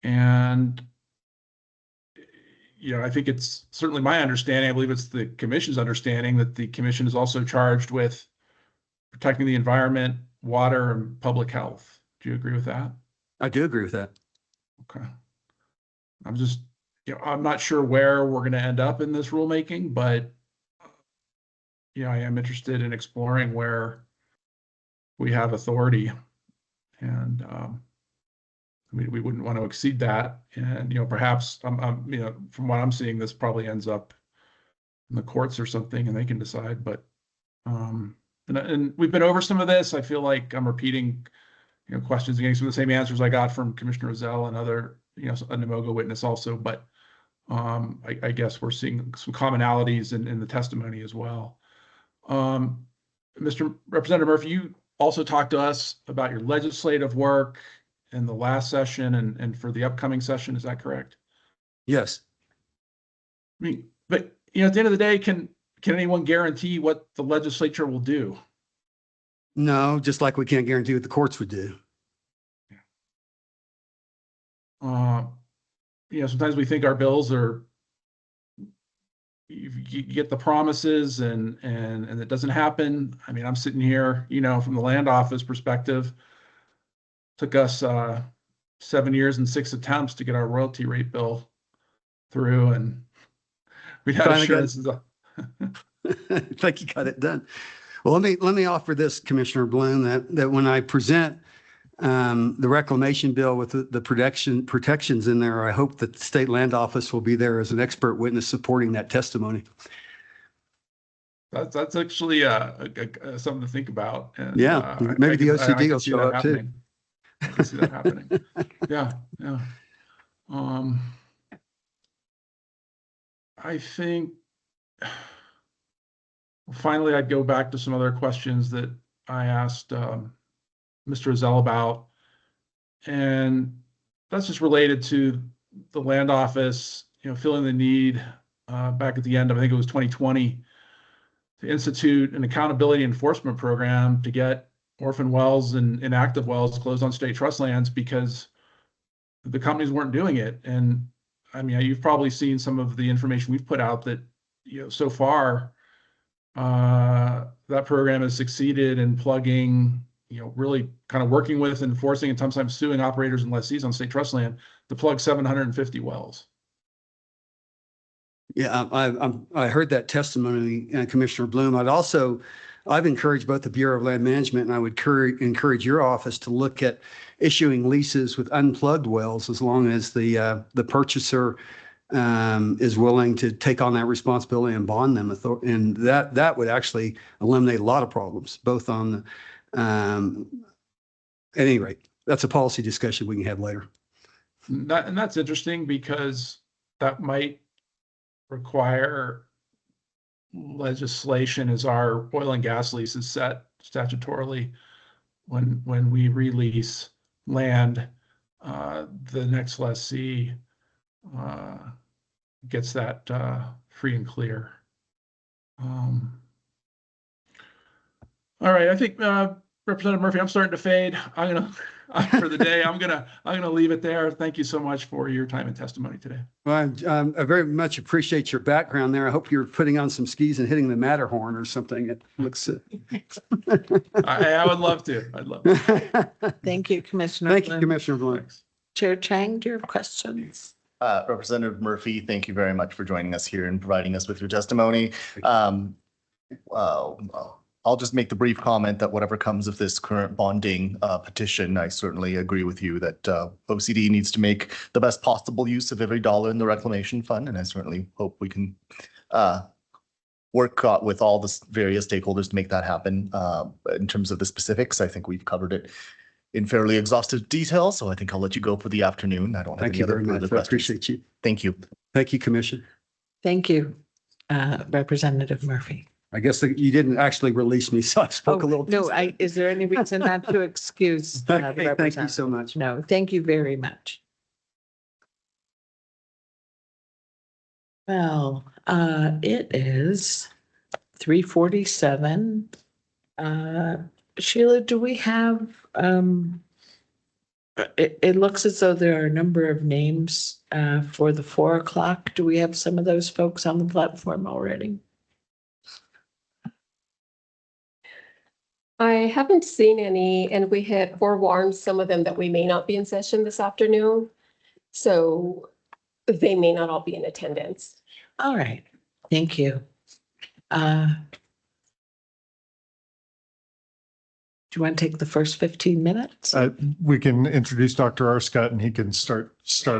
And, you know, I think it's certainly my understanding, I believe it's the commission's understanding, that the commission is also charged with protecting the environment, water, and public health. Do you agree with that? I do agree with that. Okay. I'm just, you know, I'm not sure where we're going to end up in this rulemaking, but, you know, I am interested in exploring where we have authority. And I mean, we wouldn't want to exceed that. And, perhaps, from what I'm seeing, this probably ends up in the courts or something and they can decide, but, and we've been over some of this. I feel like I'm repeating, questions and getting some of the same answers I got from Commissioner Zell and other, a Namoga witness also, but, I guess we're seeing some commonalities in the testimony as well. Mr. Representative Murphy, you also talked to us about your legislative work in the last session and for the upcoming session. Is that correct? Yes. I mean, but at the end of the day, can anyone guarantee what the legislature will do? No, just like we can't guarantee what the courts would do. Sometimes we think our bills are, you get the promises and it doesn't happen. I mean, I'm sitting here, from the land office perspective, took us 7 years and 6 attempts to get our royalty rate bill through, and we had assurances. I think you got it done. Well, let me offer this, Commissioner Bloom, that when I present the reclamation bill with the protections in there, I hope that the state land office will be there as an expert witness supporting that testimony. That's actually something to think about. And, yeah, maybe the OCD will show up too. I can see that happening. Yeah. I think finally I'd go back to some other questions that I asked Mr. Zell about, and that's just related to the land office, feeling the need back at the end of, I think it was 2020, to institute an accountability enforcement program to get orphan wells and inactive wells closed on state trust lands because the companies weren't doing it. And I mean, you've probably seen some of the information we've put out that, so far, that program has succeeded in plugging, really kind of working with, enforcing, and sometimes suing operators and lessees on state trust land to plug 750 wells. Yeah, I heard that testimony, Commissioner Bloom. I've encouraged both the Bureau of Land Management and I would encourage your office to look at issuing leases with unplugged wells as long as the purchaser is willing to take on that responsibility and bond them. And that would actually eliminate a lot of problems, both on at any rate. That's a policy discussion we can have later. And that's interesting because that might require legislation as our oil and gas lease is set statutorily. When we release land, the next lessee gets that free and clear. All right, I think Representative Murphy, I'm starting to fade. For the day, I'm gonna leave it there. Thank you so much for your time and testimony today. Well, I very much appreciate your background there. I hope you're putting on some skis and hitting the Matterhorn or something. It looks. I would love to. I'd love to. Thank you, Commissioner. Thank you, Bloom. Commissioner Bloom. Chair Chang, do you have questions? Representative Murphy, thank you very much for joining us here and providing us with your testimony. I'll just make the brief comment that whatever comes of this current bonding petition, I certainly agree with you that OCD needs to make the best possible use of every dollar in the reclamation fund. And I certainly hope we can work with all the various stakeholders to make that happen. In terms of the specifics, I think we've covered it in fairly exhaustive detail. So I think I'll let you go for the afternoon. I don't have any other further questions. I appreciate you. Thank you. Thank you, Commissioner. Thank you, Representative Murphy. I guess you didn't actually release me, so I spoke a little. No, is there any reason not to excuse? The Okay, thank you representative? so much. No, thank you very much. Well, it is 3:47. Sheila, do we have, it looks as though there are a number of names for the 4 o'clock. Do we have some of those folks on the platform already? I haven't seen any, and we had forewarned some of them that we may not be in session this afternoon. So they may not all be in attendance. All right, thank you. Do you want to take the first 15 minutes? We can introduce Dr. Arscott and he can start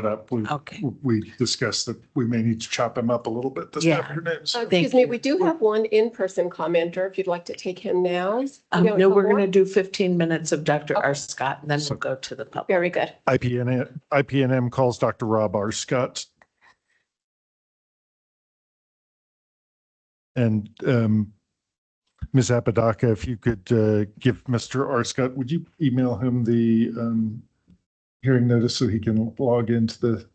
up. Okay. We discussed that we may need to chop him up a little bit this Yeah. afternoon. So Excuse me, we do have one in-person commenter, if you'd like to take him now. No, we're going to do 15 minutes of Dr. Okay. Arscott, and then we'll go to the public. Very good. IPNM calls Dr. Rob Arscott. And Ms. Apodaca, if you could give Mr. Arscott, would you email him the hearing notice so he can log into the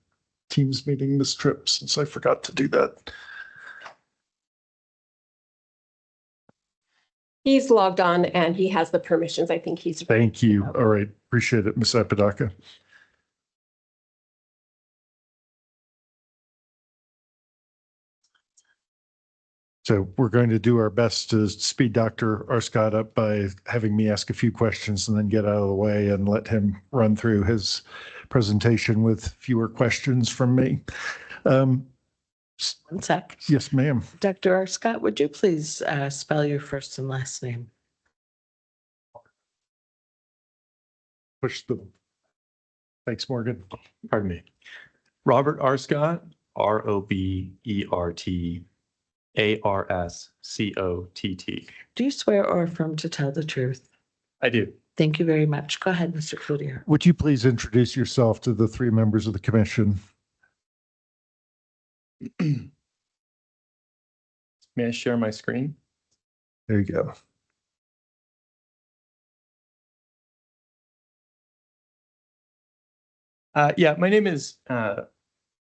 Teams meeting this trip, since I forgot to do that? He's logged on and he has the permissions. I think he's. Thank you. All right. Appreciate it, Ms. Apodaca. So we're going to do our best to speed Dr. Arscott up by having me ask a few questions and then get out of the way and let him run through his presentation with fewer questions from me. 1 sec. Yes, ma'am. Dr. Arscott, would you please spell your first and last name? Push the. Thanks, Morgan. Pardon me. Robert Arscott, ROBERT Do you swear or affirm to tell the truth? I do. Thank you very much. Go ahead, Mr. Cloutier. Would you please introduce yourself to the 3 members of the commission? May I share my screen? There you go. Yeah, my name is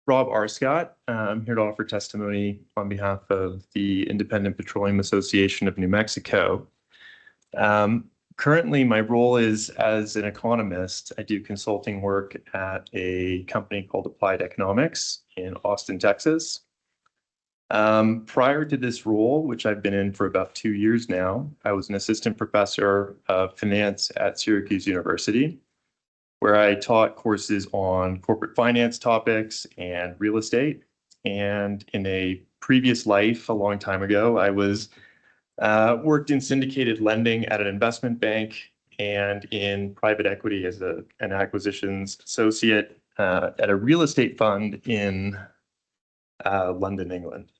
Rob Arscott. I'm here to offer testimony on behalf of the Independent Petroleum Association of New Mexico. Currently, my role is as an economist. I do consulting work at a company called Applied Economics in Austin, Texas. Prior to this role, which I've been in for about 2 years now, I was an assistant professor of finance at Syracuse University, where I taught courses on corporate finance topics and real estate. And in a previous life, a long time ago, I was worked in syndicated lending at an investment bank and in private equity as an acquisitions associate at a real estate fund in London, England.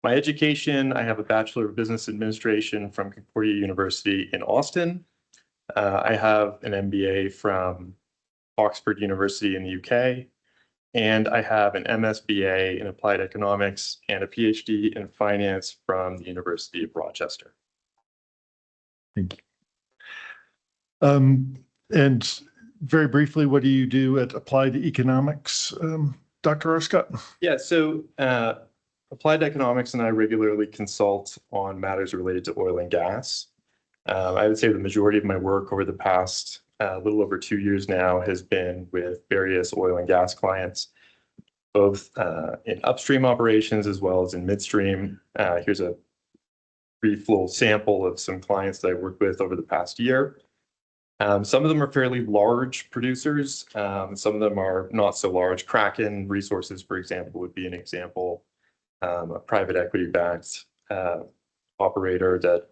My education, I have a Bachelor of Business Administration from Concordia University in Austin. I have an MBA from Oxford University in the UK, and I have an MSBA in Applied Economics and a PhD in Finance from the University of Rochester. Thank you. And very briefly, what do you do at Applied Economics, Dr. Arscott? Yeah, so Applied Economics and I regularly consult on matters related to oil and gas. I would say the majority of my work over the past little over 2 years now has been with various oil and gas clients, both in upstream operations as well as in midstream. Here's a brief little sample of some clients that I worked with over the past year. Some of them are fairly large producers. Some of them are not so large. Kraken Resources, for example, would be an example. A private equity-backed operator that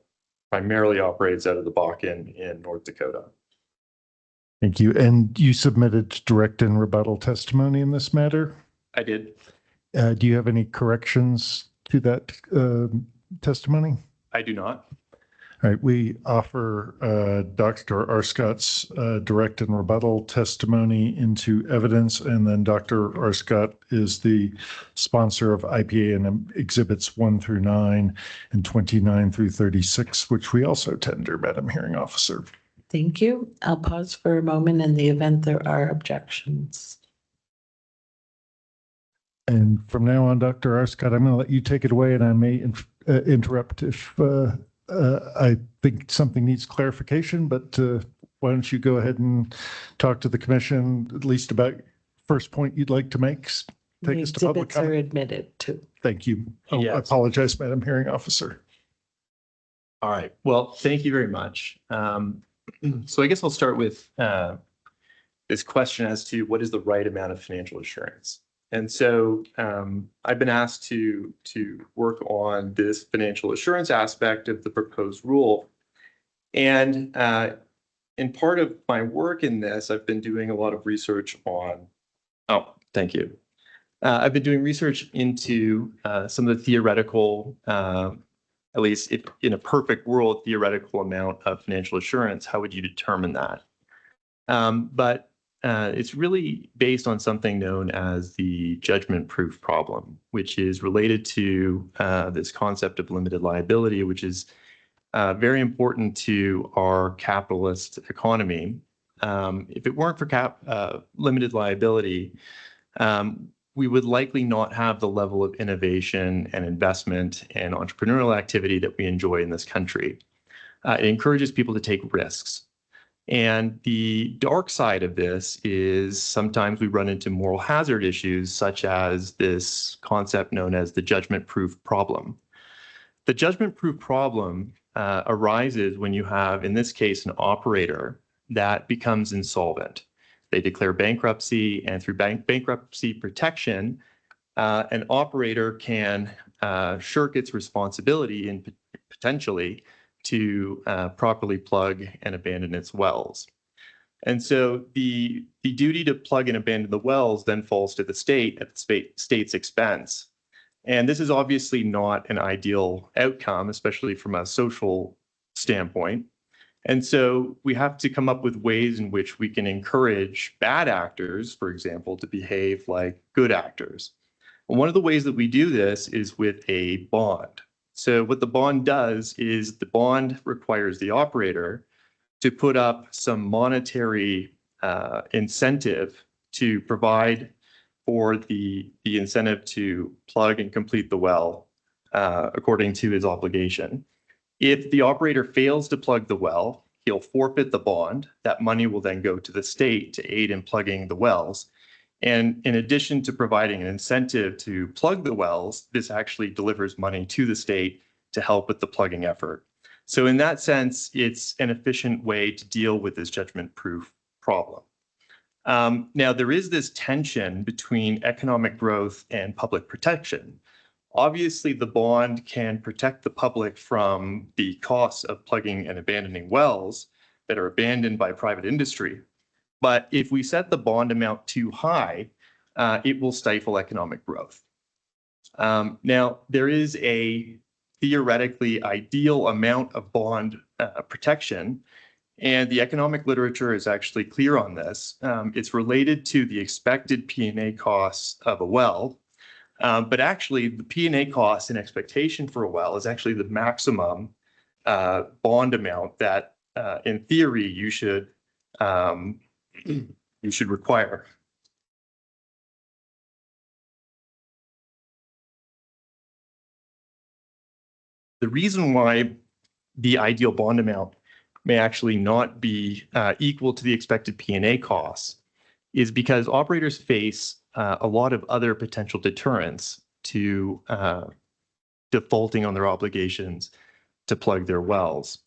primarily operates out of the Bakken in North Dakota. Thank you. And you submitted direct and rebuttal testimony in this matter? I did. Do you have any corrections to that testimony? I do not. All right, we offer Dr. Arscott's direct and rebuttal testimony into evidence, and then Dr. Arscott is the sponsor of IPA and Exhibits 1 through 9 and 29 through 36, which we also tender, Madam Hearing Officer. Thank you. I'll pause for a moment in the event there are objections. And from now on, Dr. Arscott, I'm going to let you take it away, and I may interrupt if I think something needs clarification, but why don't you go ahead and talk to the commission, at least about first point you'd like to make? Take us to public Exhibits are comment. admitted to. Thank you. Oh, I Yes. apologize, Madam Hearing Officer. All right. Well, thank you very much. So I guess I'll start with this question as to what is the right amount of financial assurance. And so I've been asked to work on this financial assurance aspect of the proposed rule. And in part of my work in this, I've been doing a lot of research on, oh, thank you. I've been doing research into some of the theoretical, at least if in a perfect world, theoretical amount of financial assurance. How would you determine that? But it's really based on something known as the judgment proof problem, which is related to this concept of limited liability, which is very important to our capitalist economy. If it weren't for limited liability, we would likely not have the level of innovation and investment and entrepreneurial activity that we enjoy in this country. It encourages people to take risks. And the dark side of this is sometimes we run into moral hazard issues, such as this concept known as the judgment proof problem. The judgment proof problem arises when you have, in this case, an operator that becomes insolvent. They declare bankruptcy, and through bankruptcy protection, an operator can shirk its responsibility and potentially to properly plug and abandon its wells. And so the duty to plug and abandon the wells then falls to the state at the state's expense. And this is obviously not an ideal outcome, especially from a social standpoint. And so we have to come up with ways in which we can encourage bad actors, for example, to behave like good actors. And one of the ways that we do this is with a bond. So what the bond does is the bond requires the operator to put up some monetary incentive to provide for the incentive to plug and complete the well according to his obligation. If the operator fails to plug the well, he'll forfeit the bond. That money will then go to the state to aid in plugging the wells. And in addition to providing an incentive to plug the wells, this actually delivers money to the state to help with the plugging effort. So in that sense, it's an efficient way to deal with this judgment-proof problem. Now, there is this tension between economic growth and public protection. Obviously, the bond can protect the public from the costs of plugging and abandoning wells that are abandoned by private industry. But if we set the bond amount too high, it will stifle economic growth. Now, there is a theoretically ideal amount of bond protection, and the economic literature is actually clear on this. It's related to the expected P&A costs of a well, but actually the P&A cost and expectation for a well is actually the maximum bond amount that, in theory, you should require. The reason why the ideal bond amount may actually not be equal to the expected P&A costs is because operators face a lot of other potential deterrents to defaulting on their obligations to plug their wells.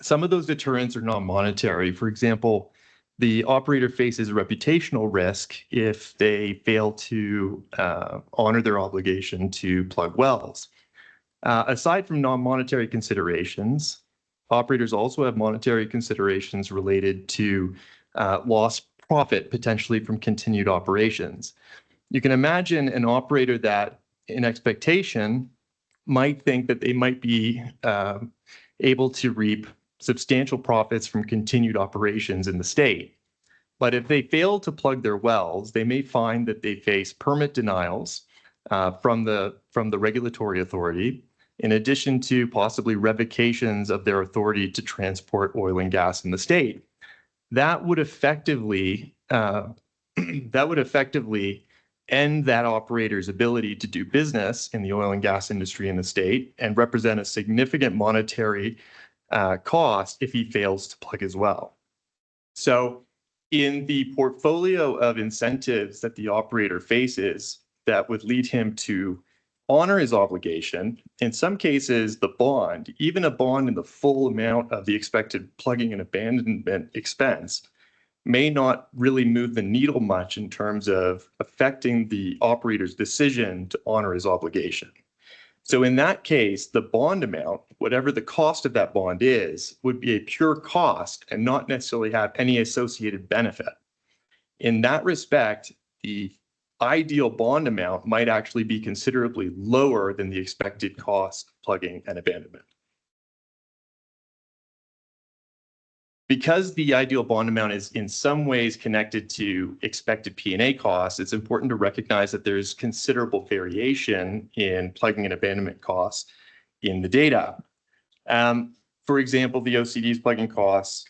Some of those deterrents are non-monetary. For example, the operator faces a reputational risk if they fail to honor their obligation to plug wells. Aside from non-monetary considerations, operators also have monetary considerations related to lost profit potentially from continued operations. You can imagine an operator that, in expectation, might think that they might be able to reap substantial profits from continued operations in the state. But if they fail to plug their wells, they may find that they face permit denials from the regulatory authority, in addition to possibly revocations of their authority to transport oil and gas in the state. That would effectively end that operator's ability to do business in the oil and gas industry in the state and represent a significant monetary cost if he fails to plug his well. So in the portfolio of incentives that the operator faces that would lead him to honor his obligation, in some cases, the bond, even a bond in the full amount of the expected plugging and abandonment expense, may not really move the needle much in terms of affecting the operator's decision to honor his obligation. So in that case, the bond amount, whatever the cost of that bond is, would be a pure cost and not necessarily have any associated benefit. In that respect, the ideal bond amount might actually be considerably lower than the expected cost of plugging and abandonment. Because the ideal bond amount is in some ways connected to expected P&A costs, it's important to recognize that there's considerable variation in plugging and abandonment costs in the data. For example, the OCD's plugging costs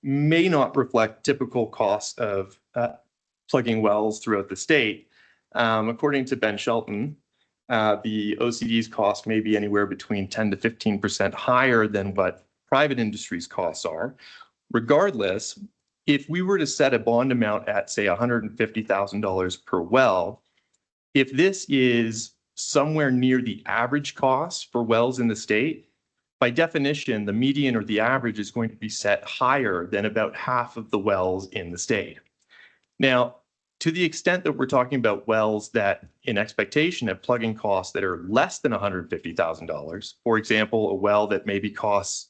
may not reflect typical costs of plugging wells throughout the state. According to Ben Shelton, the OCD's cost may be anywhere between 10 to 15% higher than what private industry's costs are. Regardless, if we were to set a bond amount at, say, $150,000 per well, if this is somewhere near the average cost for wells in the state, by definition, the median or the average is going to be set higher than about half of the wells in the state. Now, to the extent that we're talking about wells that in expectation have plugging costs that are less than $150,000, for example, a well that maybe costs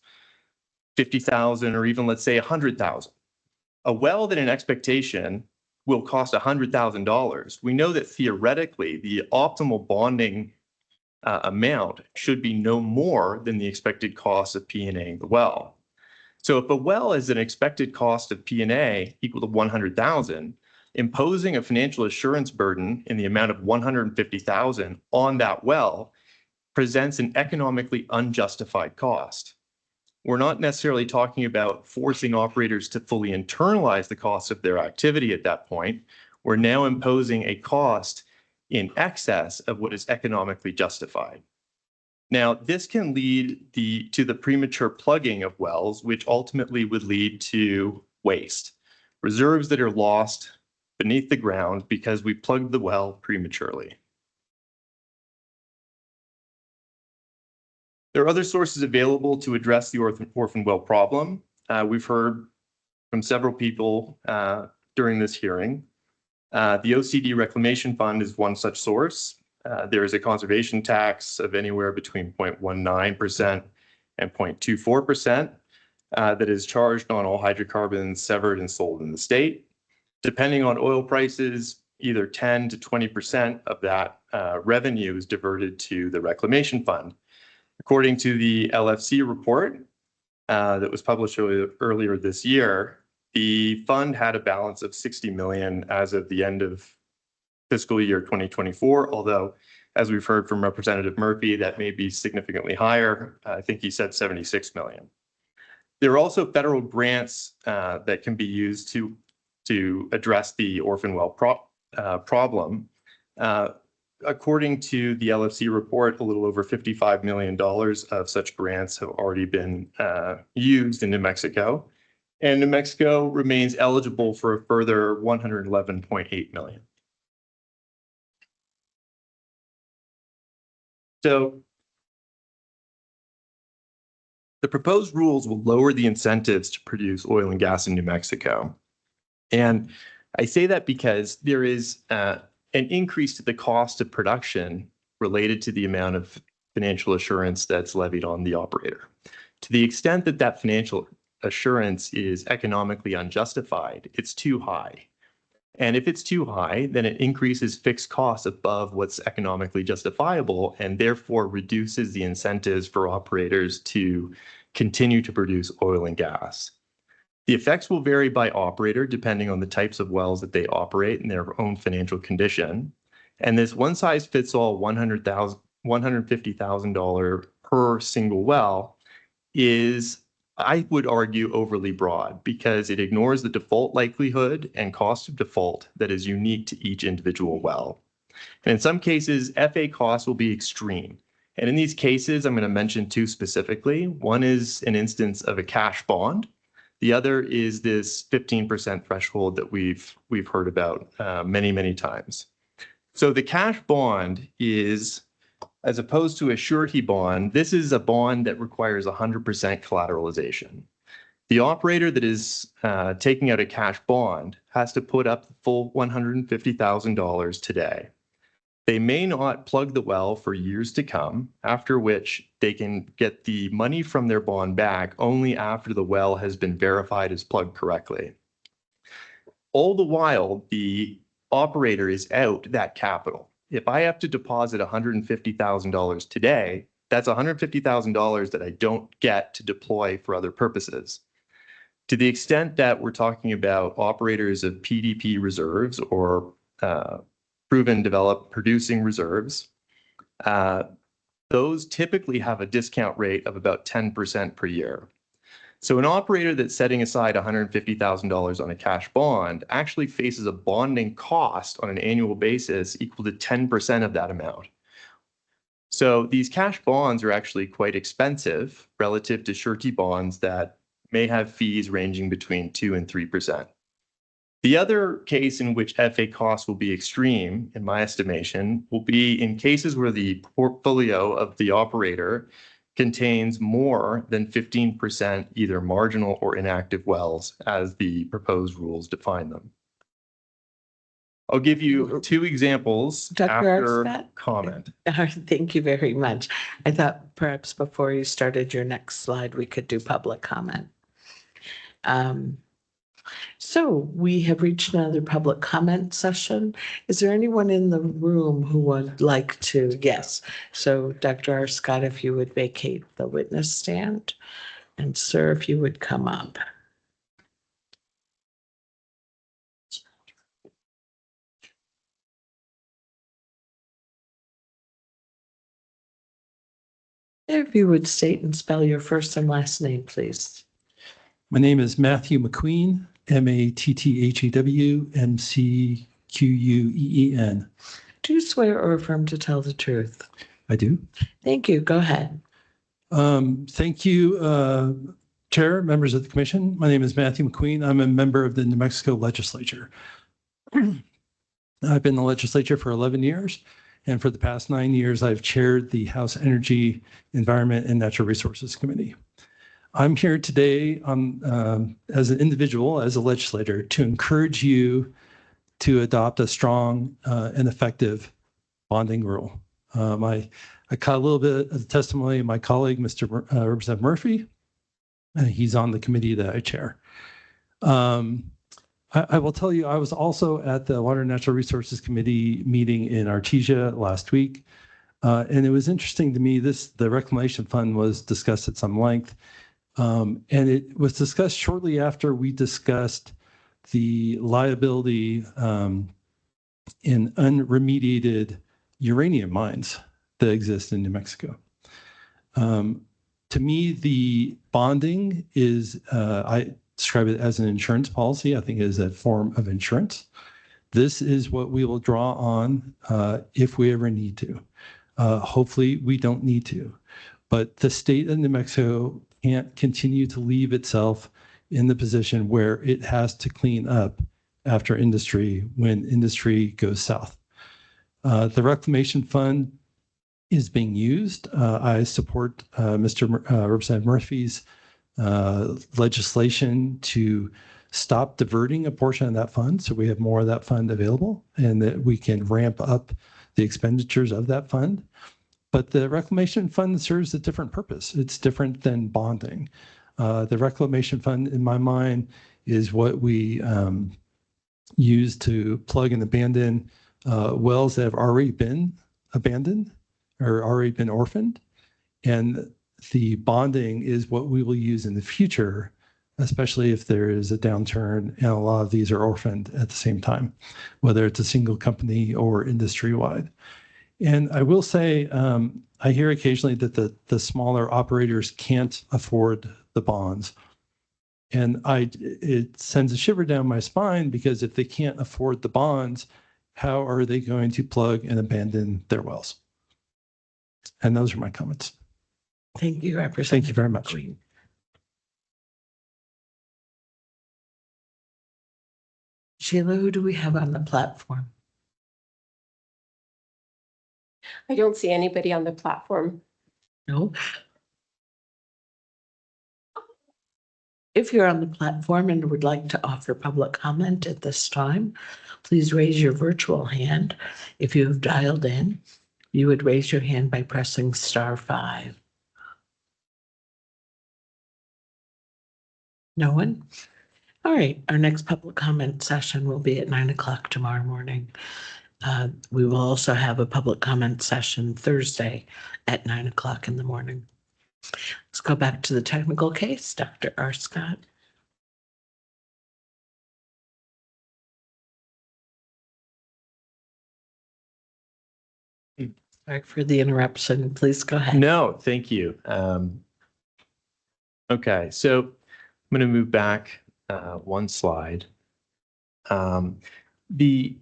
$50,000 or even let's say $100,000, a well that in expectation will cost $100,000, we know that theoretically the optimal bonding amount should be no more than the expected cost of P&A the well. So if a well is an expected cost of P&A equal to $100,000, imposing a financial assurance burden in the amount of $150,000 on that well presents an economically unjustified cost. We're not necessarily talking about forcing operators to fully internalize the cost of their activity at that point. We're now imposing a cost in excess of what is economically justified. Now, this can lead to the premature plugging of wells, which ultimately would lead to waste, reserves that are lost beneath the ground because we plugged the well prematurely. There are other sources available to address the orphan well problem. We've heard from several people during this hearing. The OCD Reclamation Fund is one such source. There is a conservation tax of anywhere between 0.19% and 0.24% that is charged on all hydrocarbons severed and sold in the state. Depending on oil prices, either 10 to 20% of that revenue is diverted to the Reclamation Fund. According to the LFC report that was published earlier this year, the fund had a balance of $60 million as of the end of fiscal year 2024, although, as we've heard from Representative Murphy, that may be significantly higher. I think he said $76 million. There are also federal grants that can be used to address the orphan well problem. According to the LFC report, a little over $55 million of such grants have already been used in New Mexico, and New Mexico remains eligible for a further $111.8 million. So the proposed rules will lower the incentives to produce oil and gas in New Mexico. And I say that because there is an increase to the cost of production related to the amount of financial assurance that's levied on the operator. To the extent that that financial assurance is economically unjustified, it's too high. And if it's too high, then it increases fixed costs above what's economically justifiable and therefore reduces the incentives for operators to continue to produce oil and gas. The effects will vary by operator depending on the types of wells that they operate and their own financial condition. And this one-size-fits-all $150,000 per single well is, I would argue, overly broad because it ignores the default likelihood and cost of default that is unique to each individual well. And in some cases, FA costs will be extreme. And in these cases, I'm going to mention two specifically. One is an instance of a cash bond. The other is this 15% threshold that we've heard about many, many times. So the cash bond is, as opposed to a surety bond, this is a bond that requires 100% collateralization. The operator that is taking out a cash bond has to put up the full $150,000 today. They may not plug the well for years to come, after which they can get the money from their bond back only after the well has been verified as plugged correctly. All the while, the operator is out that capital. If I have to deposit $150,000 today, that's $150,000 that I don't get to deploy for other purposes. To the extent that we're talking about operators of PDP reserves or proven developed producing reserves, those typically have a discount rate of about 10% per year. So an operator that's setting aside $150,000 on a cash bond actually faces a bonding cost on an annual basis equal to 10% of that amount. So these cash bonds are actually quite expensive relative to surety bonds that may have fees ranging between 2 and 3%. The other case in which FA costs will be extreme, in my estimation, will be in cases where the portfolio of the operator contains more than 15% either marginal or inactive wells as the proposed rules define them. I'll give you 2 examples Dr. after Arscott? comment. Thank you very much. I thought perhaps before you started your next slide, we could do public comment. So we have reached another public comment session. Is there anyone in the room who would like to? Yes. So Dr. Arscott, if you would vacate the witness stand, and sir, if you would come up. If you would state and spell your first and last name, please. My name is Matthew McQueen, MATTHEW, MCQUEEN. Do you swear or affirm to tell the truth? I do. Thank you. Go ahead. Thank you, Chair, members of the commission. My name is Matthew McQueen. I'm a member of the New Mexico legislature. I've been in the legislature for 11 years, and for the past 9 years, I've chaired the House Energy, Environment, and Natural Resources Committee. I'm here today as an individual, as a legislator, to encourage you to adopt a strong and effective bonding rule. I caught a little bit of the testimony of my colleague, Mr. Representative Murphy. He's on the committee that I chair. I will tell you, I was also at the Water and Natural Resources Committee meeting in Artesia last week. And it was interesting to me, the reclamation fund was discussed at some length. And it was discussed shortly after we discussed the liability in unremediated uranium mines that exist in New Mexico. To me, the bonding is, I describe it as an insurance policy. I think it is a form of insurance. This is what we will draw on if we ever need to. Hopefully, we don't need to. But the state of New Mexico can't continue to leave itself in the position where it has to clean up after industry when industry goes south. The reclamation fund is being used. I support Representative Murphy's legislation to stop diverting a portion of that fund so we have more of that fund available and that we can ramp up the expenditures of that fund. But the reclamation fund serves a different purpose. It's different than bonding. The reclamation fund, in my mind, is what we use to plug and abandon wells that have already been abandoned or already been orphaned. And the bonding is what we will use in the future, especially if there is a downturn and a lot of these are orphaned at the same time, whether it's a single company or industry-wide. And I will say, I hear occasionally that the smaller operators can't afford the bonds. And it sends a shiver down my spine because if they can't afford the bonds, how are they going to plug and abandon their wells? And those are my comments. Thank you, Representative. Thank you very much. McQueen. Sheila, who do we have on the platform? I don't see anybody on the platform. No. If you're on the platform and would like to offer public comment at this time, please raise your virtual hand. If you have dialed in, you would raise your hand by pressing *5. No one? All right, our next public comment session will be at 9 o'clock tomorrow morning. We will also have a public comment session Thursday at 9 o'clock in the morning. Let's go back to the technical case, Dr. Arscott. Sorry for the interruption. Please go ahead. No, thank you. Okay, so I'm going to move back one slide. The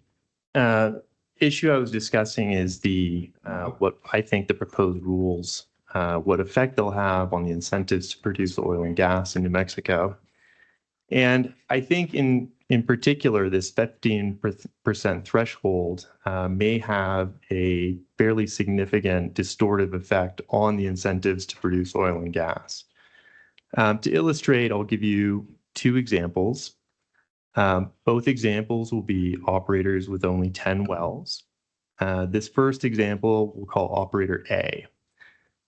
issue I was discussing is the what I think the proposed rules, what effect they'll have on the incentives to produce oil and gas in New Mexico. And I think in particular, this 15% threshold may have a fairly significant distortive effect on the incentives to produce oil and gas. To illustrate, I'll give you two examples. Both examples will be operators with only 10 wells. This first example we'll call operator A.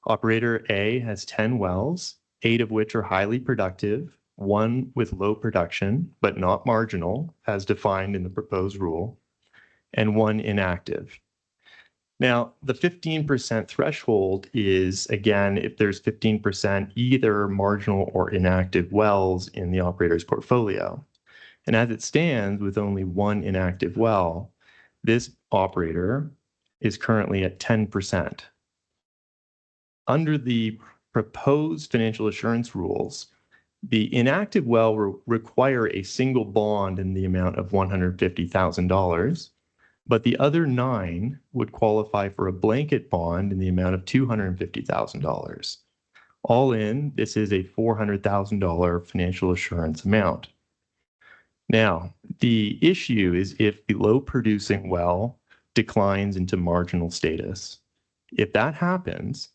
Operator A has 10 wells, 8 of which are highly productive, 1 with low production, but not marginal, as defined in the proposed rule, and 1 inactive. Now, the 15% threshold is, again, if there's 15% either marginal or inactive wells in the operator's portfolio. And as it stands, with only 1 inactive well, this operator is currently at 10%. Under the proposed financial assurance rules, the inactive well will require a single bond in the amount of $150,000, but the other 9 would qualify for a blanket bond in the amount of $250,000. All in, this is a $400,000 financial assurance amount. Now, the issue is if the low producing well declines into marginal status. If that happens,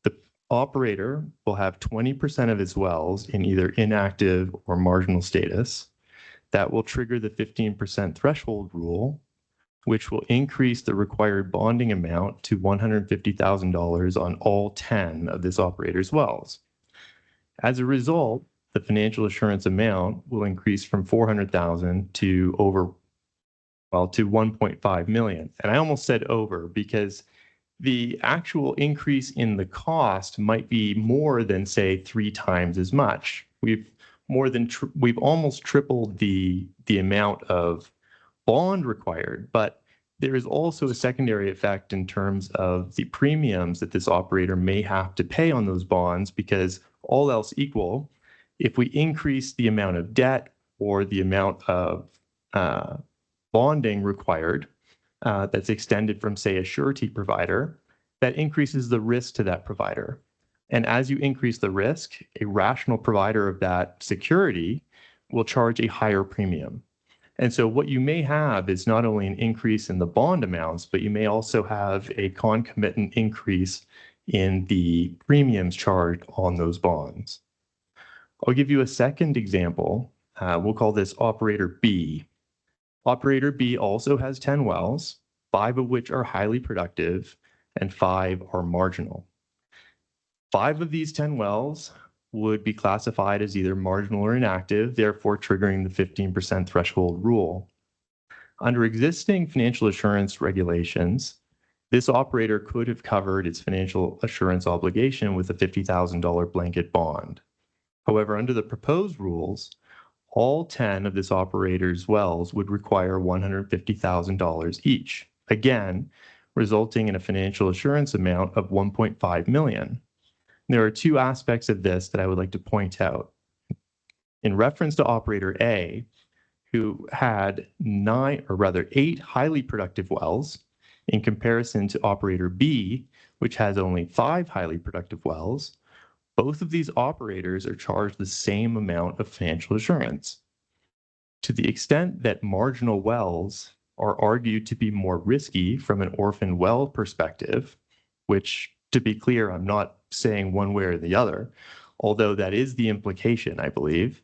the operator will have 20% of its wells in either inactive or marginal status. That will trigger the 15% threshold rule, which will increase the required bonding amount to $150,000 on all 10 of this operator's wells. As a result, the financial assurance amount will increase from $400,000 to to 1.5 million. And I almost said over because the actual increase in the cost might be more than, say, 3 times as much. We've almost tripled the amount of bond required, but there is also a secondary effect in terms of the premiums that this operator may have to pay on those bonds, because all else equal, if we increase the amount of debt or the amount of bonding required that's extended from, say, a surety provider, that increases the risk to that provider. And as you increase the risk, a rational provider of that security will charge a higher premium. And so what you may have is not only an increase in the bond amounts, but you may also have a concomitant increase in the premiums charged on those bonds. I'll give you a second example. We'll call this operator B. Operator B also has 10 wells, 5 of which are highly productive and 5 are marginal. 5 of these 10 wells would be classified as either marginal or inactive, therefore triggering the 15% threshold rule. Under existing financial assurance regulations, this operator could have covered its financial assurance obligation with a $50,000 blanket bond. However, under the proposed rules, all 10 of this operator's wells would require $150,000 each, again, resulting in a financial assurance amount of $1.5 million. There are 2 aspects of this that I would like to point out. In reference to operator A, who had 8 highly productive wells, in comparison to operator B, which has only 5 highly productive wells, both of these operators are charged the same amount of financial assurance. To the extent that marginal wells are argued to be more risky from an orphan well perspective, which, to be clear, I'm not saying one way or the other, although that is the implication, I believe.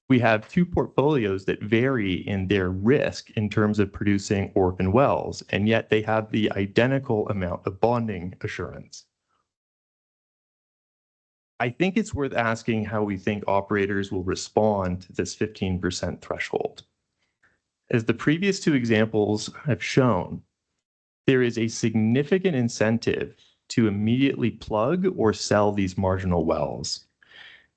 We have two portfolios that vary in their risk in terms of producing orphan wells, and yet they have the identical amount of bonding assurance. I think it's worth asking how we think operators will respond to this 15% threshold. As the previous two examples have shown, there is a significant incentive to immediately plug or sell these marginal wells.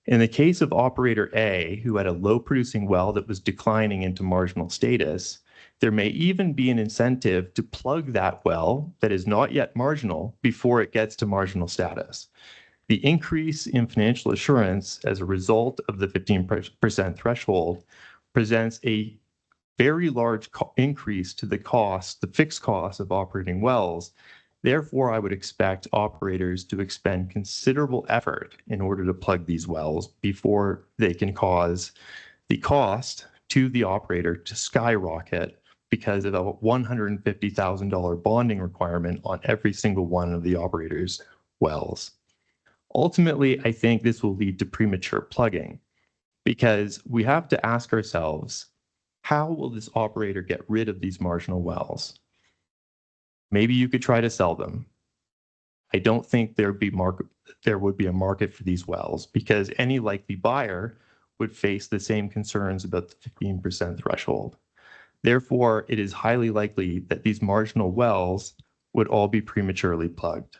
In the case of operator A, who had a low producing well that was declining into marginal status, there may even be an incentive to plug that well that is not yet marginal before it gets to marginal status. The increase in financial assurance as a result of the 15% threshold presents a very large increase to the cost, the fixed cost of operating wells. Therefore, I would expect operators to expend considerable effort in order to plug these wells before they can cause the cost to the operator to skyrocket because of a $150,000 bonding requirement on every single one of the operator's wells. Ultimately, I think this will lead to premature plugging because we have to ask ourselves, how will this operator get rid of these marginal wells? Maybe you could try to sell them. I don't think there would be a market for these wells because any likely buyer would face the same concerns about the 15% threshold. Therefore, it is highly likely that these marginal wells would all be prematurely plugged.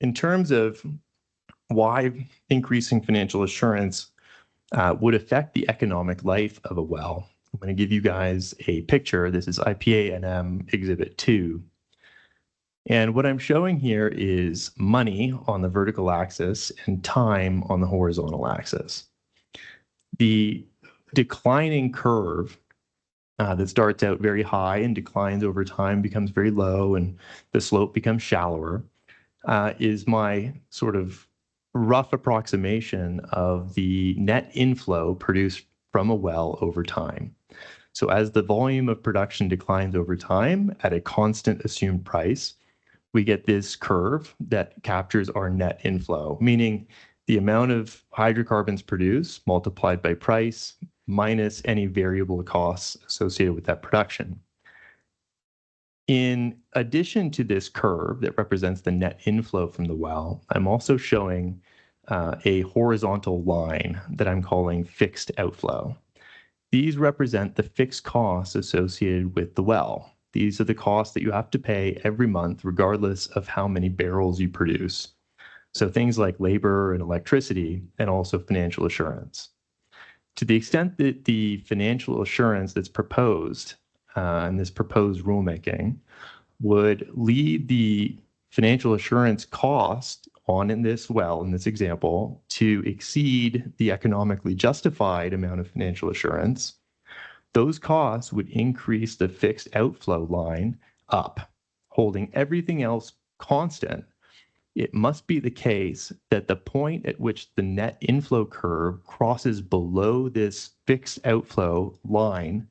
In terms of why increasing financial assurance would affect the economic life of a well, I'm going to give you guys a picture. This is IPA-NM Exhibit 2. And what I'm showing here is money on the vertical axis and time on the horizontal axis. The declining curve that starts out very high and declines over time, becomes very low, and the slope becomes shallower, is my sort of rough approximation of the net inflow produced from a well over time. So as the volume of production declines over time at a constant assumed price, we get this curve that captures our net inflow, meaning the amount of hydrocarbons produced multiplied by price minus any variable costs associated with that production. In addition to this curve that represents the net inflow from the well, I'm also showing a horizontal line that I'm calling fixed outflow. These represent the fixed costs associated with the well. These are the costs that you have to pay every month, regardless of how many barrels you produce. So things like labor and electricity, and also financial assurance. To the extent that the financial assurance that's proposed in this proposed rulemaking would lead the financial assurance cost in this well, in this example, to exceed the economically justified amount of financial assurance, those costs would increase the fixed outflow line up, holding everything else constant. It must be the case that the point at which the net inflow curve crosses below this fixed outflow line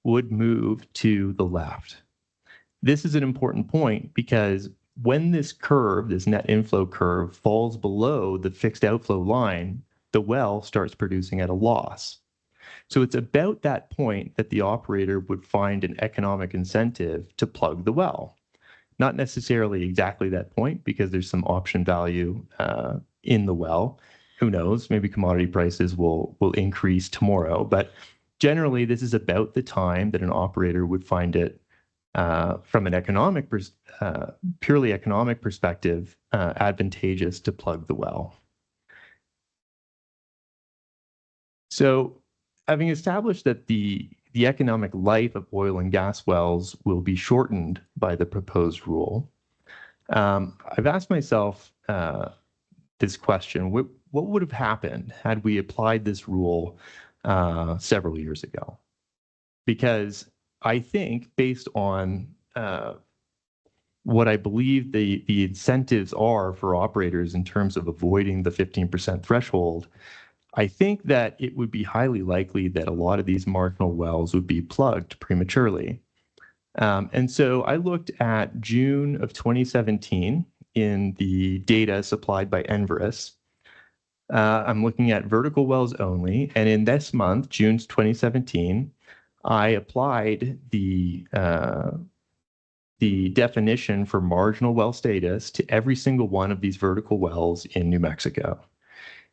would move to the left. This is an important point because when this curve, this net inflow curve, falls below the fixed outflow line, the well starts producing at a loss. So it's about that point that the operator would find an economic incentive to plug the well. Not necessarily exactly that point because there's some option value in the well. Who knows? Maybe commodity prices will increase tomorrow. But generally, this is about the time that an operator would find it from an purely economic perspective advantageous to plug the well. So having established that the economic life of oil and gas wells will be shortened by the proposed rule, I've asked myself this question: what would have happened had we applied this rule several years ago? Because I think, based on what I believe the incentives are for operators in terms of avoiding the 15% threshold, I think that it would be highly likely that a lot of these marginal wells would be plugged prematurely. And so I looked at June of 2017 in the data supplied by Enverus. I'm looking at vertical wells only. And in this month, June 2017, I applied the definition for marginal well status to every single one of these vertical wells in New Mexico.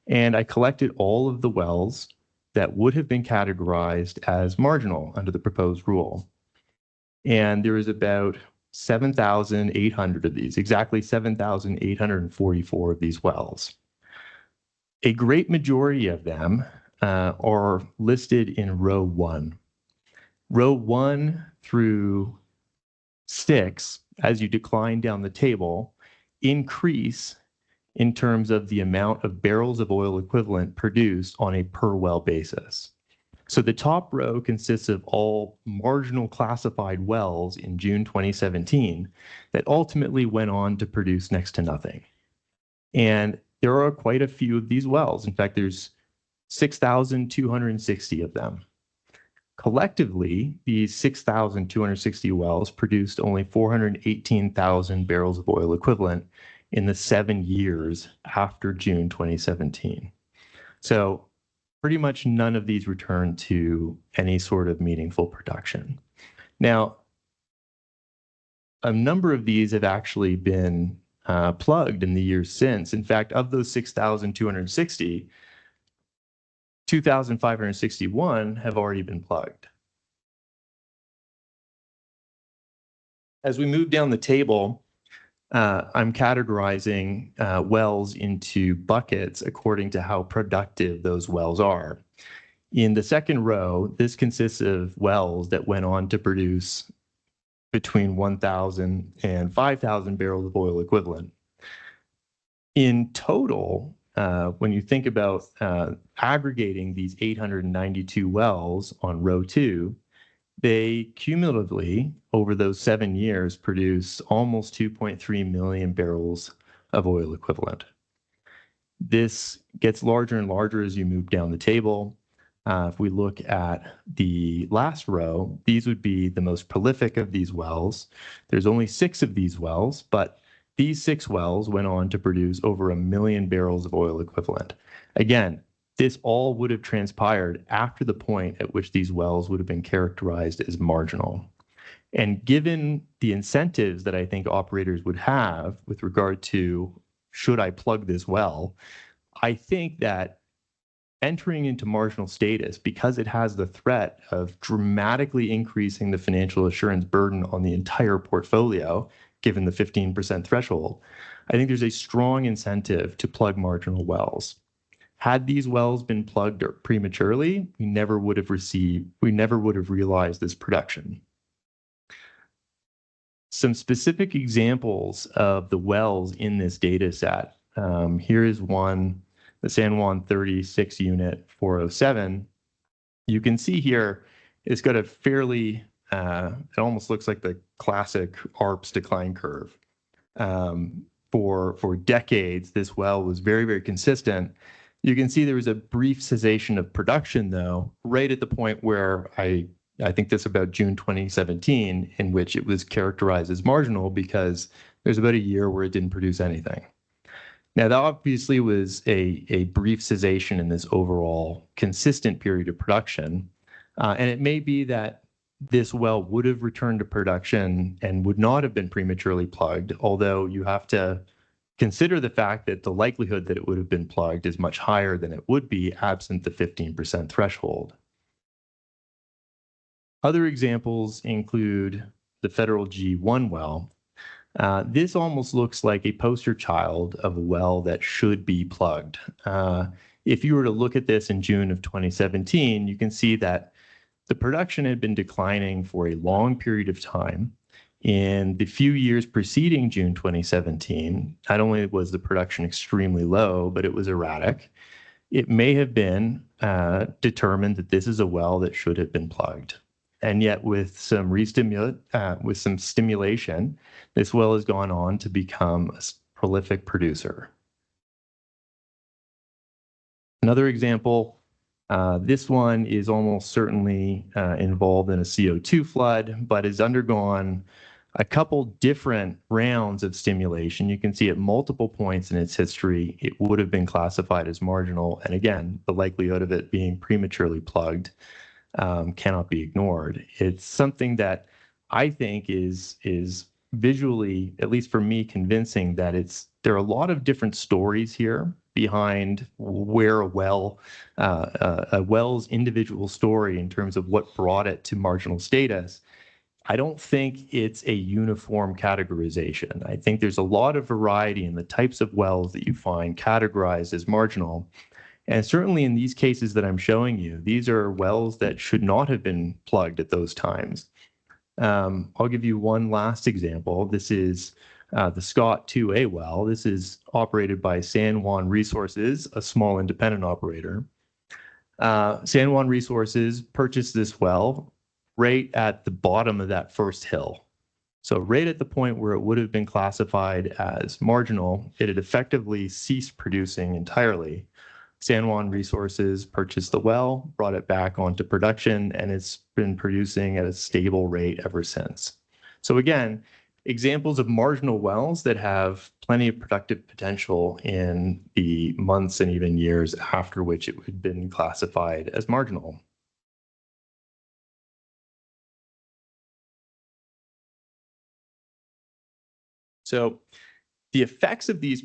And I collected all of the wells that would have been categorized as marginal under the proposed rule. And there was about 7,800 of these, exactly 7,844 of these wells. A great majority of them are listed in row 1. Row 1 through 6, as you decline down the table, increase in terms of the amount of barrels of oil equivalent produced on a per well basis. So the top row consists of all marginal classified wells in June 2017 that ultimately went on to produce next to nothing. And there are quite a few of these wells. In fact, there's 6,260 of them. Collectively, these 6,260 wells produced only 418,000 barrels of oil equivalent in the 7 years after June 2017. So pretty much none of these returned to any sort of meaningful production. Now, a number of these have actually been plugged in the years since. In fact, of those 6,260, 2,561 have already been plugged. As we move down the table, I'm categorizing wells into buckets according to how productive those wells are. In the second row, this consists of wells that went on to produce between 1,000 and 5,000 barrels of oil equivalent. In total, when you think about aggregating these 892 wells on row 2, they cumulatively, over those 7 years, produce almost 2.3 million barrels of oil equivalent. This gets larger and larger as you move down the table. If we look at the last row, these would be the most prolific of these wells. There's only 6 of these wells, but these 6 wells went on to produce over 1 million barrels of oil equivalent. Again, this all would have transpired after the point at which these wells would have been characterized as marginal. And given the incentives that I think operators would have with regard to, should I plug this well, I think that entering into marginal status, because it has the threat of dramatically increasing the financial assurance burden on the entire portfolio, given the 15% threshold, I think there's a strong incentive to plug marginal wells. Had these wells been plugged prematurely, we never would have realized this production. Some specific examples of the wells in this data set. Here is one, the San Juan 36 unit 407. You can see here, it's got a fairly, it almost looks like the classic ARPS decline curve. For decades, this well was very, very consistent. You can see there was a brief cessation of production, though, right at the point where I think that's about June 2017, in which it was characterized as marginal because there's about a year where it didn't produce anything. Now, that obviously was a brief cessation in this overall consistent period of production. And it may be that this well would have returned to production and would not have been prematurely plugged, although you have to consider the fact that the likelihood that it would have been plugged is much higher than it would be absent the 15% threshold. Other examples include the Federal G1 well. This almost looks like a poster child of a well that should be plugged. If you were to look at this in June of 2017, you can see that the production had been declining for a long period of time. In the few years preceding June 2017, not only was the production extremely low, but it was erratic. It may have been determined that this is a well that should have been plugged. And yet with some stimulation, this well has gone on to become a prolific producer. Another example, This one is almost certainly involved in a CO2 flood, but has undergone a couple different rounds of stimulation. You can see at multiple points in its history, it would have been classified as marginal. And again, the likelihood of it being prematurely plugged cannot be ignored. It's something that I think is visually, at least for me, convincing that there are a lot of different stories here behind where a well's individual story in terms of what brought it to marginal status. I don't think it's a uniform categorization. I think there's a lot of variety in the types of wells that you find categorized as marginal. And certainly in these cases that I'm showing you, these are wells that should not have been plugged at those times. I'll give you one last example. This is the Scott 2A well. This is operated by San Juan Resources, a small independent operator. San Juan Resources purchased this well right at the bottom of that first hill. So right at the point where it would have been classified as marginal, it had effectively ceased producing entirely. San Juan Resources purchased the well, brought it back onto production, and it's been producing at a stable rate ever since. So again, examples of marginal wells that have plenty of productive potential in the months and even years after which it had been classified as marginal. So the effects of these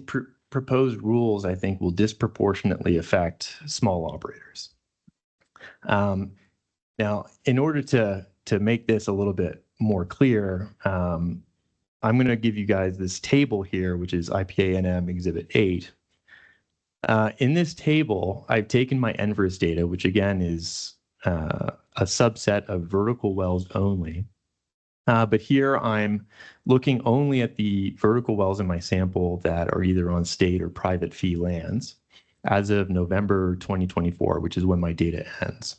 proposed rules, I think, will disproportionately affect small operators. Now, in order to make this a little bit more clear, I'm going to give you guys this table here, which is IPA-NM Exhibit 8. In this table, I've taken my NVERS data, which again is a subset of vertical wells only. But here I'm looking only at the vertical wells in my sample that are either on state or private fee lands as of November 2024, which is when my data ends.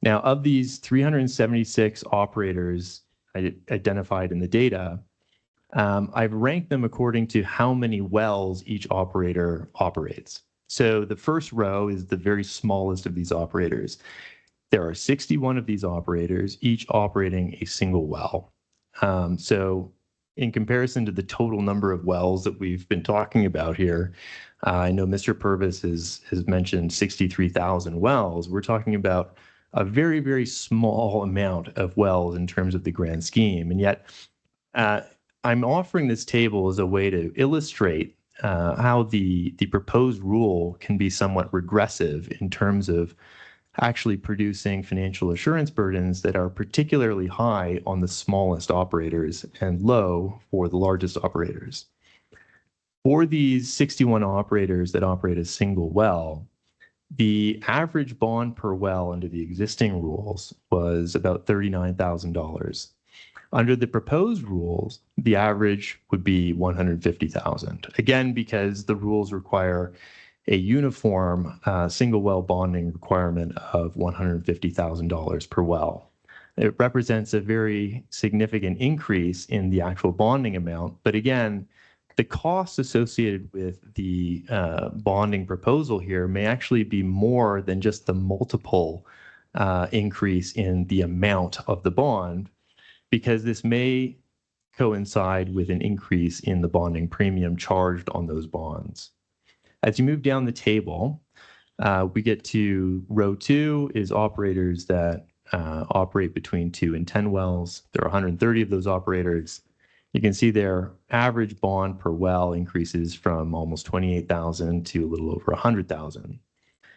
Now, of these 376 operators identified in the data, I've ranked them according to how many wells each operator operates. So the first row is the very smallest of these operators. There are 61 of these operators, each operating a single well. So in comparison to the total number of wells that we've been talking about here, I know Mr. Purvis has mentioned 63,000 wells. We're talking about a very, very small amount of wells in terms of the grand scheme. And yet I'm offering this table as a way to illustrate how the proposed rule can be somewhat regressive in terms of actually producing financial assurance burdens that are particularly high on the smallest operators and low for the largest operators. For these 61 operators that operate a single well, the average bond per well under the existing rules was about $39,000. Under the proposed rules, the average would be $150,000. Again, because the rules require a uniform single well bonding requirement of $150,000 per well. It represents a very significant increase in the actual bonding amount. But again, the costs associated with the bonding proposal here may actually be more than just the multiple increase in the amount of the bond, because this may coincide with an increase in the bonding premium charged on those bonds. As you move down the table, we get to row 2 is operators that operate between 2 and 10 wells. There are 130 of those operators. You can see their average bond per well increases from almost 28,000 to a little over 100,000.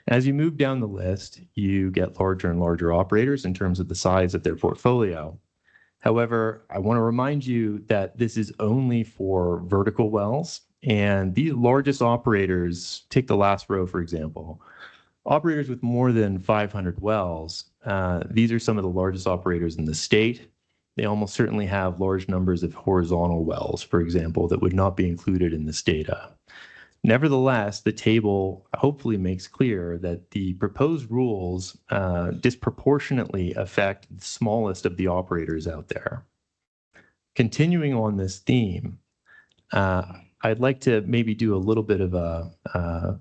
As you move down the list, you get larger and larger operators in terms of the size of their portfolio. However, I want to remind you that this is only for vertical wells, and these largest operators, take the last row, for example, operators with more than 500 wells, these are some of the largest operators in the state. They almost certainly have large numbers of horizontal wells, for example, that would not be included in this data. Nevertheless, the table hopefully makes clear that the proposed rules disproportionately affect the smallest of the operators out there. Continuing on this theme, I'd like to maybe do a little bit of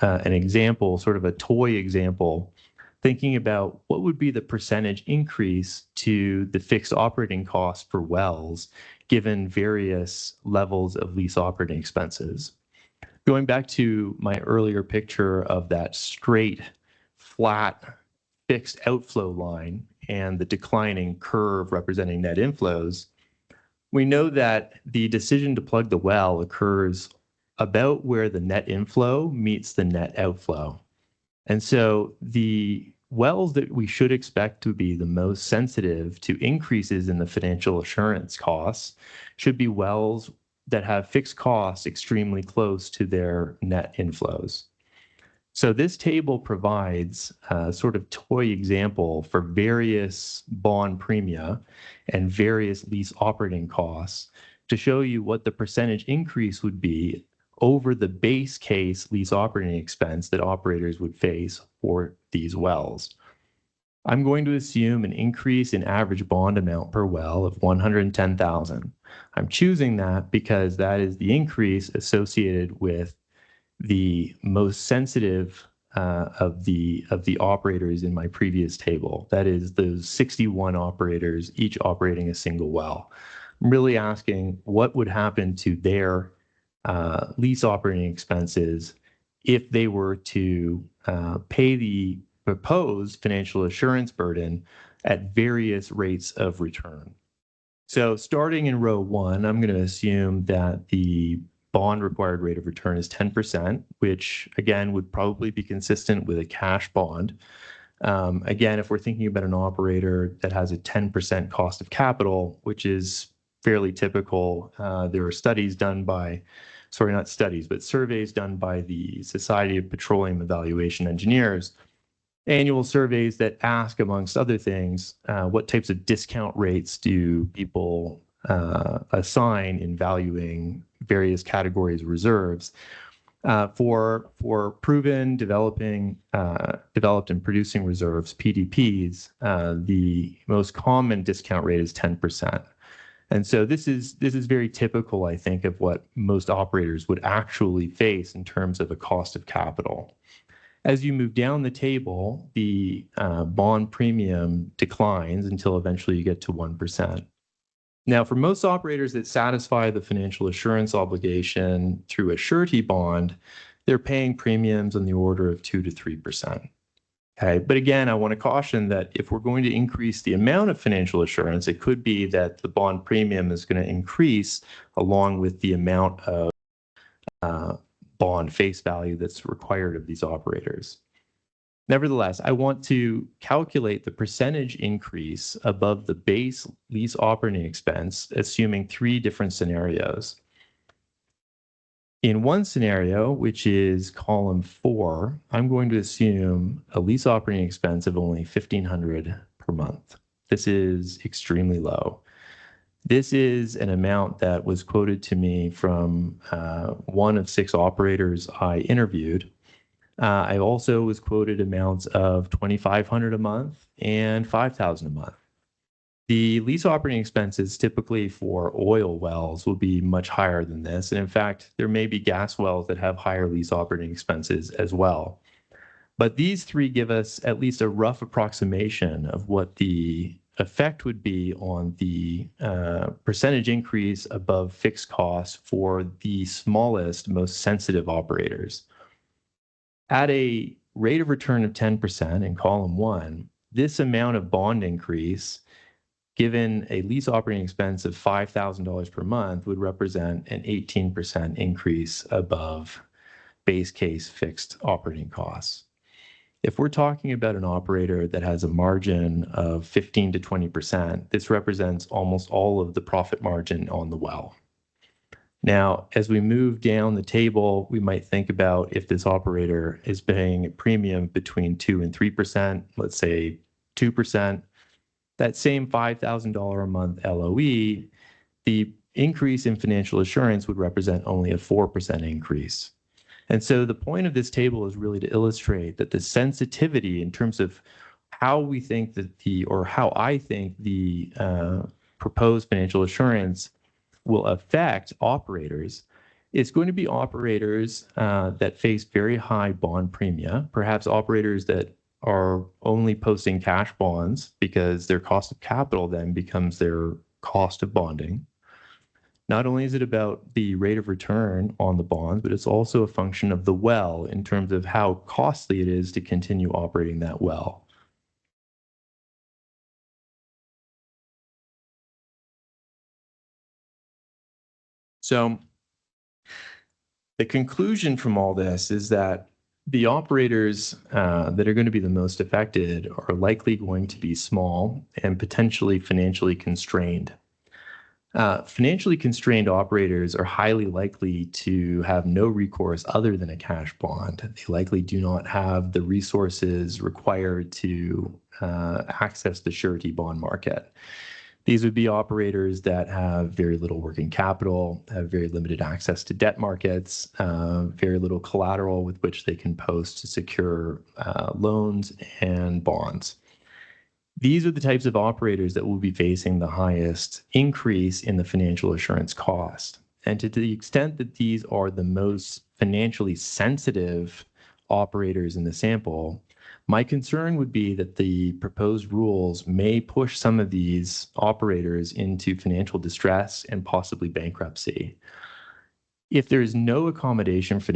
an example, sort of a toy example, thinking about what would be the percentage increase to the fixed operating costs for wells given various levels of lease operating expenses. Going back to my earlier picture of that straight, flat, fixed outflow line and the declining curve representing net inflows, we know that the decision to plug the well occurs about where the net inflow meets the net outflow. And so the wells that we should expect to be the most sensitive to increases in the financial assurance costs should be wells that have fixed costs extremely close to their net inflows. So this table provides a sort of toy example for various bond premia and various lease operating costs to show you what the percentage increase would be over the base case lease operating expense that operators would face for these wells. I'm going to assume an increase in average bond amount per well of $110,000. I'm choosing that because that is the increase associated with the most sensitive of the operators in my previous table. That is those 61 operators, each operating a single well. I'm really asking what would happen to their lease operating expenses if they were to pay the proposed financial assurance burden at various rates of return. So starting in row 1, I'm going to assume that the bond required rate of return is 10%, which again would probably be consistent with a cash bond. Again, if we're thinking about an operator that has a 10% cost of capital, which is fairly typical, there are studies done by, sorry, not studies, but surveys done by the Society of Petroleum Evaluation Engineers, annual surveys that ask, amongst other things, what types of discount rates do people assign in valuing various categories of reserves. For proven, developed and producing reserves, PDPs, the most common discount rate is 10%. And so this is very typical, I think, of what most operators would actually face in terms of a cost of capital. As you move down the table, the bond premium declines until eventually you get to 1%. Now, for most operators that satisfy the financial assurance obligation through a surety bond, they're paying premiums on the order of 2 to 3%. Okay, but again, I want to caution that if we're going to increase the amount of financial assurance, it could be that the bond premium is going to increase along with the amount of bond face value that's required of these operators. Nevertheless, I want to calculate the percentage increase above the base lease operating expense, assuming 3 different scenarios. In one scenario, which is column 4, I'm going to assume a lease operating expense of only $1,500 per month. This is extremely low. This is an amount that was quoted to me from one of 6 operators I interviewed. I also was quoted amounts of $2,500 a month and $5,000 a month. The lease operating expenses typically for oil wells will be much higher than this. And in fact, there may be gas wells that have higher lease operating expenses as well. But these 3 give us at least a rough approximation of what the effect would be on the percentage increase above fixed costs for the smallest, most sensitive operators. At a rate of return of 10% in column 1, this amount of bond increase, given a lease operating expense of $5,000 per month, would represent an 18% increase above base case fixed operating costs. If we're talking about an operator that has a margin of 15 to 20%, this represents almost all of the profit margin on the well. Now, as we move down the table, we might think about if this operator is paying a premium between 2 and 3%, let's say 2%, that same $5,000 a month LOE, the increase in financial assurance would represent only a 4% increase. And so the point of this table is really to illustrate that the sensitivity in terms of how we think that how I think the proposed financial assurance will affect operators It's going to be operators that face very high bond premia, perhaps operators that are only posting cash bonds because their cost of capital then becomes their cost of bonding. Not only is it about the rate of return on the bonds, but it's also a function of the well in terms of how costly it is to continue operating that well. So the conclusion from all this is that the operators that are going to be the most affected are likely going to be small and potentially financially constrained. Financially constrained operators are highly likely to have no recourse other than a cash bond. They likely do not have the resources required to access the surety bond market. These would be operators that have very little working capital, have very limited access to debt markets, very little collateral with which they can post to secure loans and bonds. These are the types of operators that will be facing the highest increase in the financial assurance cost. And to the extent that these are the most financially sensitive operators in the sample, my concern would be that the proposed rules may push some of these operators into financial distress and possibly bankruptcy. If there is no accommodation for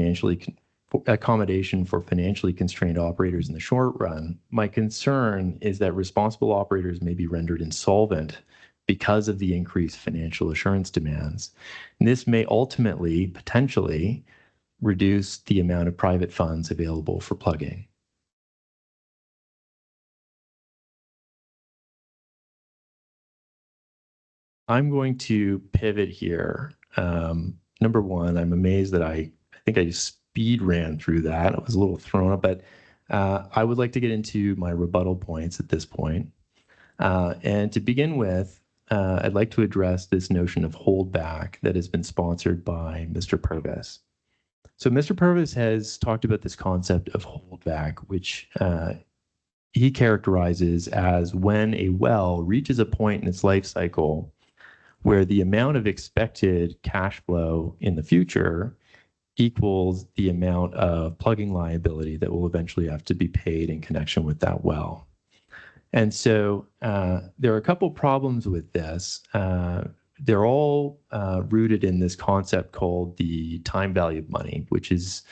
financially constrained operators in the short run, my concern is that responsible operators may be rendered insolvent because of the increased financial assurance demands. And this may ultimately, potentially, reduce the amount of private funds available for plugging. I'm going to pivot here. Number one, I'm amazed that I think I just speed ran through that. I was a little thrown up, but I would like to get into my rebuttal points at this point. And to begin with, I'd like to address this notion of holdback that has been sponsored by Mr. Purvis. So Mr. Purvis has talked about this concept of holdback, which he characterizes as when a well reaches a point in its life cycle where the amount of expected cash flow in the future equals the amount of plugging liability that will eventually have to be paid in connection with that well. And so there are a couple problems with this. They're all rooted in this concept called the time value of money, which is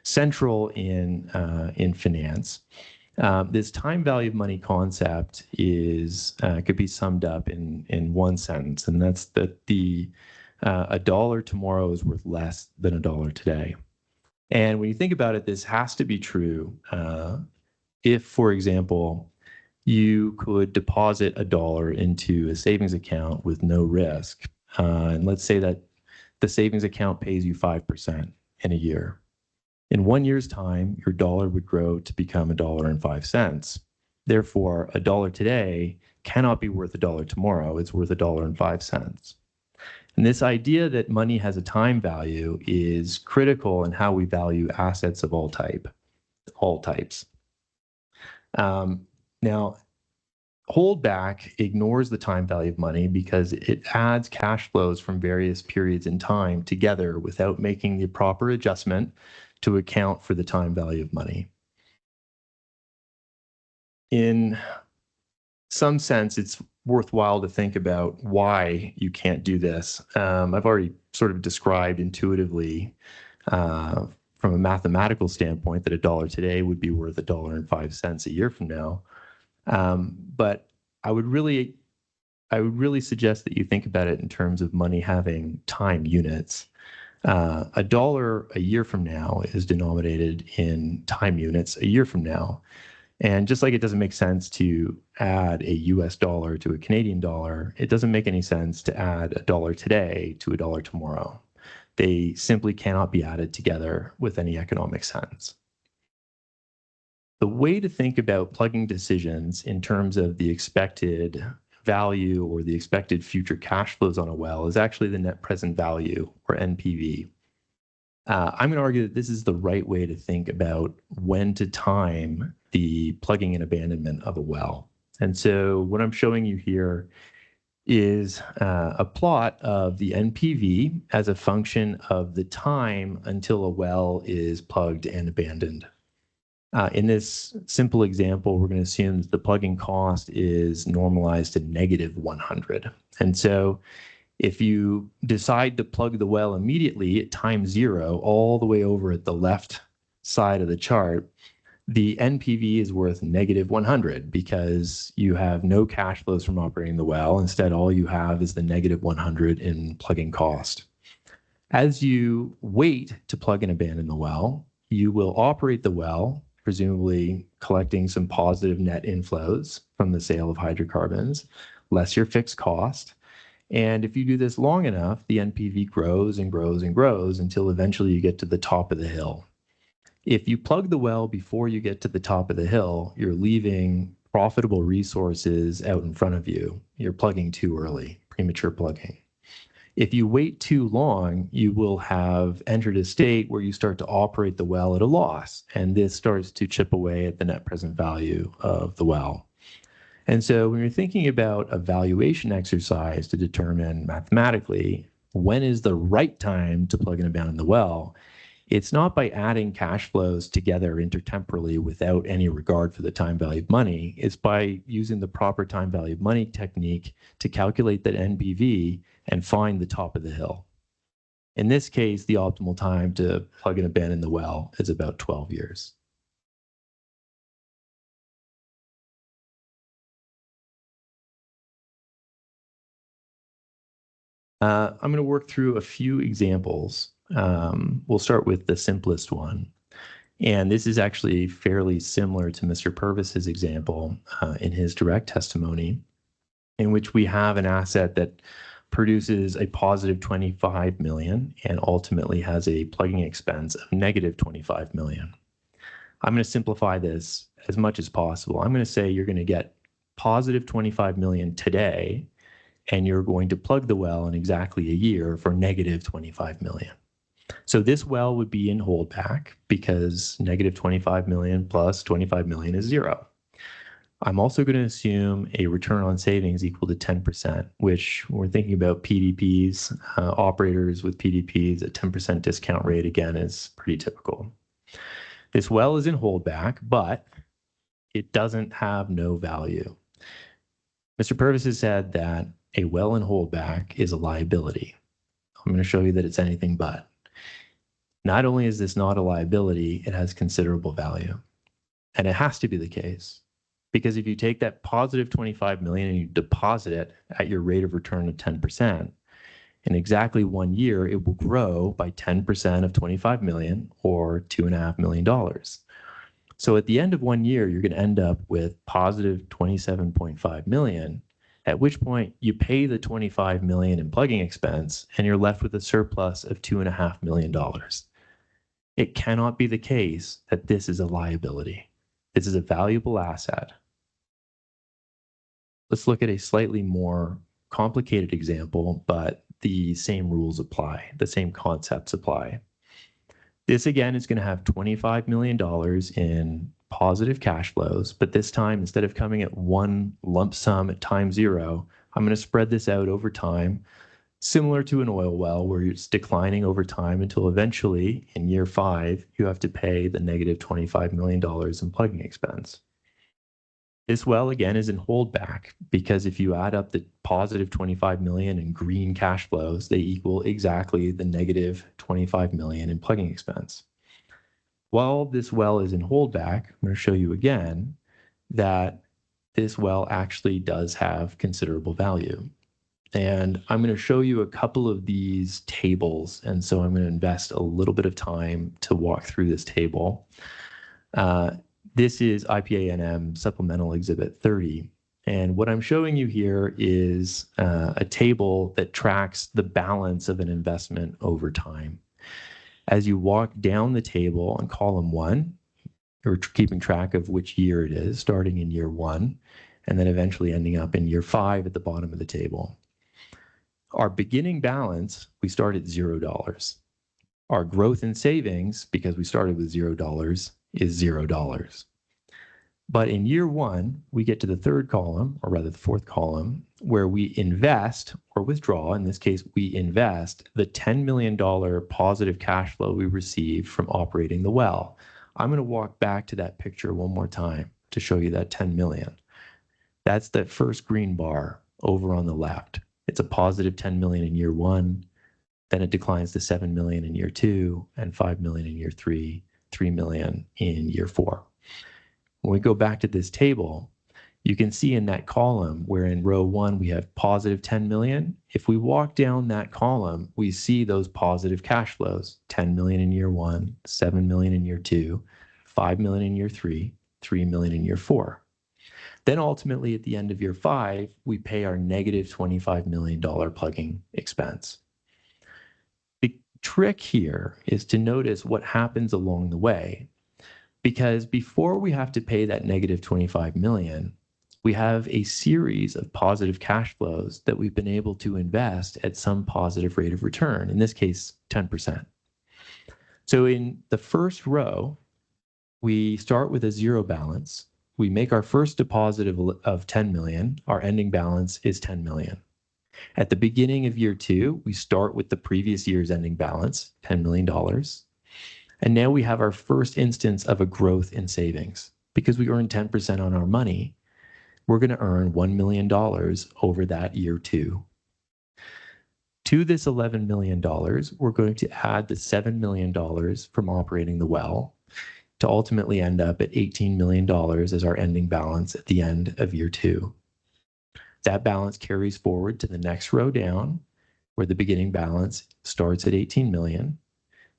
central in finance. This time value of money concept is could be summed up in one sentence, and that's that a dollar tomorrow is worth less than a dollar today. And when you think about it, this has to be true if, for example, you could deposit a dollar into a savings account with no risk. And let's say that the savings account pays you 5% in a year. In 1 year's time, your dollar would grow to become $1.05. Therefore, a dollar today cannot be worth a dollar tomorrow. It's worth $1.05. And this idea that money has a time value is critical in how we value assets of all types. Now, holdback ignores the time value of money because it adds cash flows from various periods in time together without making the proper adjustment to account for the time value of money. In some sense, it's worthwhile to think about why you can't do this. I've already sort of described intuitively from a mathematical standpoint that a dollar today would be worth $1.05 a year from now. But I would really suggest that you think about it in terms of money having time units. A dollar a year from now is denominated in time units a year from now. And just like it doesn't make sense to add a US dollar to a Canadian dollar, it doesn't make any sense to add a dollar today to a dollar tomorrow. They simply cannot be added together with any economic sense. The way to think about plugging decisions in terms of the expected value or the expected future cash flows on a well is actually the net present value, or NPV. I'm going to argue that this is the right way to think about when to time the plugging and abandonment of a well. And so what I'm showing you here is a plot of the NPV as a function of the time until a well is plugged and abandoned. In this simple example, we're going to assume that the plugging cost is normalized to negative 100. And so if you decide to plug the well immediately at time 0, all the way over at the left side of the chart, the NPV is worth negative 100 because you have no cash flows from operating the well. Instead, all you have is the negative 100 in plugging cost. As you wait to plug and abandon the well, you will operate the well, presumably collecting some positive net inflows from the sale of hydrocarbons, less your fixed cost. And if you do this long enough, the NPV grows and grows and grows until eventually you get to the top of the hill. If you plug the well before you get to the top of the hill, you're leaving profitable resources out in front of you. You're plugging too early, premature plugging. If you wait too long, you will have entered a state where you start to operate the well at a loss, and this starts to chip away at the net present value of the well. And so when you're thinking about a valuation exercise to determine mathematically when is the right time to plug and abandon the well, it's not by adding cash flows together intertemporally without any regard for the time value of money. It's by using the proper time value of money technique to calculate that NPV and find the top of the hill. In this case, the optimal time to plug and abandon the well is about 12 years. I'm going to work through a few examples. We'll start with the simplest one. And this is actually fairly similar to Mr. Purvis's example in his direct testimony, in which we have an asset that produces a positive 25 million and ultimately has a plugging expense of negative 25 million. I'm going to simplify this as much as possible. I'm going to say you're going to get positive 25 million today, and you're going to plug the well in exactly a year for negative 25 million. So this well would be in holdback because negative 25 million plus 25 million is 0. I'm also going to assume a return on savings equal to 10%, which we're thinking about PDPs, operators with PDPs at 10% discount rate, again, is pretty typical. This well is in holdback, but it doesn't have no value. Mr. Purvis has said that a well in holdback is a liability. I'm going to show you that it's anything but. Not only is this not a liability, it has considerable value. And it has to be the case. Because if you take that positive 25 million and you deposit it at your rate of return of 10%, in exactly 1 year, it will grow by 10% of 25 million or $2.5 million. So at the end of 1 year, you're going to end up with positive 27.5 million, at which point you pay the 25 million in plugging expense and you're left with a surplus of $2.5 million. It cannot be the case that this is a liability. This is a valuable asset. Let's look at a slightly more complicated example, but the same rules apply, the same concepts apply. This again is going to have $25 million in positive cash flows, but this time, instead of coming at one lump sum at time 0, I'm going to spread this out over time, similar to an oil well where it's declining over time until eventually in year 5, you have to pay the negative $25 million in plugging expense. This well, again, is in holdback because if you add up the positive 25 million in green cash flows, they equal exactly the negative 25 million in plugging expense. While this well is in holdback, I'm going to show you again that this well actually does have considerable value. And I'm going to show you a couple of these tables. And so I'm going to invest a little bit of time to walk through this table. This is IPA-NM Supplemental Exhibit 30. And what I'm showing you here is a table that tracks the balance of an investment over time. As you walk down the table on column 1, you're keeping track of which year it is, starting in year 1, and then eventually ending up in year 5 at the bottom of the table. Our beginning balance, we start at $0. Our growth in savings, because we started with $0, is $0. But in year one, we get to the third column, or rather the fourth column, where we invest or withdraw. In this case, we invest the $10 million positive cash flow we received from operating the well. I'm going to walk back to that picture one more time to show you that 10 million. That's the first green bar over on the left. It's a positive 10 million in year one. Then it declines to 7 million in year two and 5 million in year three, 3 million in year four. When we go back to this table, you can see in that column where in row one we have positive 10 million. If we walk down that column, we see those positive cash flows, 10 million in year one, 7 million in year two, 5 million in year three, 3 million in year four. Then ultimately at the end of year five, we pay our negative $25 million plugging expense. The trick here is to notice what happens along the way. Because before we have to pay that negative 25 million, we have a series of positive cash flows that we've been able to invest at some positive rate of return, in this case, 10%. So in the first row, we start with a zero balance. We make our first deposit of 10 million. Our ending balance is 10 million. At the beginning of year two, we start with the previous year's ending balance, $10 million. And now we have our first instance of a growth in savings. Because we earn 10% on our money, we're going to earn $1 million over that year two. To this $11 million, we're going to add the $7 million from operating the well to ultimately end up at $18 million as our ending balance at the end of year two. That balance carries forward to the next row down, where the beginning balance starts at 18 million.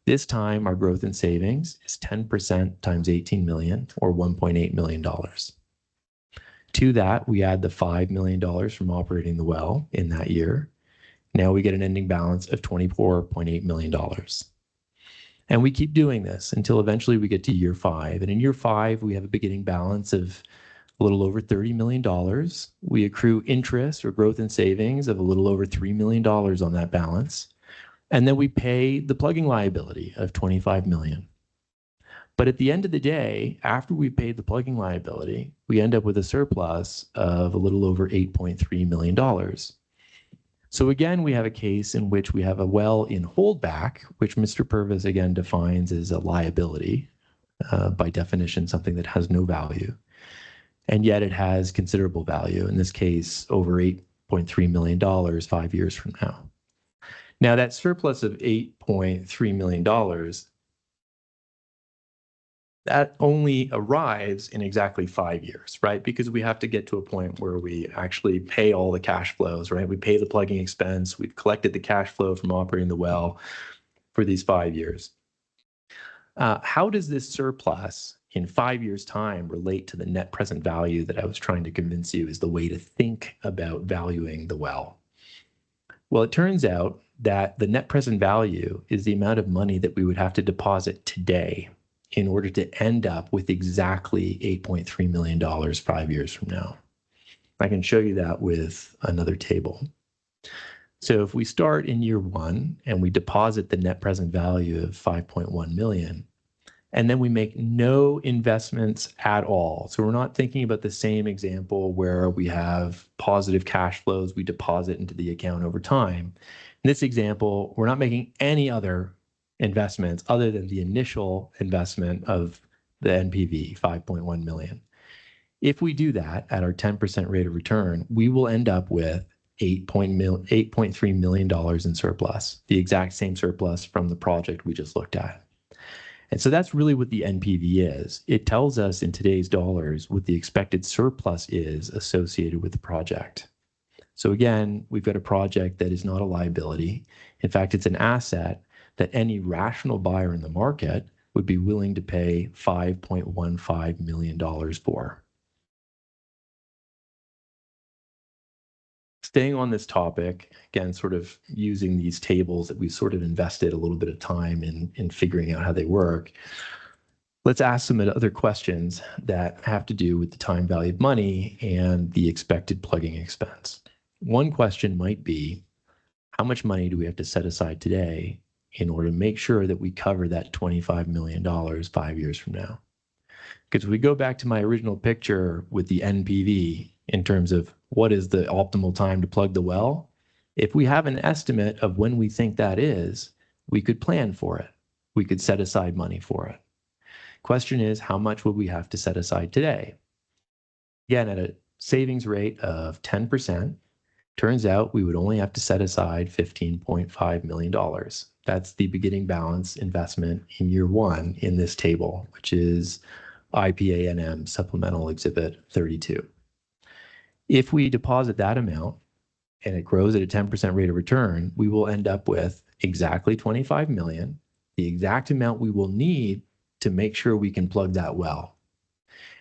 This time, our growth in savings is 10% times 18 million, or $1.8 million. To that, we add the $5 million from operating the well in that year. Now we get an ending balance of $24.8 million. And we keep doing this until eventually we get to year five. And in year five, we have a beginning balance of a little over $30 million. We accrue interest or growth in savings of a little over $3 million on that balance. And then we pay the plugging liability of 25 million. But at the end of the day, after we paid the plugging liability, we end up with a surplus of a little over $8.3 million. So again, we have a case in which we have a well in holdback, which Mr. Purvis again defines as a liability, by definition, something that has no value. And yet it has considerable value, in this case, over $8.3 million 5 years from now. Now, that surplus of $8.3 million, that only arrives in exactly 5 years, right? Because we have to get to a point where we actually pay all the cash flows, right? We pay the plugging expense. We've collected the cash flow from operating the well for these 5 years. How does this surplus in 5 years' time relate to the net present value that I was trying to convince you is the way to think about valuing the well? Well, it turns out that the net present value is the amount of money that we would have to deposit today in order to end up with exactly $8.3 million 5 years from now. I can show you that with another table. So if we start in year one and we deposit the net present value of 5.1 million, and then we make no investments at all. So we're not thinking about the same example where we have positive cash flows we deposit into the account over time. In this example, we're not making any other investments other than the initial investment of the NPV, 5.1 million. If we do that at our 10% rate of return, we will end up with $8.3 million in surplus, the exact same surplus from the project we just looked at. And so that's really what the NPV is. It tells us in today's dollars what the expected surplus is associated with the project. So again, we've got a project that is not a liability. In fact, it's an asset that any rational buyer in the market would be willing to pay $5.15 million for. Staying on this topic, again, sort of using these tables that we've sort of invested a little bit of time in figuring out how they work, let's ask some other questions that have to do with the time value of money and the expected plugging expense. One question might be, how much money do we have to set aside today in order to make sure that we cover that $25 million 5 years from now? Because we go back to my original picture with the NPV in terms of what is the optimal time to plug the well, if we have an estimate of when we think that is, we could plan for it. We could set aside money for it. Question is, how much would we have to set aside today? Again, at a savings rate of 10%, turns out we would only have to set aside $15.5 million. That's the beginning balance investment in year one in this table, which is IPANM Supplemental Exhibit 32. If we deposit that amount and it grows at a 10% rate of return, we will end up with exactly 25 million, the exact amount we will need to make sure we can plug that well.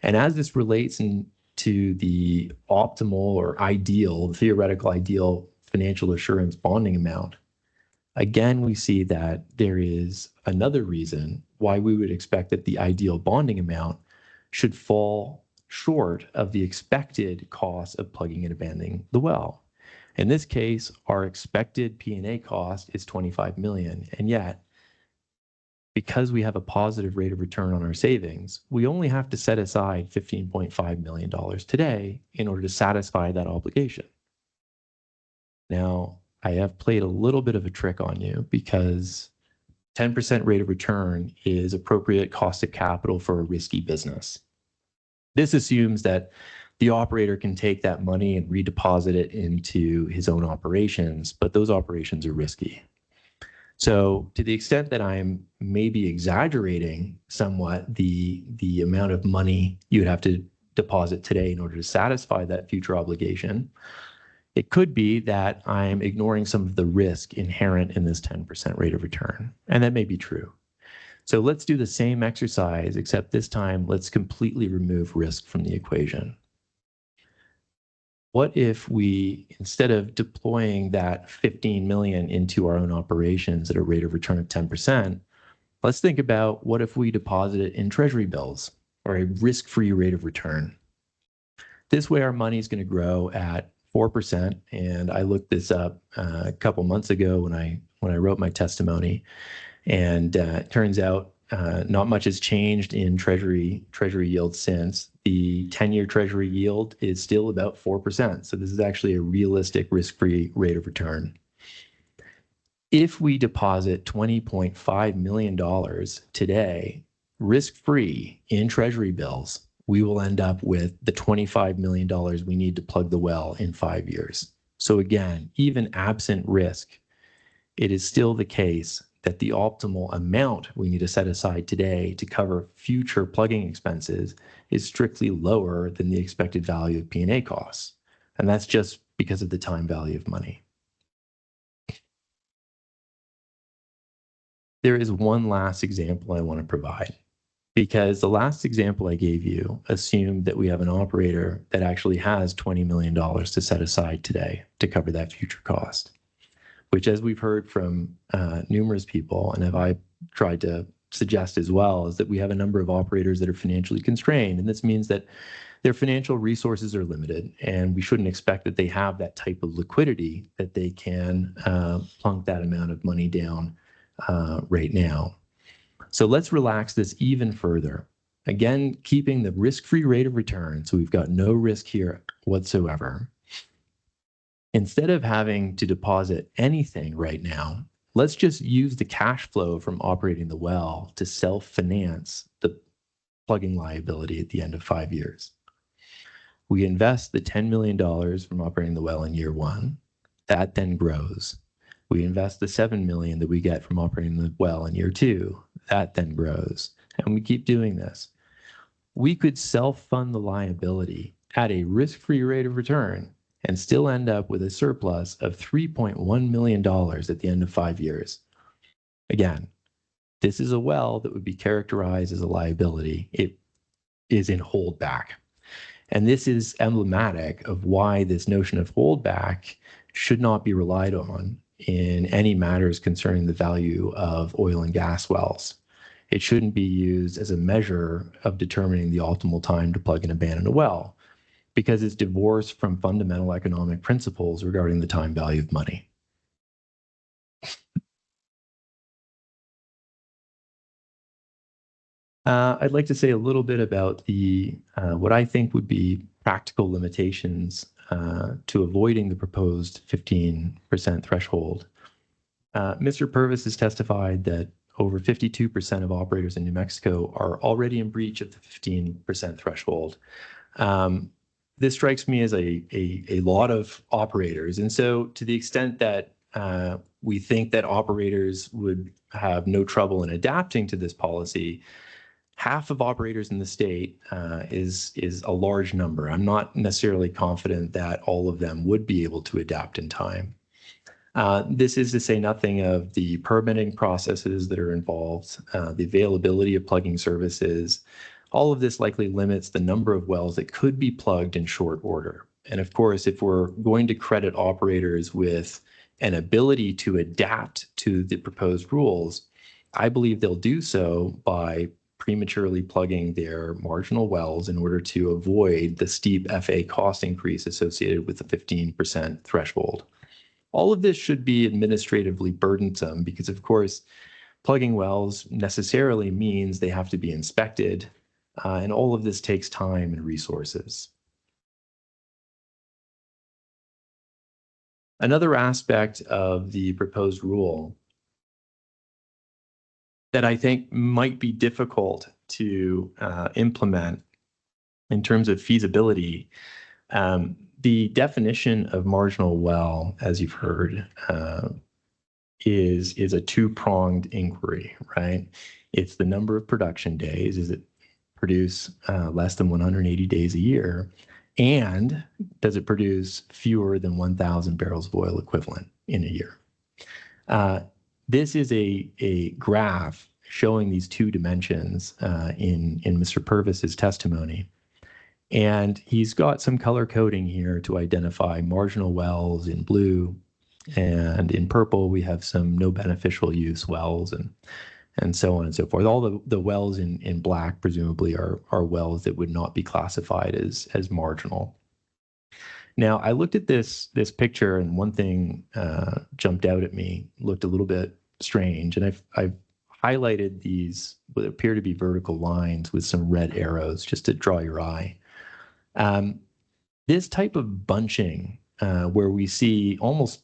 And as this relates to the optimal or ideal, the theoretical ideal financial assurance bonding amount, again, we see that there is another reason why we would expect that the ideal bonding amount should fall short of the expected cost of plugging and abandoning the well. In this case, our expected P&A cost is 25 million, and yet, because we have a positive rate of return on our savings, we only have to set aside $15.5 million today in order to satisfy that obligation. Now, I have played a little bit of a trick on you because 10% rate of return is appropriate cost of capital for a risky business. This assumes that the operator can take that money and redeposit it into his own operations, but those operations are risky. So to the extent that I'm maybe exaggerating somewhat the amount of money you would have to deposit today in order to satisfy that future obligation, it could be that I'm ignoring some of the risk inherent in this 10% rate of return. And that may be true. So let's do the same exercise, except this time let's completely remove risk from the equation. What if we, instead of deploying that 15 million into our own operations at a rate of return of 10%, let's think about what if we deposit it in treasury bills or a risk-free rate of return. This way our money is going to grow at 4%. And I looked this up a couple months ago when I wrote my testimony. And it turns out not much has changed in treasury yield since. The 10-year treasury yield is still about 4%. So this is actually a realistic risk-free rate of return. If we deposit $20.5 million today, risk-free in treasury bills, we will end up with the $25 million we need to plug the well in 5 years. So again, even absent risk, it is still the case that the optimal amount we need to set aside today to cover future plugging expenses is strictly lower than the expected value of P&A costs. And that's just because of the time value of money. There is one last example I want to provide, because the last example I gave you assumed that we have an operator that actually has $20 million to set aside today to cover that future cost, which, as we've heard from numerous people, and have I tried to suggest as well, is that we have a number of operators that are financially constrained. And this means that their financial resources are limited, and we shouldn't expect that they have that type of liquidity that they can plunk that amount of money down right now. So let's relax this even further. Again, keeping the risk-free rate of return, so we've got no risk here whatsoever. Instead of having to deposit anything right now, let's just use the cash flow from operating the well to self-finance the plugging liability at the end of 5 years. We invest the $10 million from operating the well in year one. That then grows. We invest the $7 million that we get from operating the well in year two. That then grows. And we keep doing this. We could self-fund the liability at a risk-free rate of return and still end up with a surplus of $3.1 million at the end of 5 years. Again, this is a well that would be characterized as a liability. It is in holdback. And this is emblematic of why this notion of holdback should not be relied on in any matters concerning the value of oil and gas wells. It shouldn't be used as a measure of determining the optimal time to plug and abandon a well, because it's divorced from fundamental economic principles regarding the time value of money. I'd like to say a little bit about the what I think would be practical limitations to avoiding the proposed 15% threshold. Mr. Purvis has testified that over 52% of operators in New Mexico are already in breach of the 15% threshold. This strikes me as a lot of operators. And so to the extent that we think that operators would have no trouble in adapting to this policy, half of operators in the state is a large number. I'm not necessarily confident that all of them would be able to adapt in time. This is to say nothing of the permitting processes that are involved, the availability of plugging services. All of this likely limits the number of wells that could be plugged in short order. And of course, if we're going to credit operators with an ability to adapt to the proposed rules, I believe they'll do so by prematurely plugging their marginal wells in order to avoid the steep FA cost increase associated with the 15% threshold. All of this should be administratively burdensome because, of course, plugging wells necessarily means they have to be inspected, and all of this takes time and resources. Another aspect of the proposed rule that I think might be difficult to implement in terms of feasibility, the definition of marginal well, as you've heard, is a two-pronged inquiry, right? It's the number of production days. Is it produce less than 180 days a year? And does it produce fewer than 1,000 barrels of oil equivalent in a year? This is a graph showing these two dimensions in Mr. Purvis's testimony. And he's got some color coding here to identify marginal wells in blue, and in purple we have some no beneficial use wells and so on and so forth. All the wells in black presumably are wells that would not be classified as marginal. Now, I looked at this picture, and one thing jumped out at me, looked a little bit strange, and I've highlighted these what appear to be vertical lines with some red arrows just to draw your eye. This type of bunching, where we see almost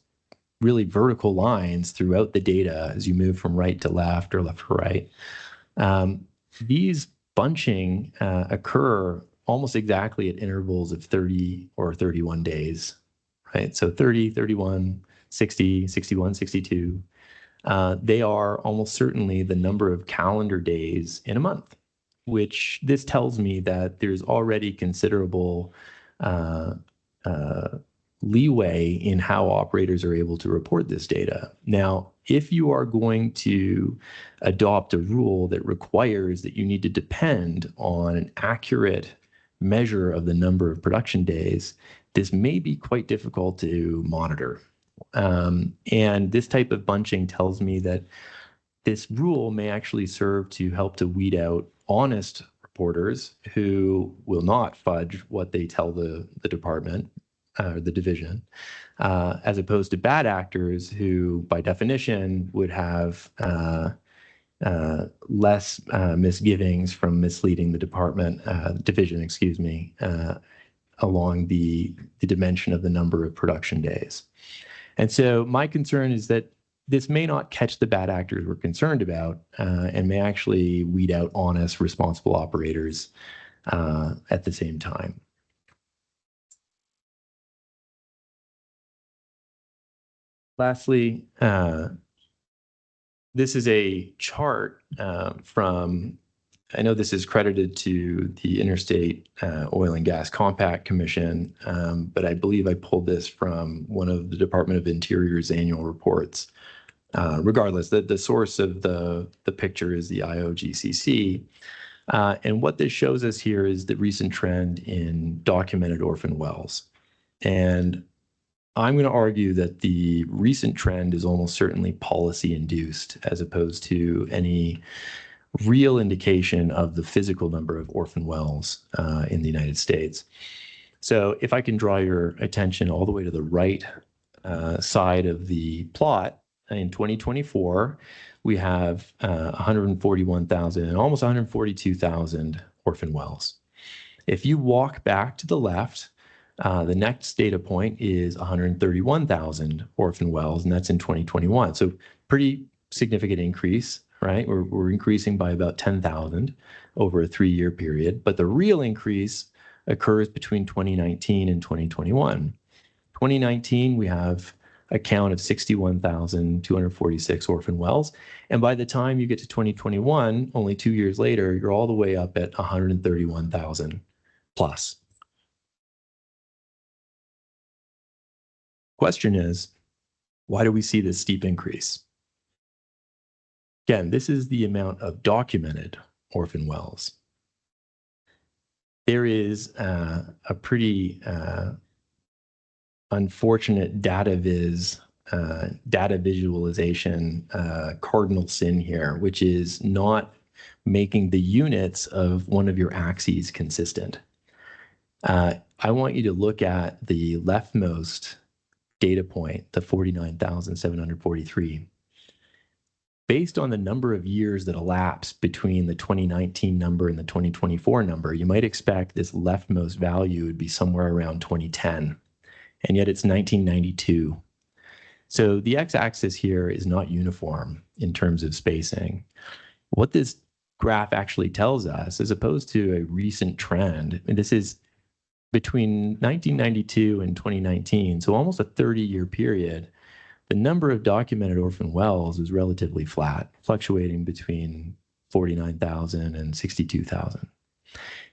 really vertical lines throughout the data as you move from right to left or left to right, these bunching occur almost exactly at intervals of 30 or 31 days, right? So 30, 31, 60, 61, 62. They are almost certainly the number of calendar days in a month, which this tells me that there's already considerable leeway in how operators are able to report this data. Now, if you are going to adopt a rule that requires that you need to depend on an accurate measure of the number of production days, this may be quite difficult to monitor. And this type of bunching tells me that this rule may actually serve to help to weed out honest reporters who will not fudge what they tell the department or the division, as opposed to bad actors who, by definition, would have less misgivings from misleading the department, division, excuse me, along the dimension of the number of production days. And so my concern is that this may not catch the bad actors we're concerned about, and may actually weed out honest, responsible operators at the same time. Lastly, this is a chart from, I know this is credited to the Interstate Oil and Gas Compact Commission, but I believe I pulled this from one of the Department of Interior's annual reports. Regardless, the source of the picture is the IOGCC. And what this shows us here is the recent trend in documented orphan wells. And I'm going to argue that the recent trend is almost certainly policy induced as opposed to any real indication of the physical number of orphan wells in the United States. So if I can draw your attention all the way to the right side of the plot, in 2024, we have 141,000 and almost 142,000 orphan wells. If you walk back to the left, the next data point is 131,000 orphan wells, and that's in 2021. So pretty significant increase, right? We're increasing by about 10,000 over a 3-year period. But the real increase occurs between 2019 and 2021. 2019, we have a count of 61,246 orphan wells. And by the time you get to 2021, only 2 years later, you're all the way up at 131,000 plus. Question is, why do we see this steep increase? Again, this is the amount of documented orphan wells. There is a pretty unfortunate data visualization cardinal sin here, which is not making the units of one of your axes consistent. I want you to look at the leftmost data point, the 49,743. Based on the number of years that elapsed between the 2019 number and the 2024 number, you might expect this leftmost value would be somewhere around 2010, and yet it's 1992. So the x-axis here is not uniform in terms of spacing. What this graph actually tells us, as opposed to a recent trend, and this is between 1992 and 2019, so almost a 30-year period, the number of documented orphan wells is relatively flat, fluctuating between 49,000 and 62,000.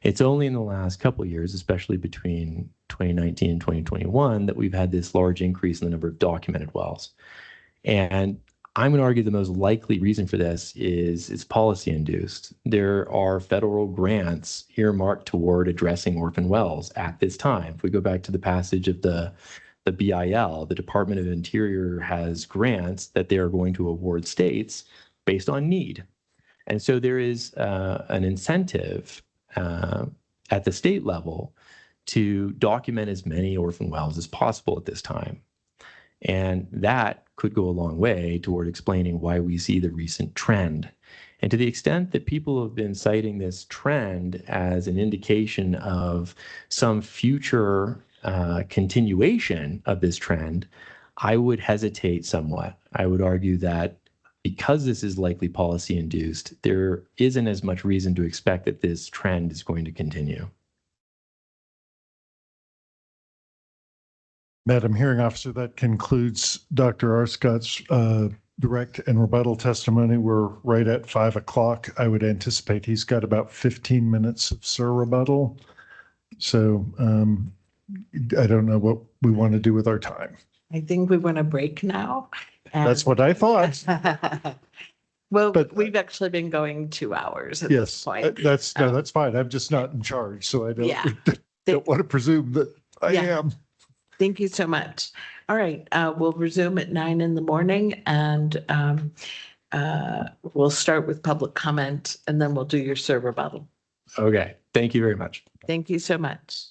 It's only in the last couple of years, especially between 2019 and 2021, that we've had this large increase in the number of documented wells. And I'm going to argue the most likely reason for this is it's policy induced. There are federal grants earmarked toward addressing orphan wells at this time. If we go back to the passage of the BIL, the Department of Interior has grants that they are going to award states based on need. And so there is an incentive at the state level to document as many orphan wells as possible at this time. And that could go a long way toward explaining why we see the recent trend. And to the extent that people have been citing this trend as an indication of some future continuation of this trend, I would hesitate somewhat. I would argue that because this is likely policy induced, there isn't as much reason to expect that this trend is going to continue. Madam Hearing Officer, that concludes Dr. Arscott's direct and rebuttal testimony. We're right at 5 o'clock. I would anticipate he's got about 15 minutes of sir rebuttal. So I don't know what we want to do with our time. I think we want to break now. That's what I thought. Well, But- we've actually been going 2 hours at this Yes, point. that's fine. I'm just not in charge, so I don't, Yeah. don't want to presume that I Yeah. am. Thank you so much. All right, we'll resume at 9 in the morning and we'll start with public comment and then we'll do your sir rebuttal. Okay, thank you very much. Thank you so much.